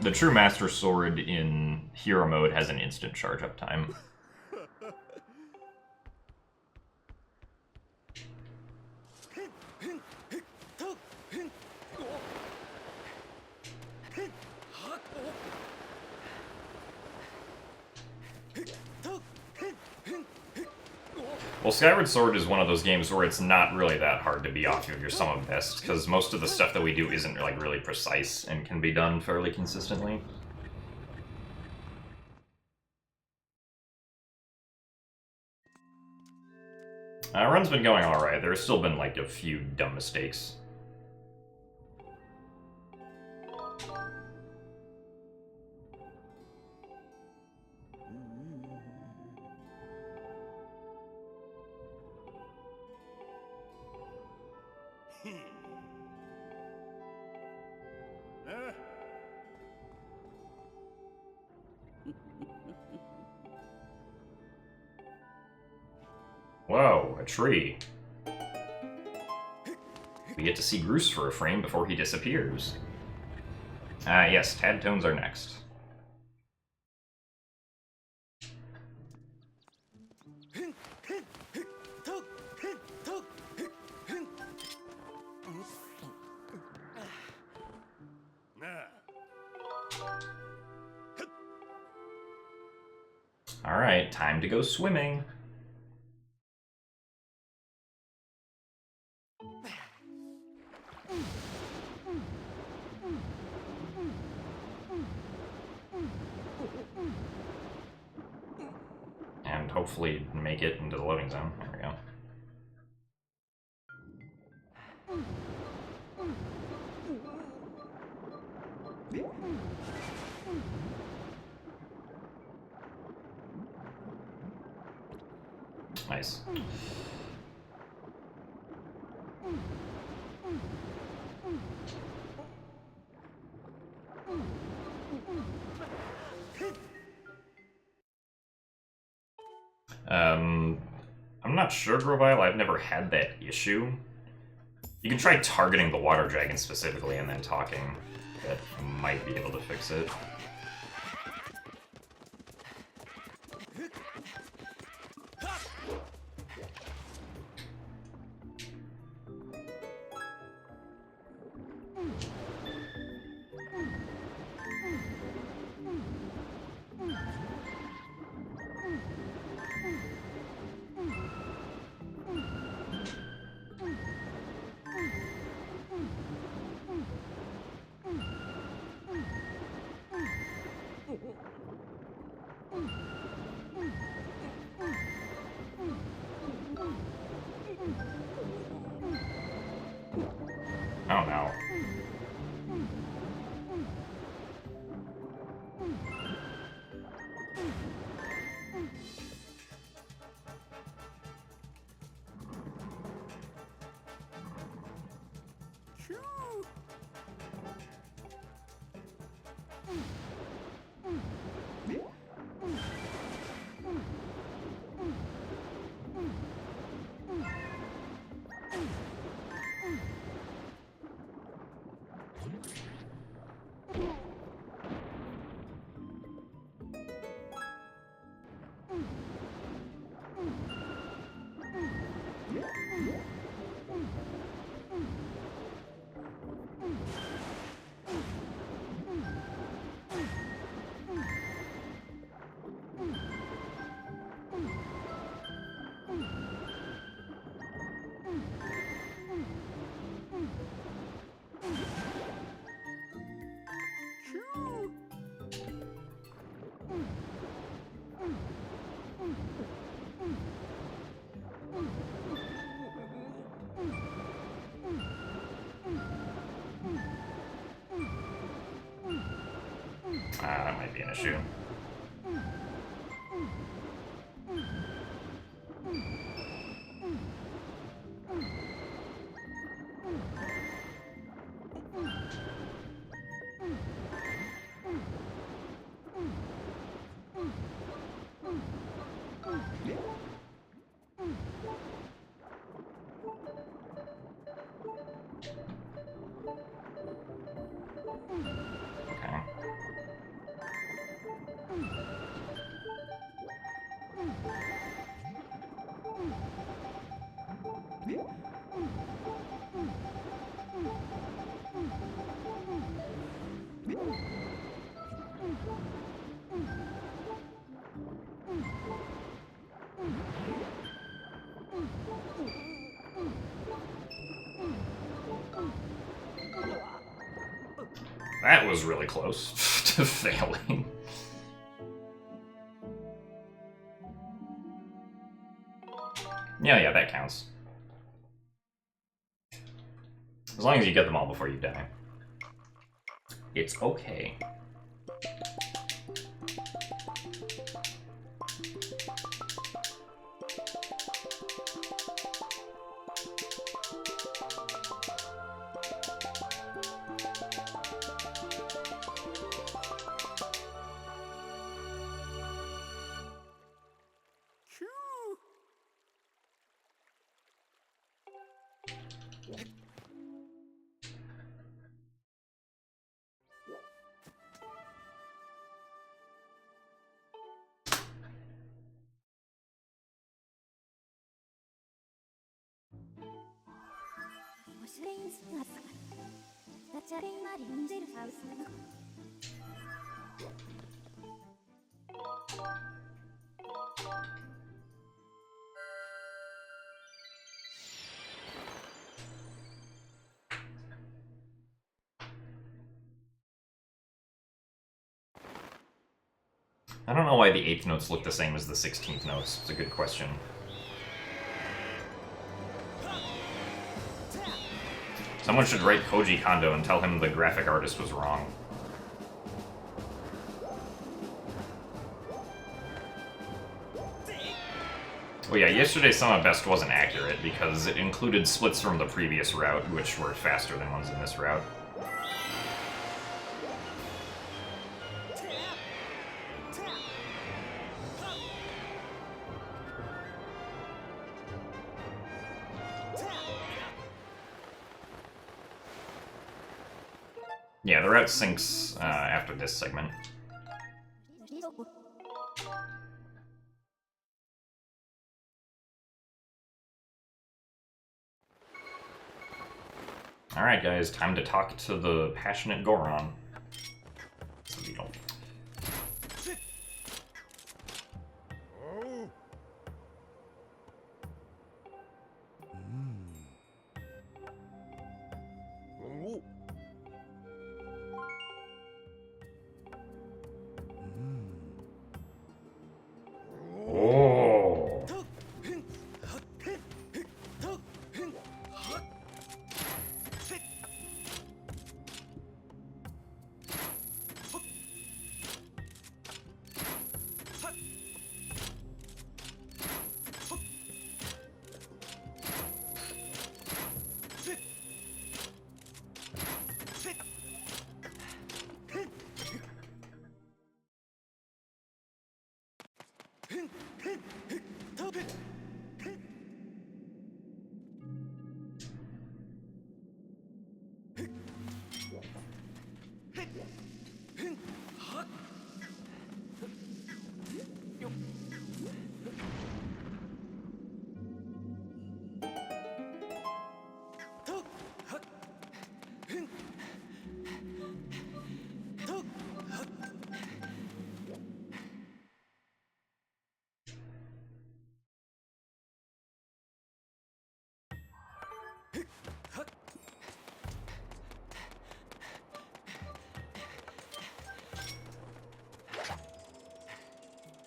The true Master Sword in Hero Mode has an instant charge up time. Well, Skyward Sword is one of those games where it's not really that hard to be off of your sum of best, because most of the stuff that we do isn't like really precise and can be done fairly consistently. Run's been going alright. There's still been like a few dumb mistakes. Whoa, a tree. We get to see Groose for a frame before he disappears. Yes, Tad tones are next. Alright, time to go swimming. And hopefully make it into the loading zone. There we go. Nice. I'm not sure, Grovile. I've never had that issue. You can try targeting the water dragon specifically and then talking. That might be able to fix it. Oh no. That might be an issue. That was really close to failing. Yeah, that counts. As long as you get them all before you die. It's okay. I don't know why the 8th notes look the same as the 16th notes. It's a good question. Someone should write Koji Kondo and tell him the graphic artist was wrong. Well, yeah, yesterday's Summer Best wasn't accurate because it included splits from the previous route, which were faster than ones in this route. Yeah, the route syncs after this segment. Alright guys, time to talk to the passionate Goron. It's a beetle.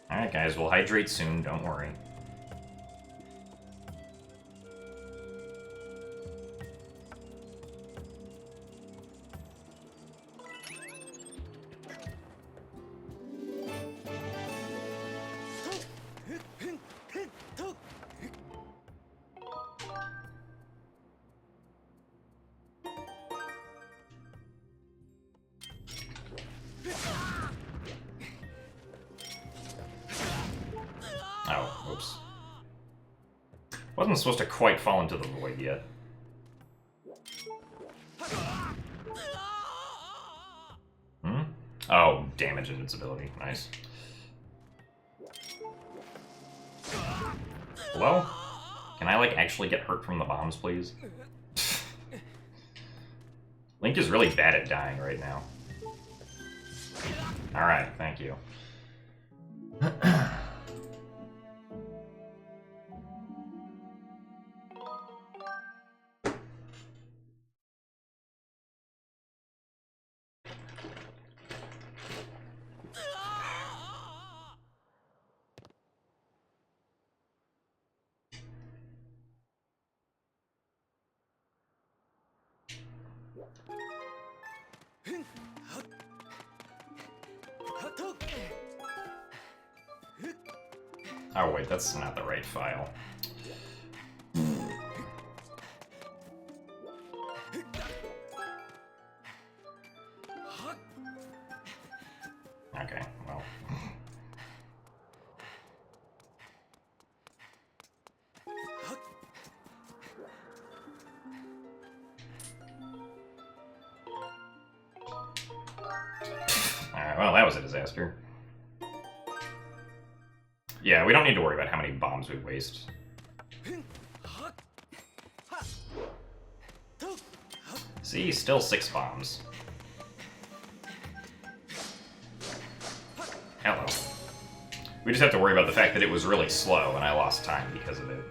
Alright guys, we'll hydrate soon, don't worry. Oh, oops. Wasn't supposed to quite fall into the void yet. Hmm? Oh, damage invincibility. Nice. Hello? Can I, like, actually get hurt from the bombs, please? Link is really bad at dying right now. Alright, thank you. Oh wait, that's not the right file. Okay, well. Alright, well, that was a disaster. Yeah, we don't need to worry about how many bombs we waste. See, still 6 bombs. Hello. We just have to worry about the fact that it was really slow and I lost time because of it.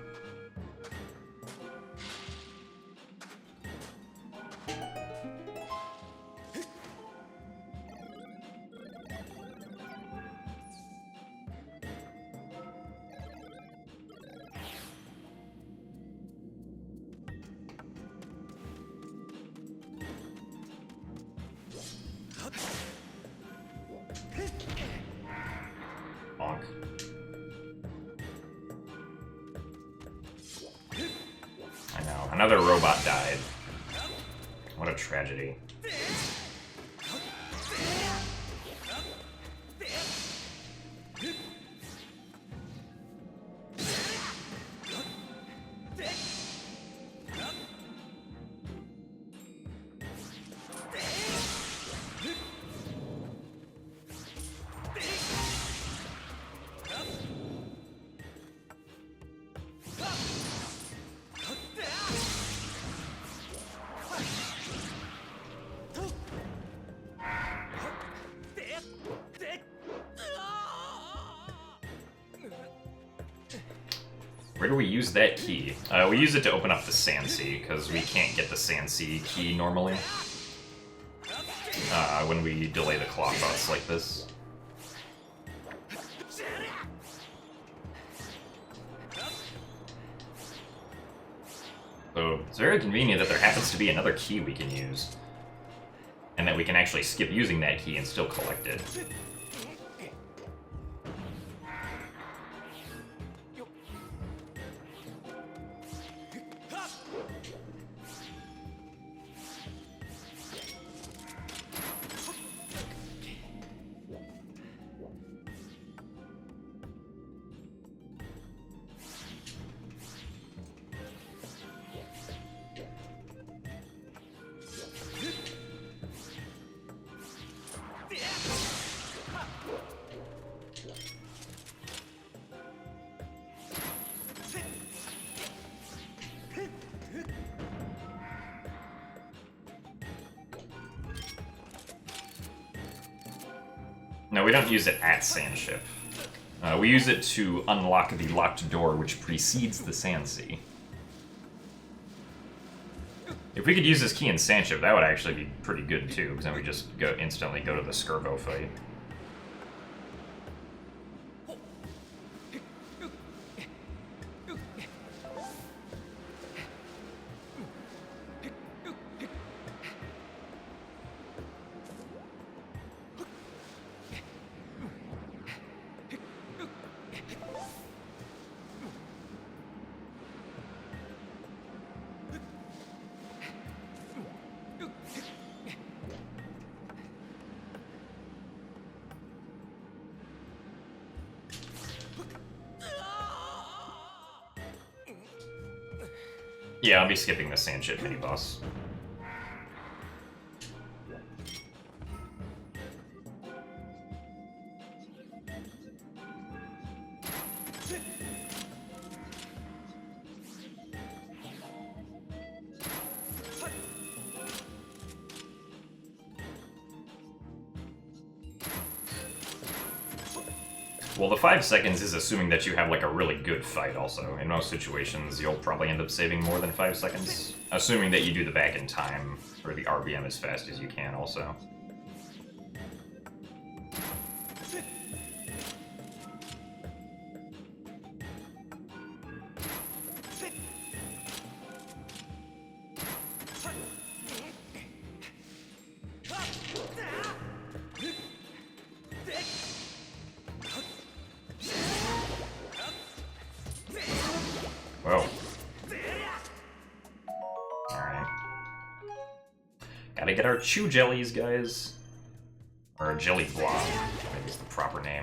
Bonk. I know, another robot died. What a tragedy. Where do we use that key? We use it to open up the Sansi, because we can't get the Sansi key normally. When we delay the clock bots like this. So it's very convenient that there happens to be another key we can use. And that we can actually skip using that key and still collect it. No, we don't use it at Sandship. We use it to unlock the locked door which precedes the Sansi. If we could use this key in Sandship, that would actually be pretty good too, because then we just instantly go to the Skirbo fight. Yeah, I'll be skipping the Sandship mini-boss. Well, the 5 seconds is assuming that you have, like, a really good fight also. In most situations, you'll probably end up saving more than 5 seconds. Assuming that you do the back in time, or the RBM as fast as you can also. Whoa. Alright. Gotta get our chew jellies, guys. Or a jelly blob, maybe is the proper name.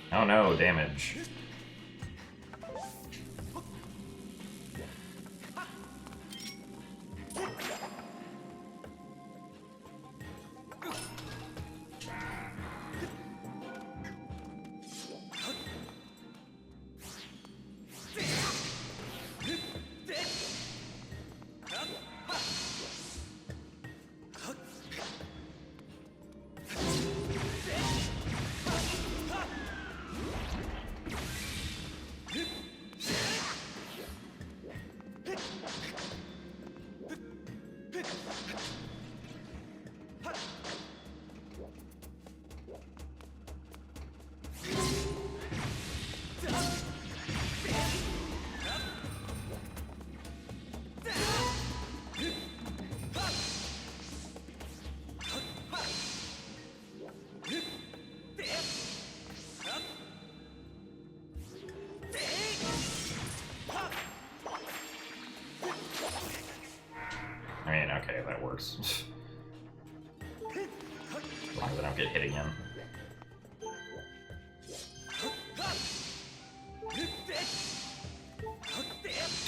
Oh no, damage. I mean, okay, that works. As long as I don't get hit again.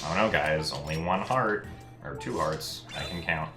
Oh no, guys, only one heart. Or 2 hearts. I can count.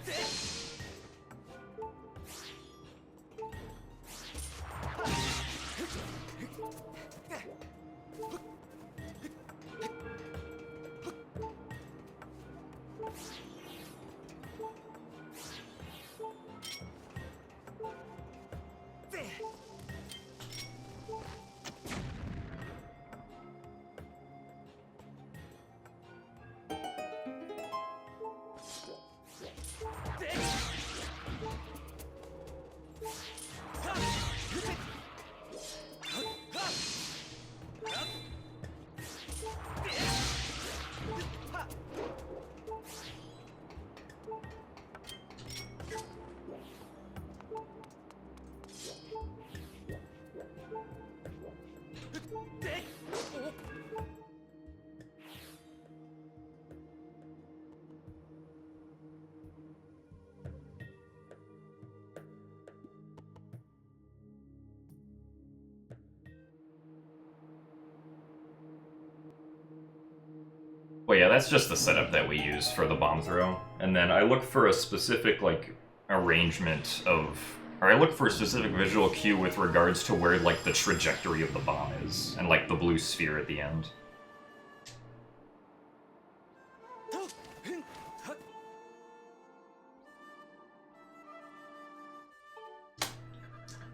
Well, yeah, that's just the setup that we use for the bomb throw. And then I look for a specific, like, arrangement of... Or I look for a specific visual cue with regards to where, like, the trajectory of the bomb is. And, like, the blue sphere at the end.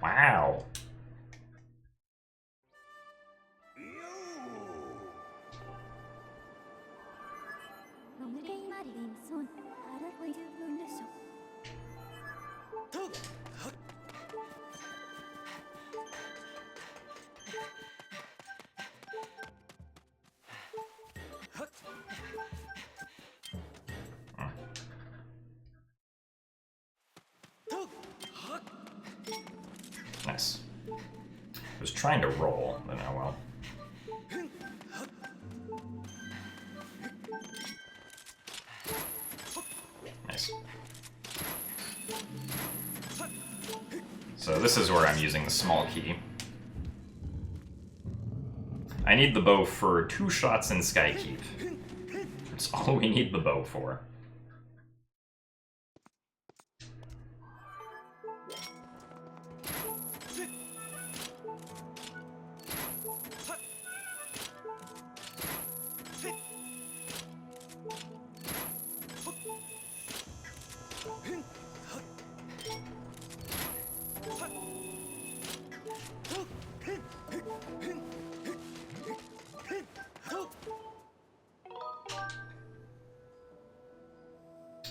Wow. Nice. I was trying to roll, but oh well. Nice. So this is where I'm using the small key. I need the bow for 2 shots in Skykeep. That's all we need the bow for.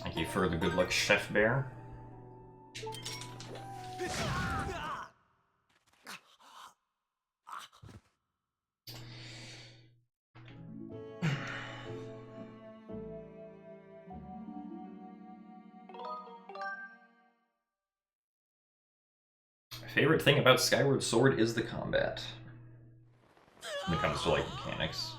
Thank you for the good luck, Chef Bear. My favorite thing about Skyward Sword is the combat. When it comes to, like, mechanics.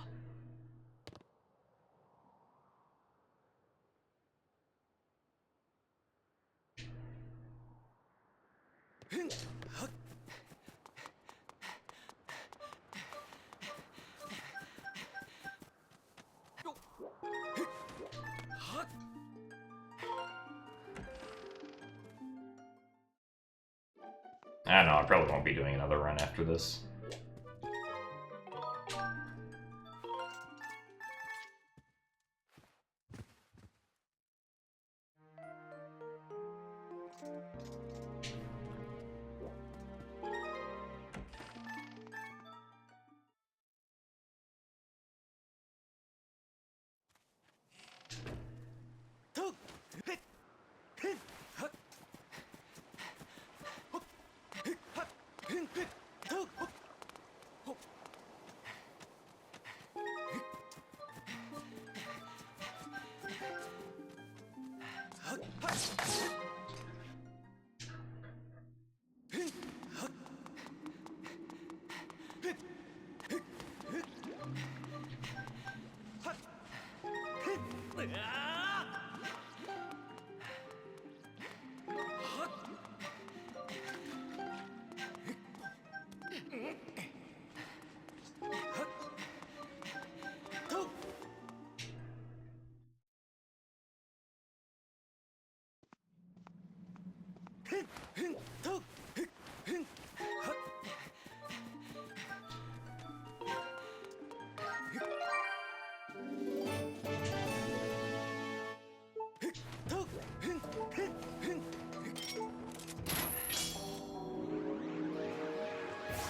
I don't know, I probably won't be doing another run after this.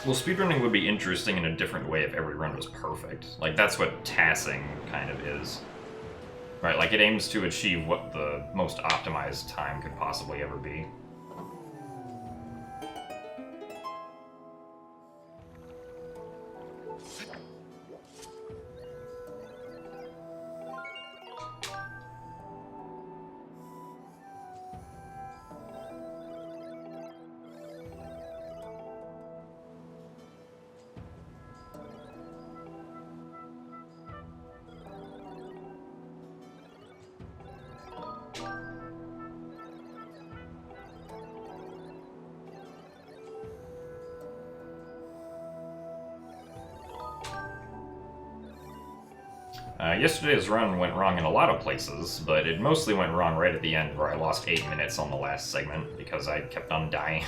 Well, speedrunning would be interesting in a different way if every run was perfect. Like, that's what tassing kind of is. Right, like it aims to achieve what the most optimized time could possibly ever be. Yesterday's run went wrong in a lot of places, but it mostly went wrong right at the end where I lost 8 minutes on the last segment because I kept on dying.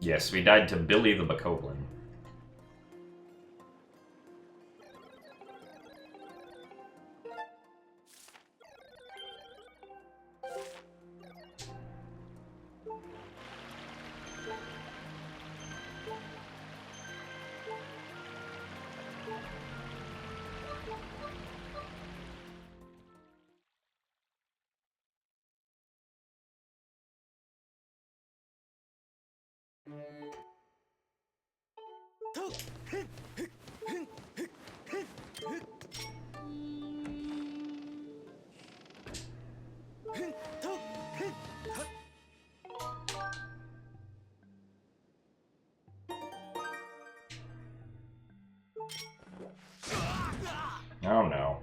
Yes, we died to Billy the Bokoblin. Oh no.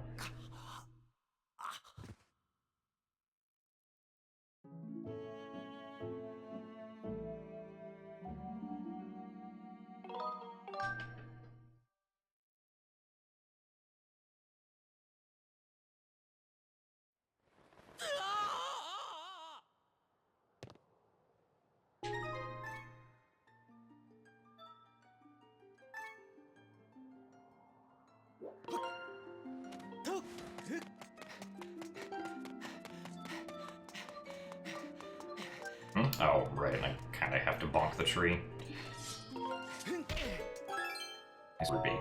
Oh, right, I kinda have to bonk the tree. Nice would be.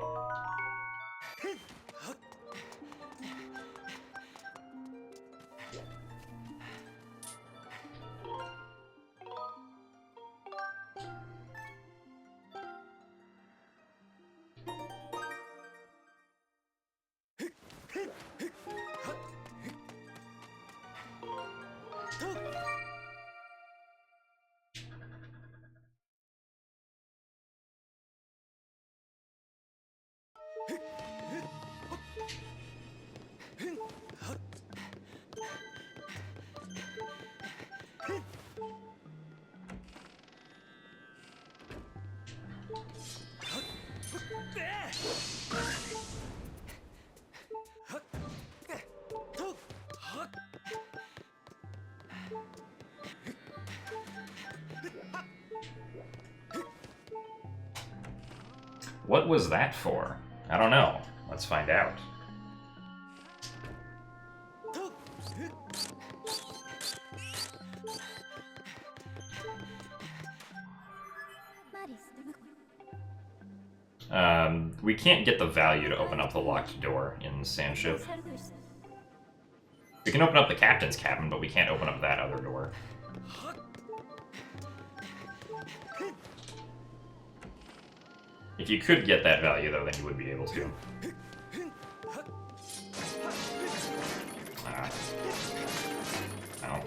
What was that for? I don't know. Let's find out. We can't get the value to open up the locked door in Sandship. We can open up the captain's cabin, but we can't open up that other door. If you could get that value, though, then you would be able to. Ah. Oh.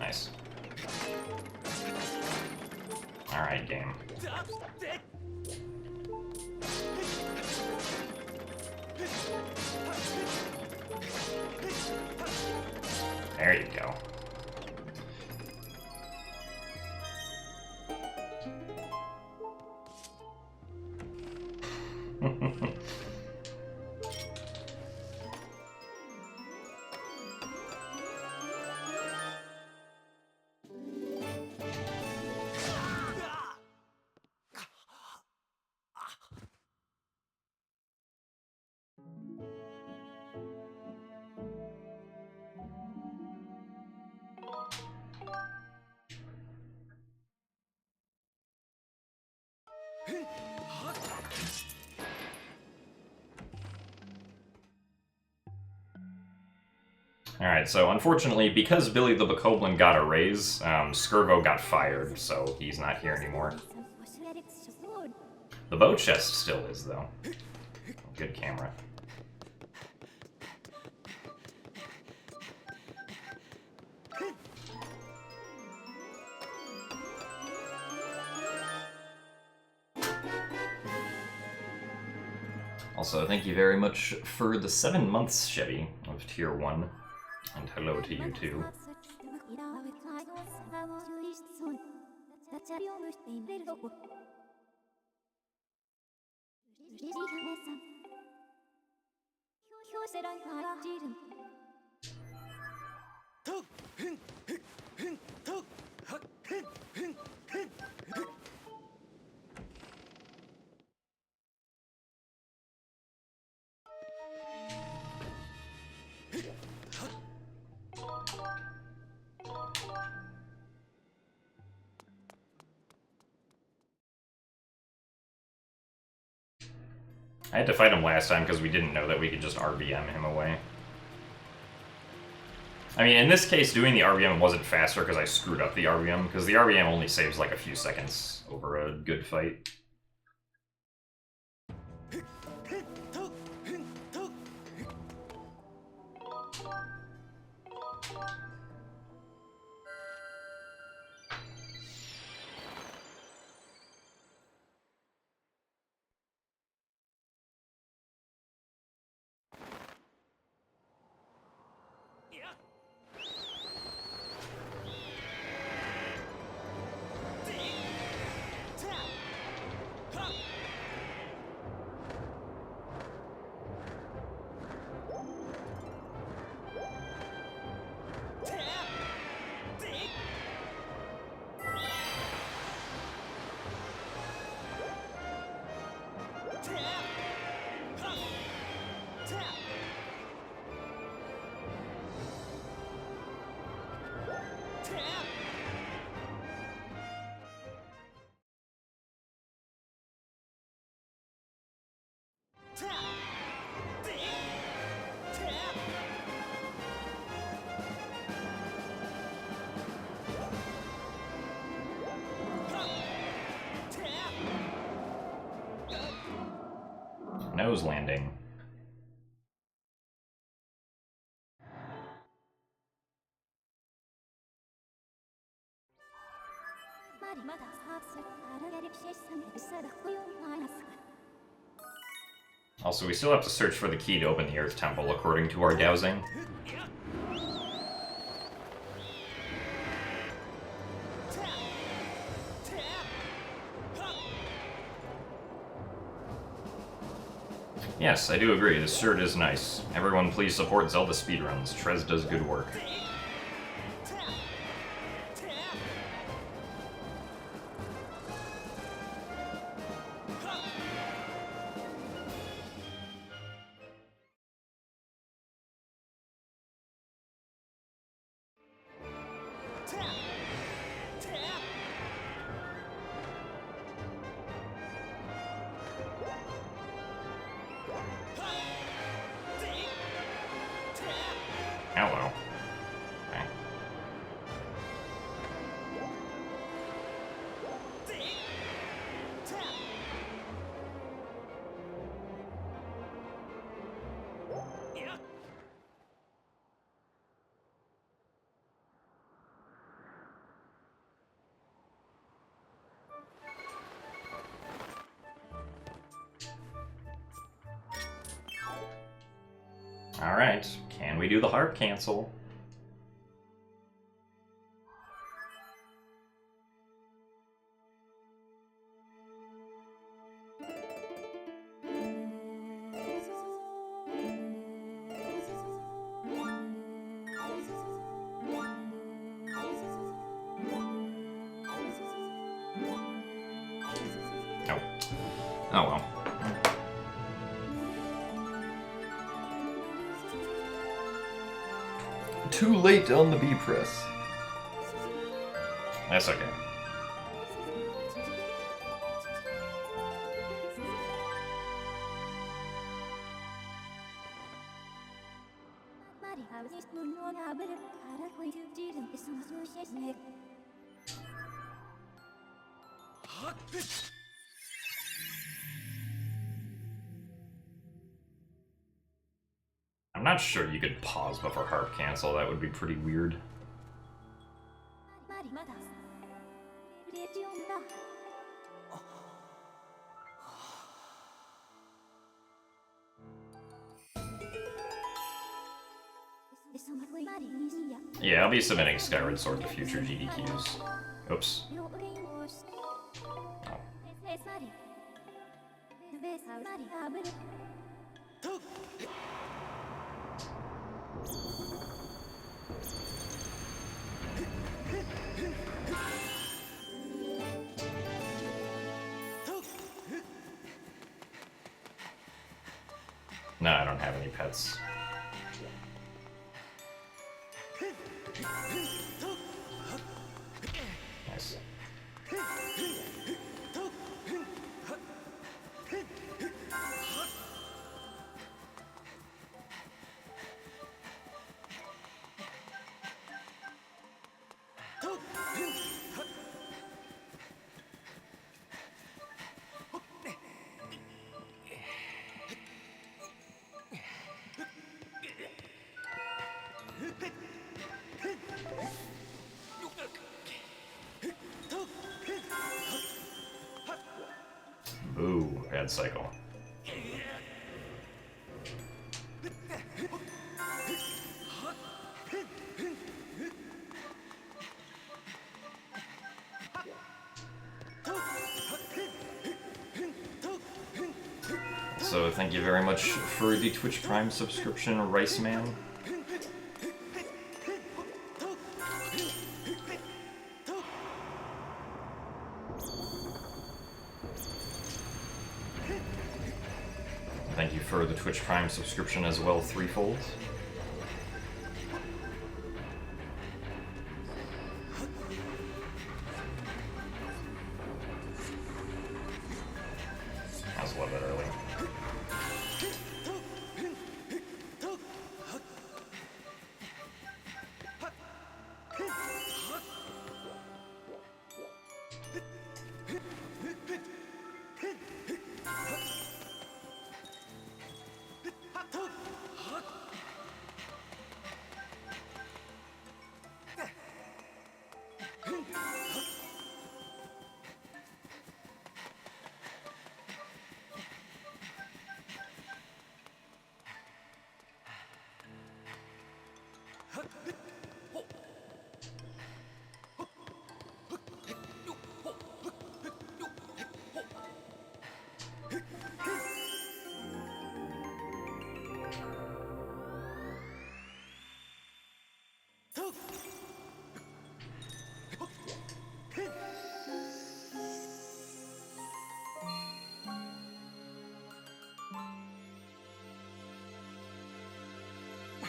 Nice. Alright, game. There you go. Alright, so unfortunately, because Billy the Bokoblin got a raise, Skirvo got fired, so he's not here anymore. The bow chest still is, though. Good camera. Also, thank you very much for the 7 months, Chevy, of Tier 1. And hello to you, too. I had to fight him last time because we didn't know that we could just RBM him away. I mean, in this case, doing the RBM wasn't faster because I screwed up the RBM, because the RBM only saves like a few seconds over a good fight. Nose landing. Also, we still have to search for the key to open the Earth Temple, according to our dowsing. Yes, I do agree. This shirt is nice. Everyone please support Zelda speedruns. Trez does good work. Hello. Okay. Alright, can we do the harp cancel? Oh. Oh well. Too late on the B press. That's okay. I'm not sure you could pause before harp cancel. That would be pretty weird. Yeah, I'll be submitting Skyward Sword to future GDQs. Oops. Oh. No, I don't have any pets. Nice. Boo, bad cycle. So thank you very much for the Twitch Prime subscription, Rice Man. Thank you for the Twitch Prime subscription as well, threefold. That was a little bit early.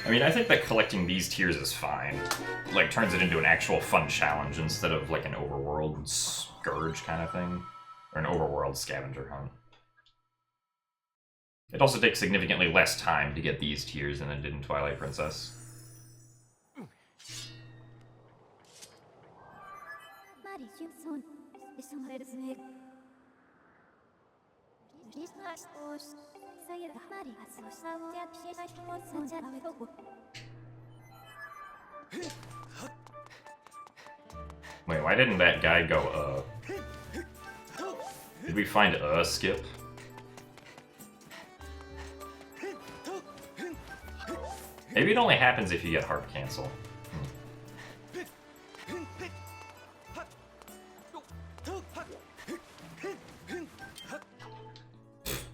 I mean, I think that collecting these tiers is fine. Like, turns it into an actual fun challenge instead of like an overworld scourge kind of thing. Or an overworld scavenger hunt. It also takes significantly less time to get these tiers than it did in Twilight Princess. Wait, why didn't that guy go, Did we find a skip? Maybe it only happens if you get heart cancel.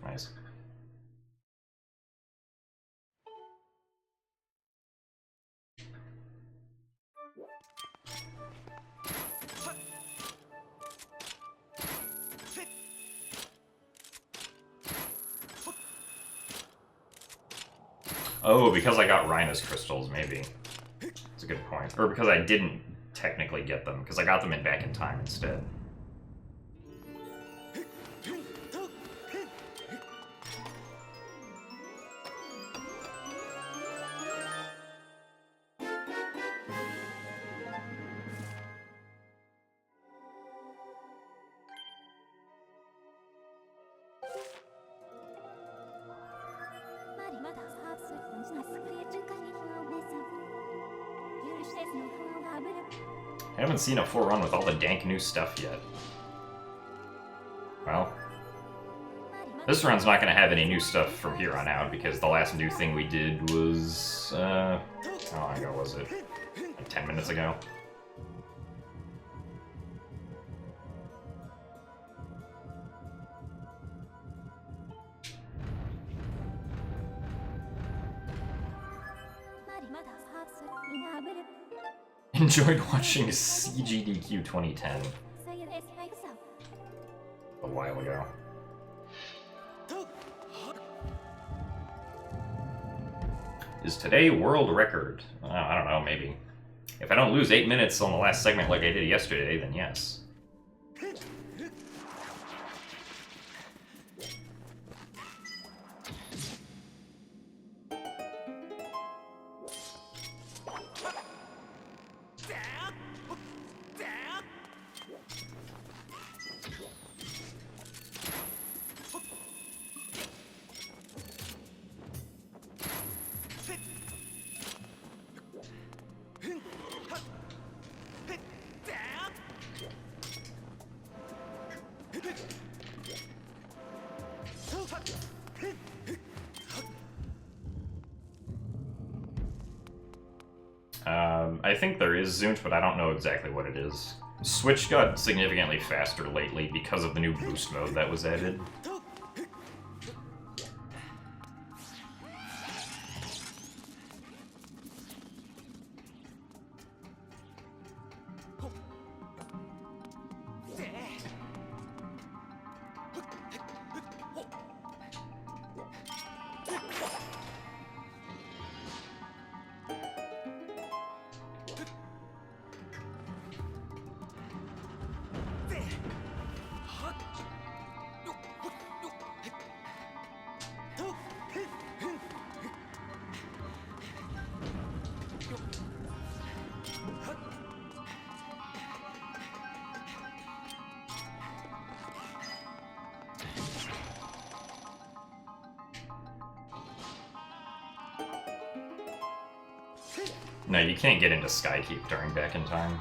Nice. Oh, because I got Rhinus crystals, maybe. That's a good point. Or because I didn't technically get them, because I got them back in time instead. I haven't seen a full run with all the dank new stuff yet. Well, this run's not going to have any new stuff from here on out, because the last new thing we did was, how long ago was it? Like 10 minutes ago? Enjoyed watching CGDQ 2010 a while ago. Is today world record? I don't know, maybe. If I don't lose 8 minutes on the last segment like I did yesterday, then yes. I think there is Zunt, but I don't know exactly what it is. Switch got significantly faster lately because of the new boost mode that was added. No, you can't get into Skykeep during Back in Time.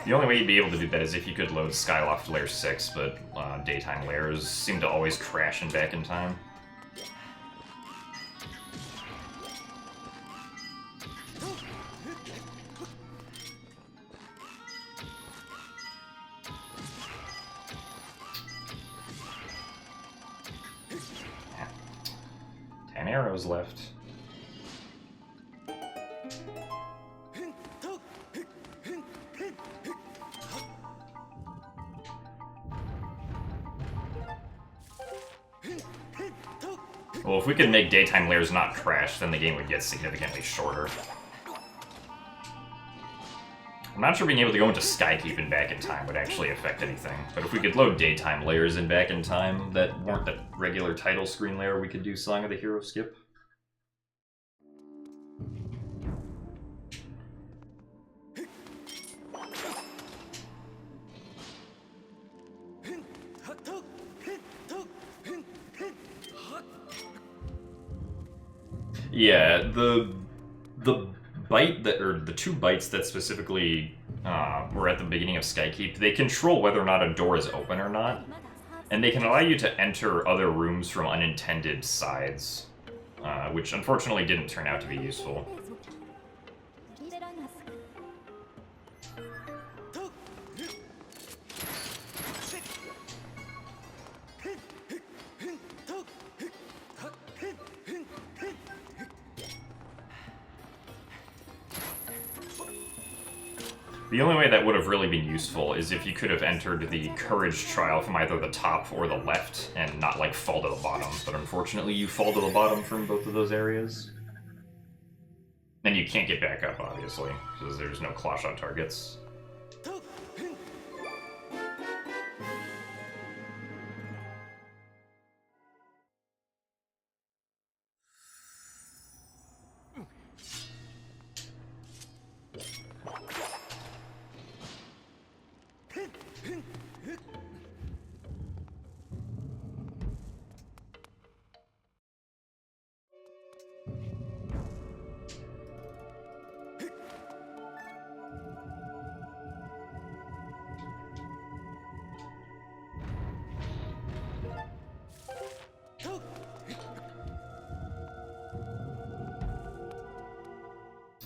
The only way you'd be able to do that is if you could load Skyloft Layer 6, but daytime layers seem to always crash in Back in Time. Yeah. 10 arrows left. Well, if we could make daytime layers not crash, then the game would get significantly shorter. I'm not sure being able to go into Skykeep and back in time would actually affect anything, but if we could load daytime layers in back in time that weren't the regular title screen layer, we could do Song of the Hero skip. Yeah, the bite that, or the 2 bites that specifically were at the beginning of Skykeep, they control whether or not a door is open or not, and they can allow you to enter other rooms from unintended sides, which unfortunately didn't turn out to be useful. The only way that would have really been useful is if you could have entered the courage trial from either the top or the left and not, like, fall to the bottom. But unfortunately, you fall to the bottom from both of those areas. And you can't get back up, obviously, because there's no claw shot targets.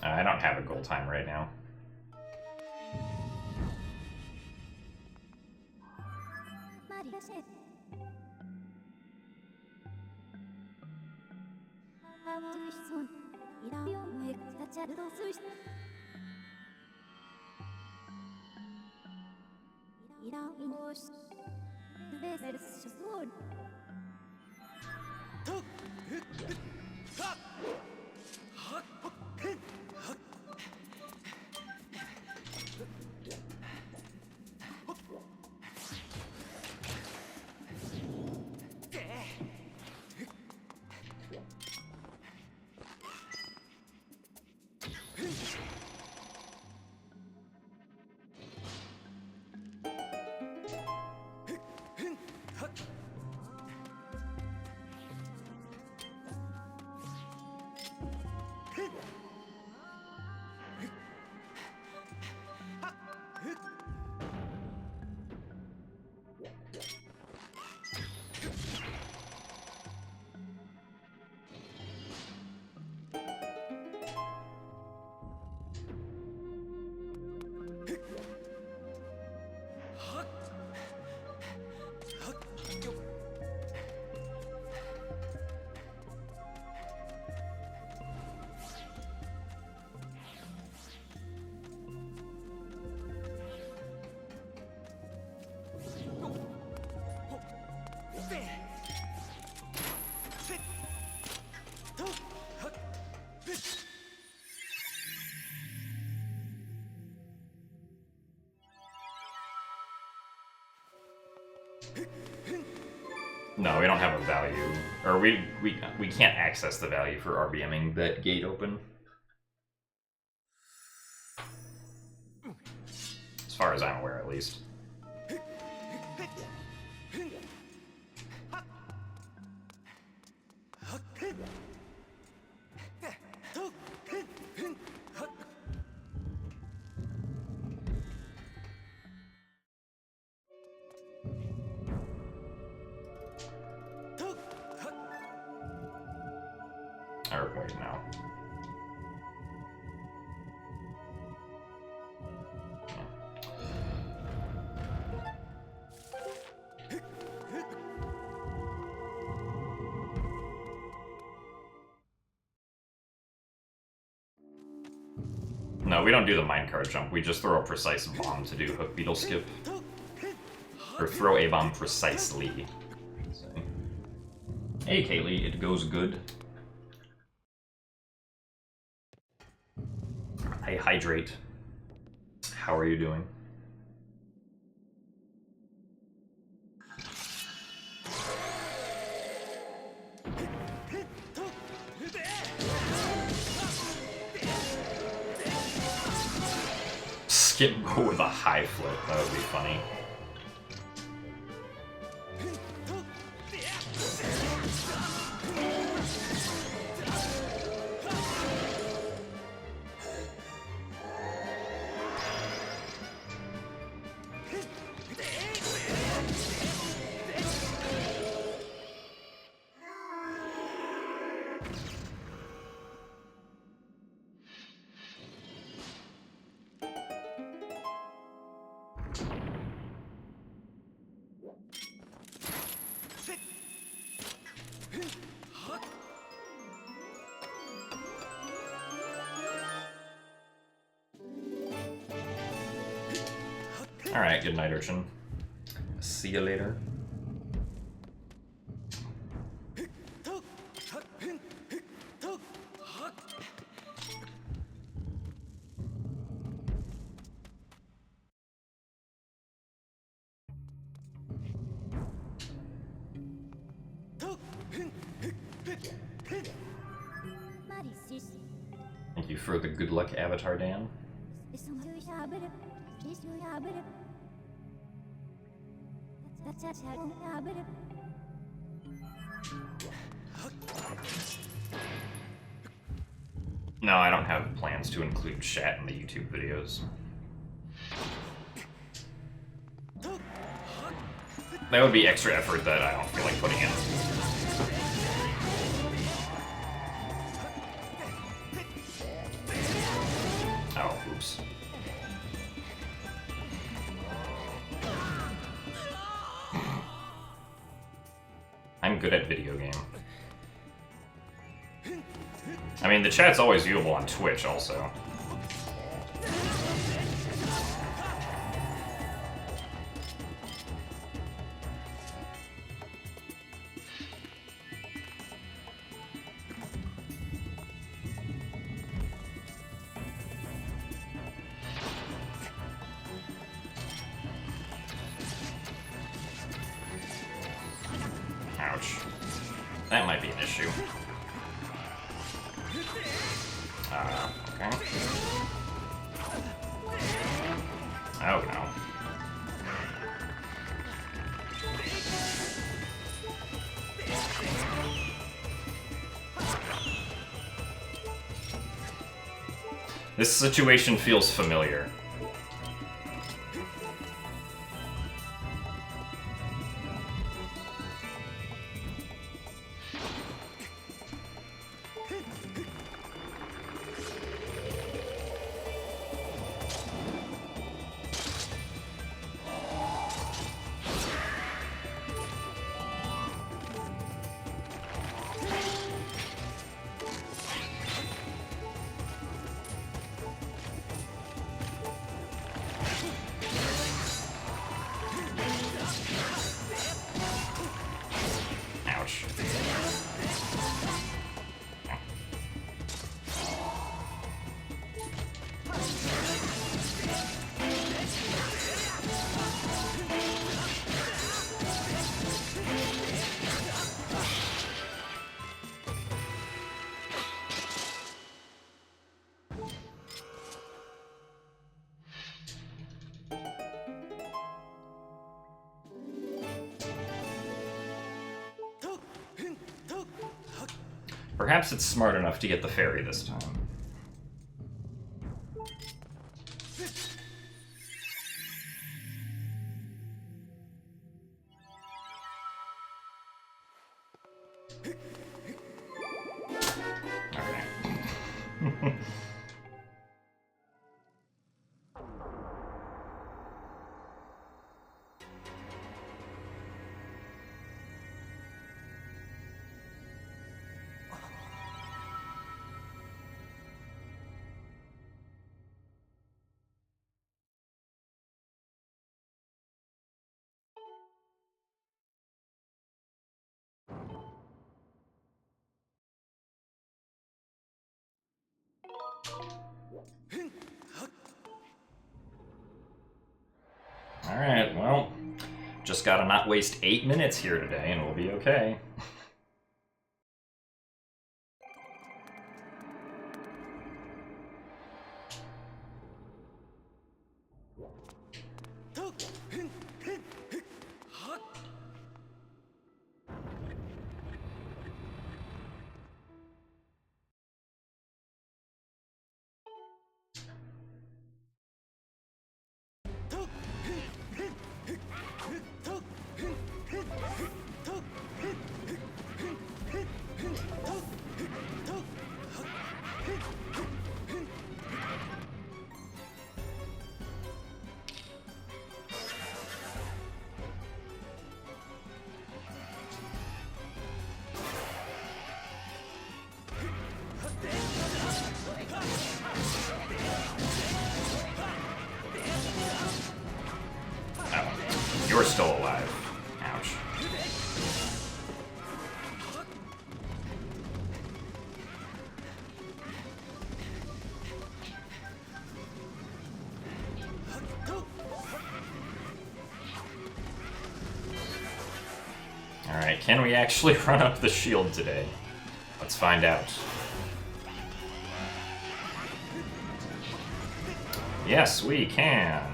I don't have a goal time right now. No, we don't have a value. Or we can't access the value for RBMing that gate open. As far as I'm aware, at least. Or wait, no. No, we don't do the minecart jump. We just throw a precise bomb to do hook beetle skip. Or throw a bomb precisely. Hey, Kaylee, it goes good. Hey, Hydrate. How are you doing? Skip Bo with a high flip. That would be funny. Alright, good night, Urchin. See you later. Thank you for the good luck, Avatar Dan. No, I don't have plans to include chat in the YouTube videos. That would be extra effort that I don't feel like putting in. Oh, oops. I'm good at video game. I mean, the chat's always viewable on Twitch, also. Ouch. That might be an issue. Okay. Oh no. This situation feels familiar. Ouch. Perhaps it's smart enough to get the fairy this time. Okay. Alright, well, just gotta not waste 8 minutes here today and we'll be okay. You're still alive. Ouch. Alright, can we actually run up the shield today? Let's find out. Yes, we can.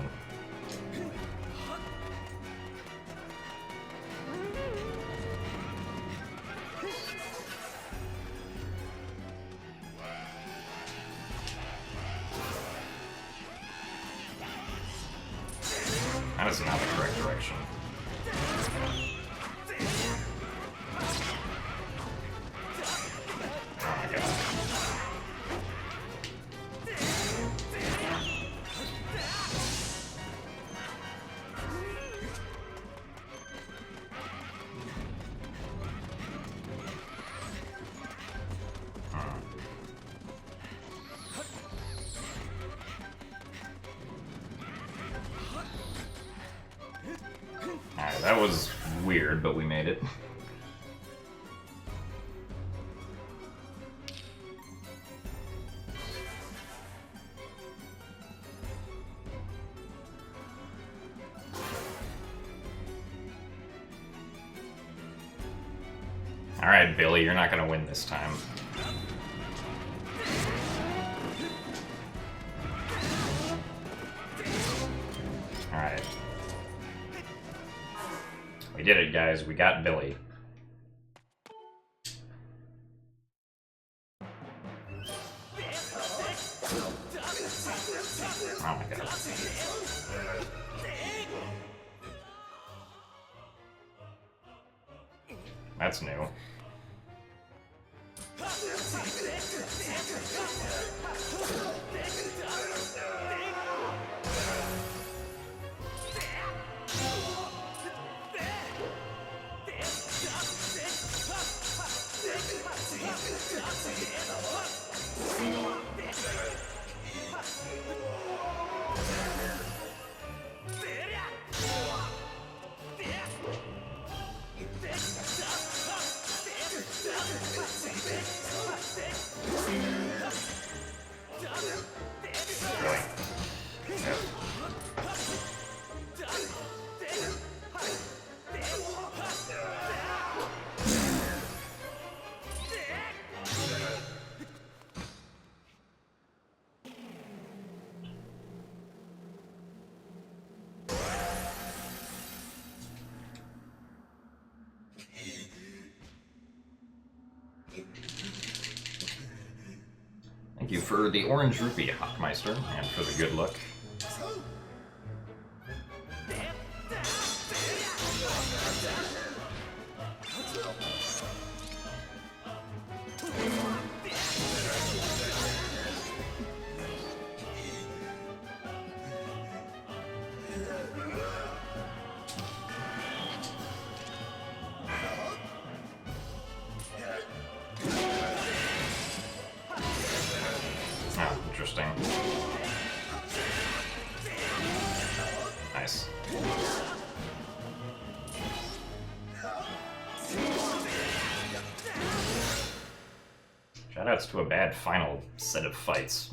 That is not the correct direction. Oh my god. Alright, that was weird, but we made it. Alright, Billy, you're not gonna win this time. Alright. We did it, guys. We got Billy. Oh my god. That's new. Thank you for the orange rupee, Hawkmeister, and for the good luck. Oh, interesting. Nice. Shoutouts to a bad final set of fights.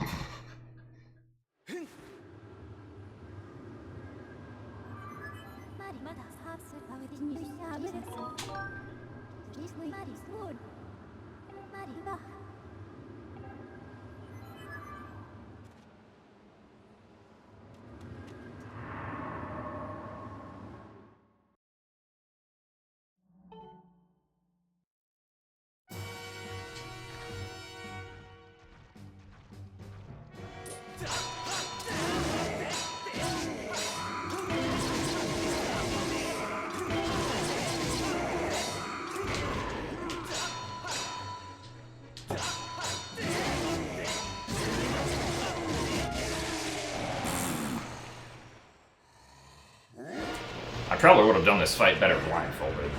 I probably would have done this fight better blindfolded.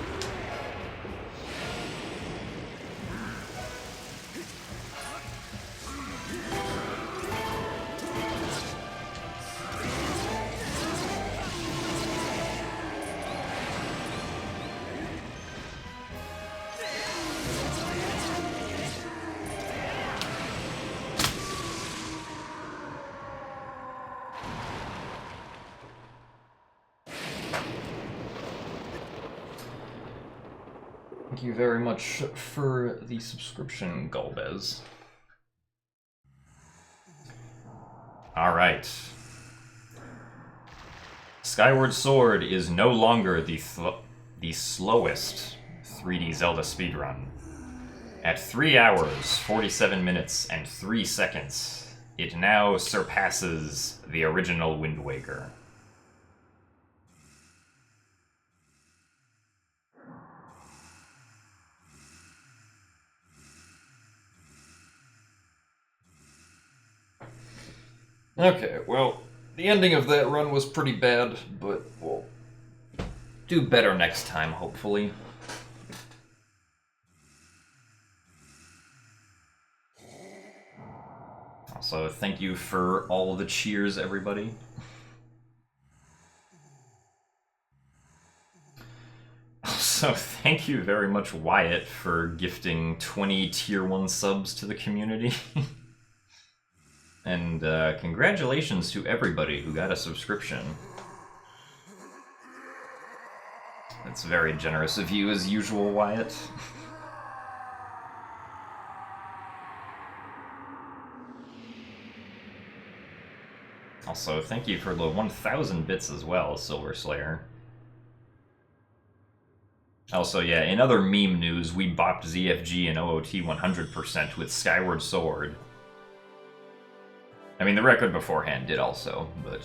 Thank you very much for the subscription, Golbez. Alright. Skyward Sword is no longer the slowest 3D Zelda speedrun. At 3 hours, 47 minutes, and 3 seconds, it now surpasses the original Wind Waker. Okay, well, the ending of that run was pretty bad, but we'll do better next time, hopefully. Also, thank you for all the cheers, everybody. Also, thank you very much, Wyatt, for gifting 20 Tier 1 subs to the community. And congratulations to everybody who got a subscription. That's very generous of you, as usual, Wyatt. Also, thank you for the 1,000 bits as well, Silver Slayer. Also, yeah, in other meme news, we bopped ZFG and OOT 100% with Skyward Sword. I mean, the record beforehand did also, but...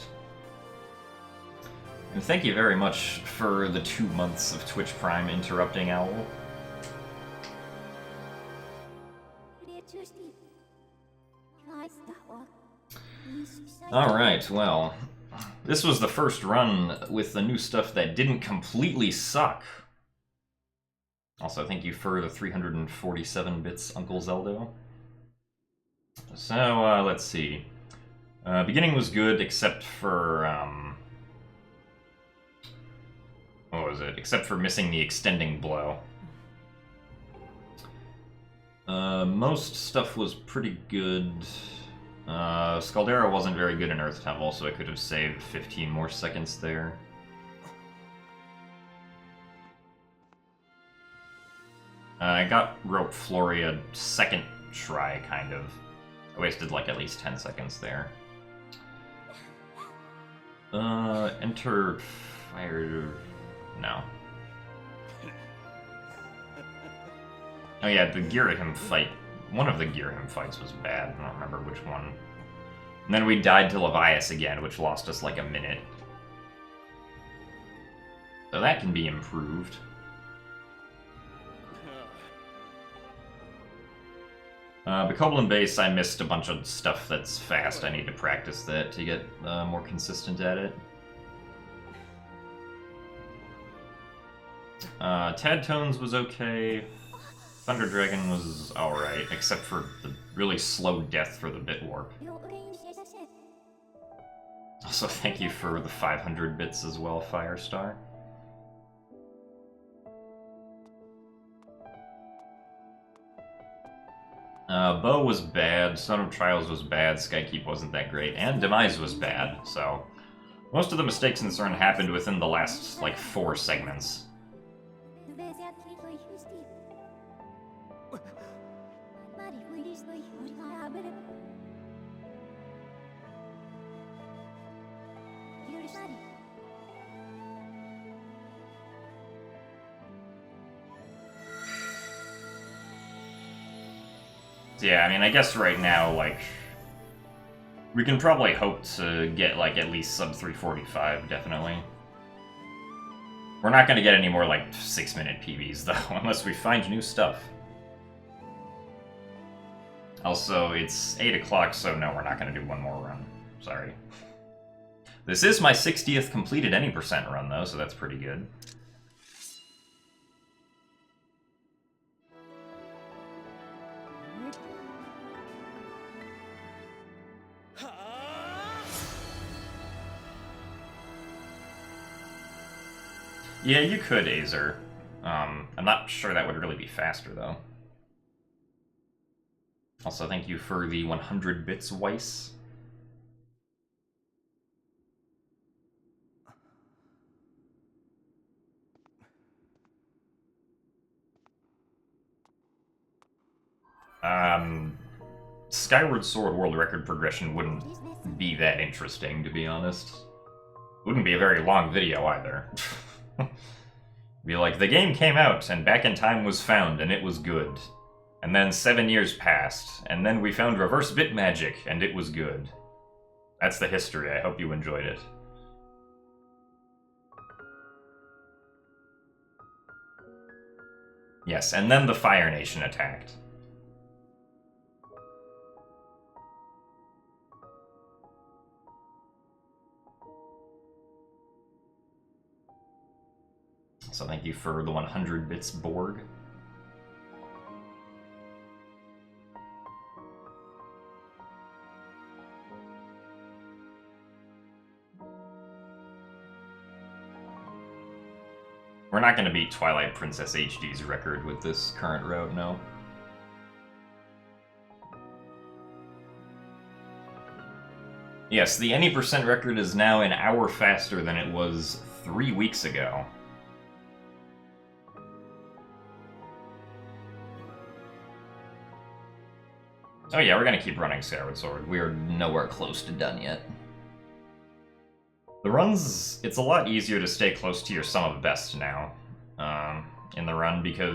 And thank you very much for the 2 months of Twitch Prime interrupting Owl. Alright, well, this was the first run with the new stuff that didn't completely suck. Also, thank you for the 347 bits, Uncle Zeldo. So, let's see. Beginning was good, except for, what was it? Except for missing the extending blow. Most stuff was pretty good. Scaldera wasn't very good in Earth Temple, so I could have saved 15 more seconds there. I got Rope Flurry a second try, kind of. I wasted like at least 10 seconds there. Enter fire... no. Oh yeah, the Girahim fight. One of the Girahim fights was bad. I don't remember which one. And then we died to Levias again, which lost us like a minute. So that can be improved. Bokoblin base, I missed a bunch of stuff that's fast. I need to practice that to get more consistent at it. Tad Tones was okay. Thunder Dragon was alright, except for the really slow death for the bit warp. Also, thank you for the 500 bits as well, Firestar. Bow was bad, Son of Trials was bad, Skykeep wasn't that great, and Demise was bad, so Most of the mistakes in this run happened within the last, like, 4 segments. Yeah, I mean, I guess right now, like, we can probably hope to get, like, at least sub 345, definitely. We're not gonna get any more, like, 6-minute PBs, though, unless we find new stuff. Also, it's 8 o'clock, so no, we're not gonna do one more run. Sorry. This is my 60th completed any percent run, though, so that's pretty good. Yeah, you could, Azer. I'm not sure that would really be faster, though. Also, thank you for the 100 bits, Weiss. Skyward Sword world record progression wouldn't be that interesting, to be honest. Wouldn't be a very long video, either. Be like, the game came out, and Back in Time was found, and it was good. And then 7 years passed, and then we found reverse bit magic, and it was good. That's the history. I hope you enjoyed it. Yes, and then the Fire Nation attacked. So thank you for the 100 bits, Borg. We're not going to beat Twilight Princess HD's record with this current route, no. Yes, the any percent record is now an hour faster than it was 3 weeks ago. Oh yeah, we're gonna keep running Skyward Sword. We are nowhere close to done yet. The runs, it's a lot easier to stay close to your sum of best now in the run because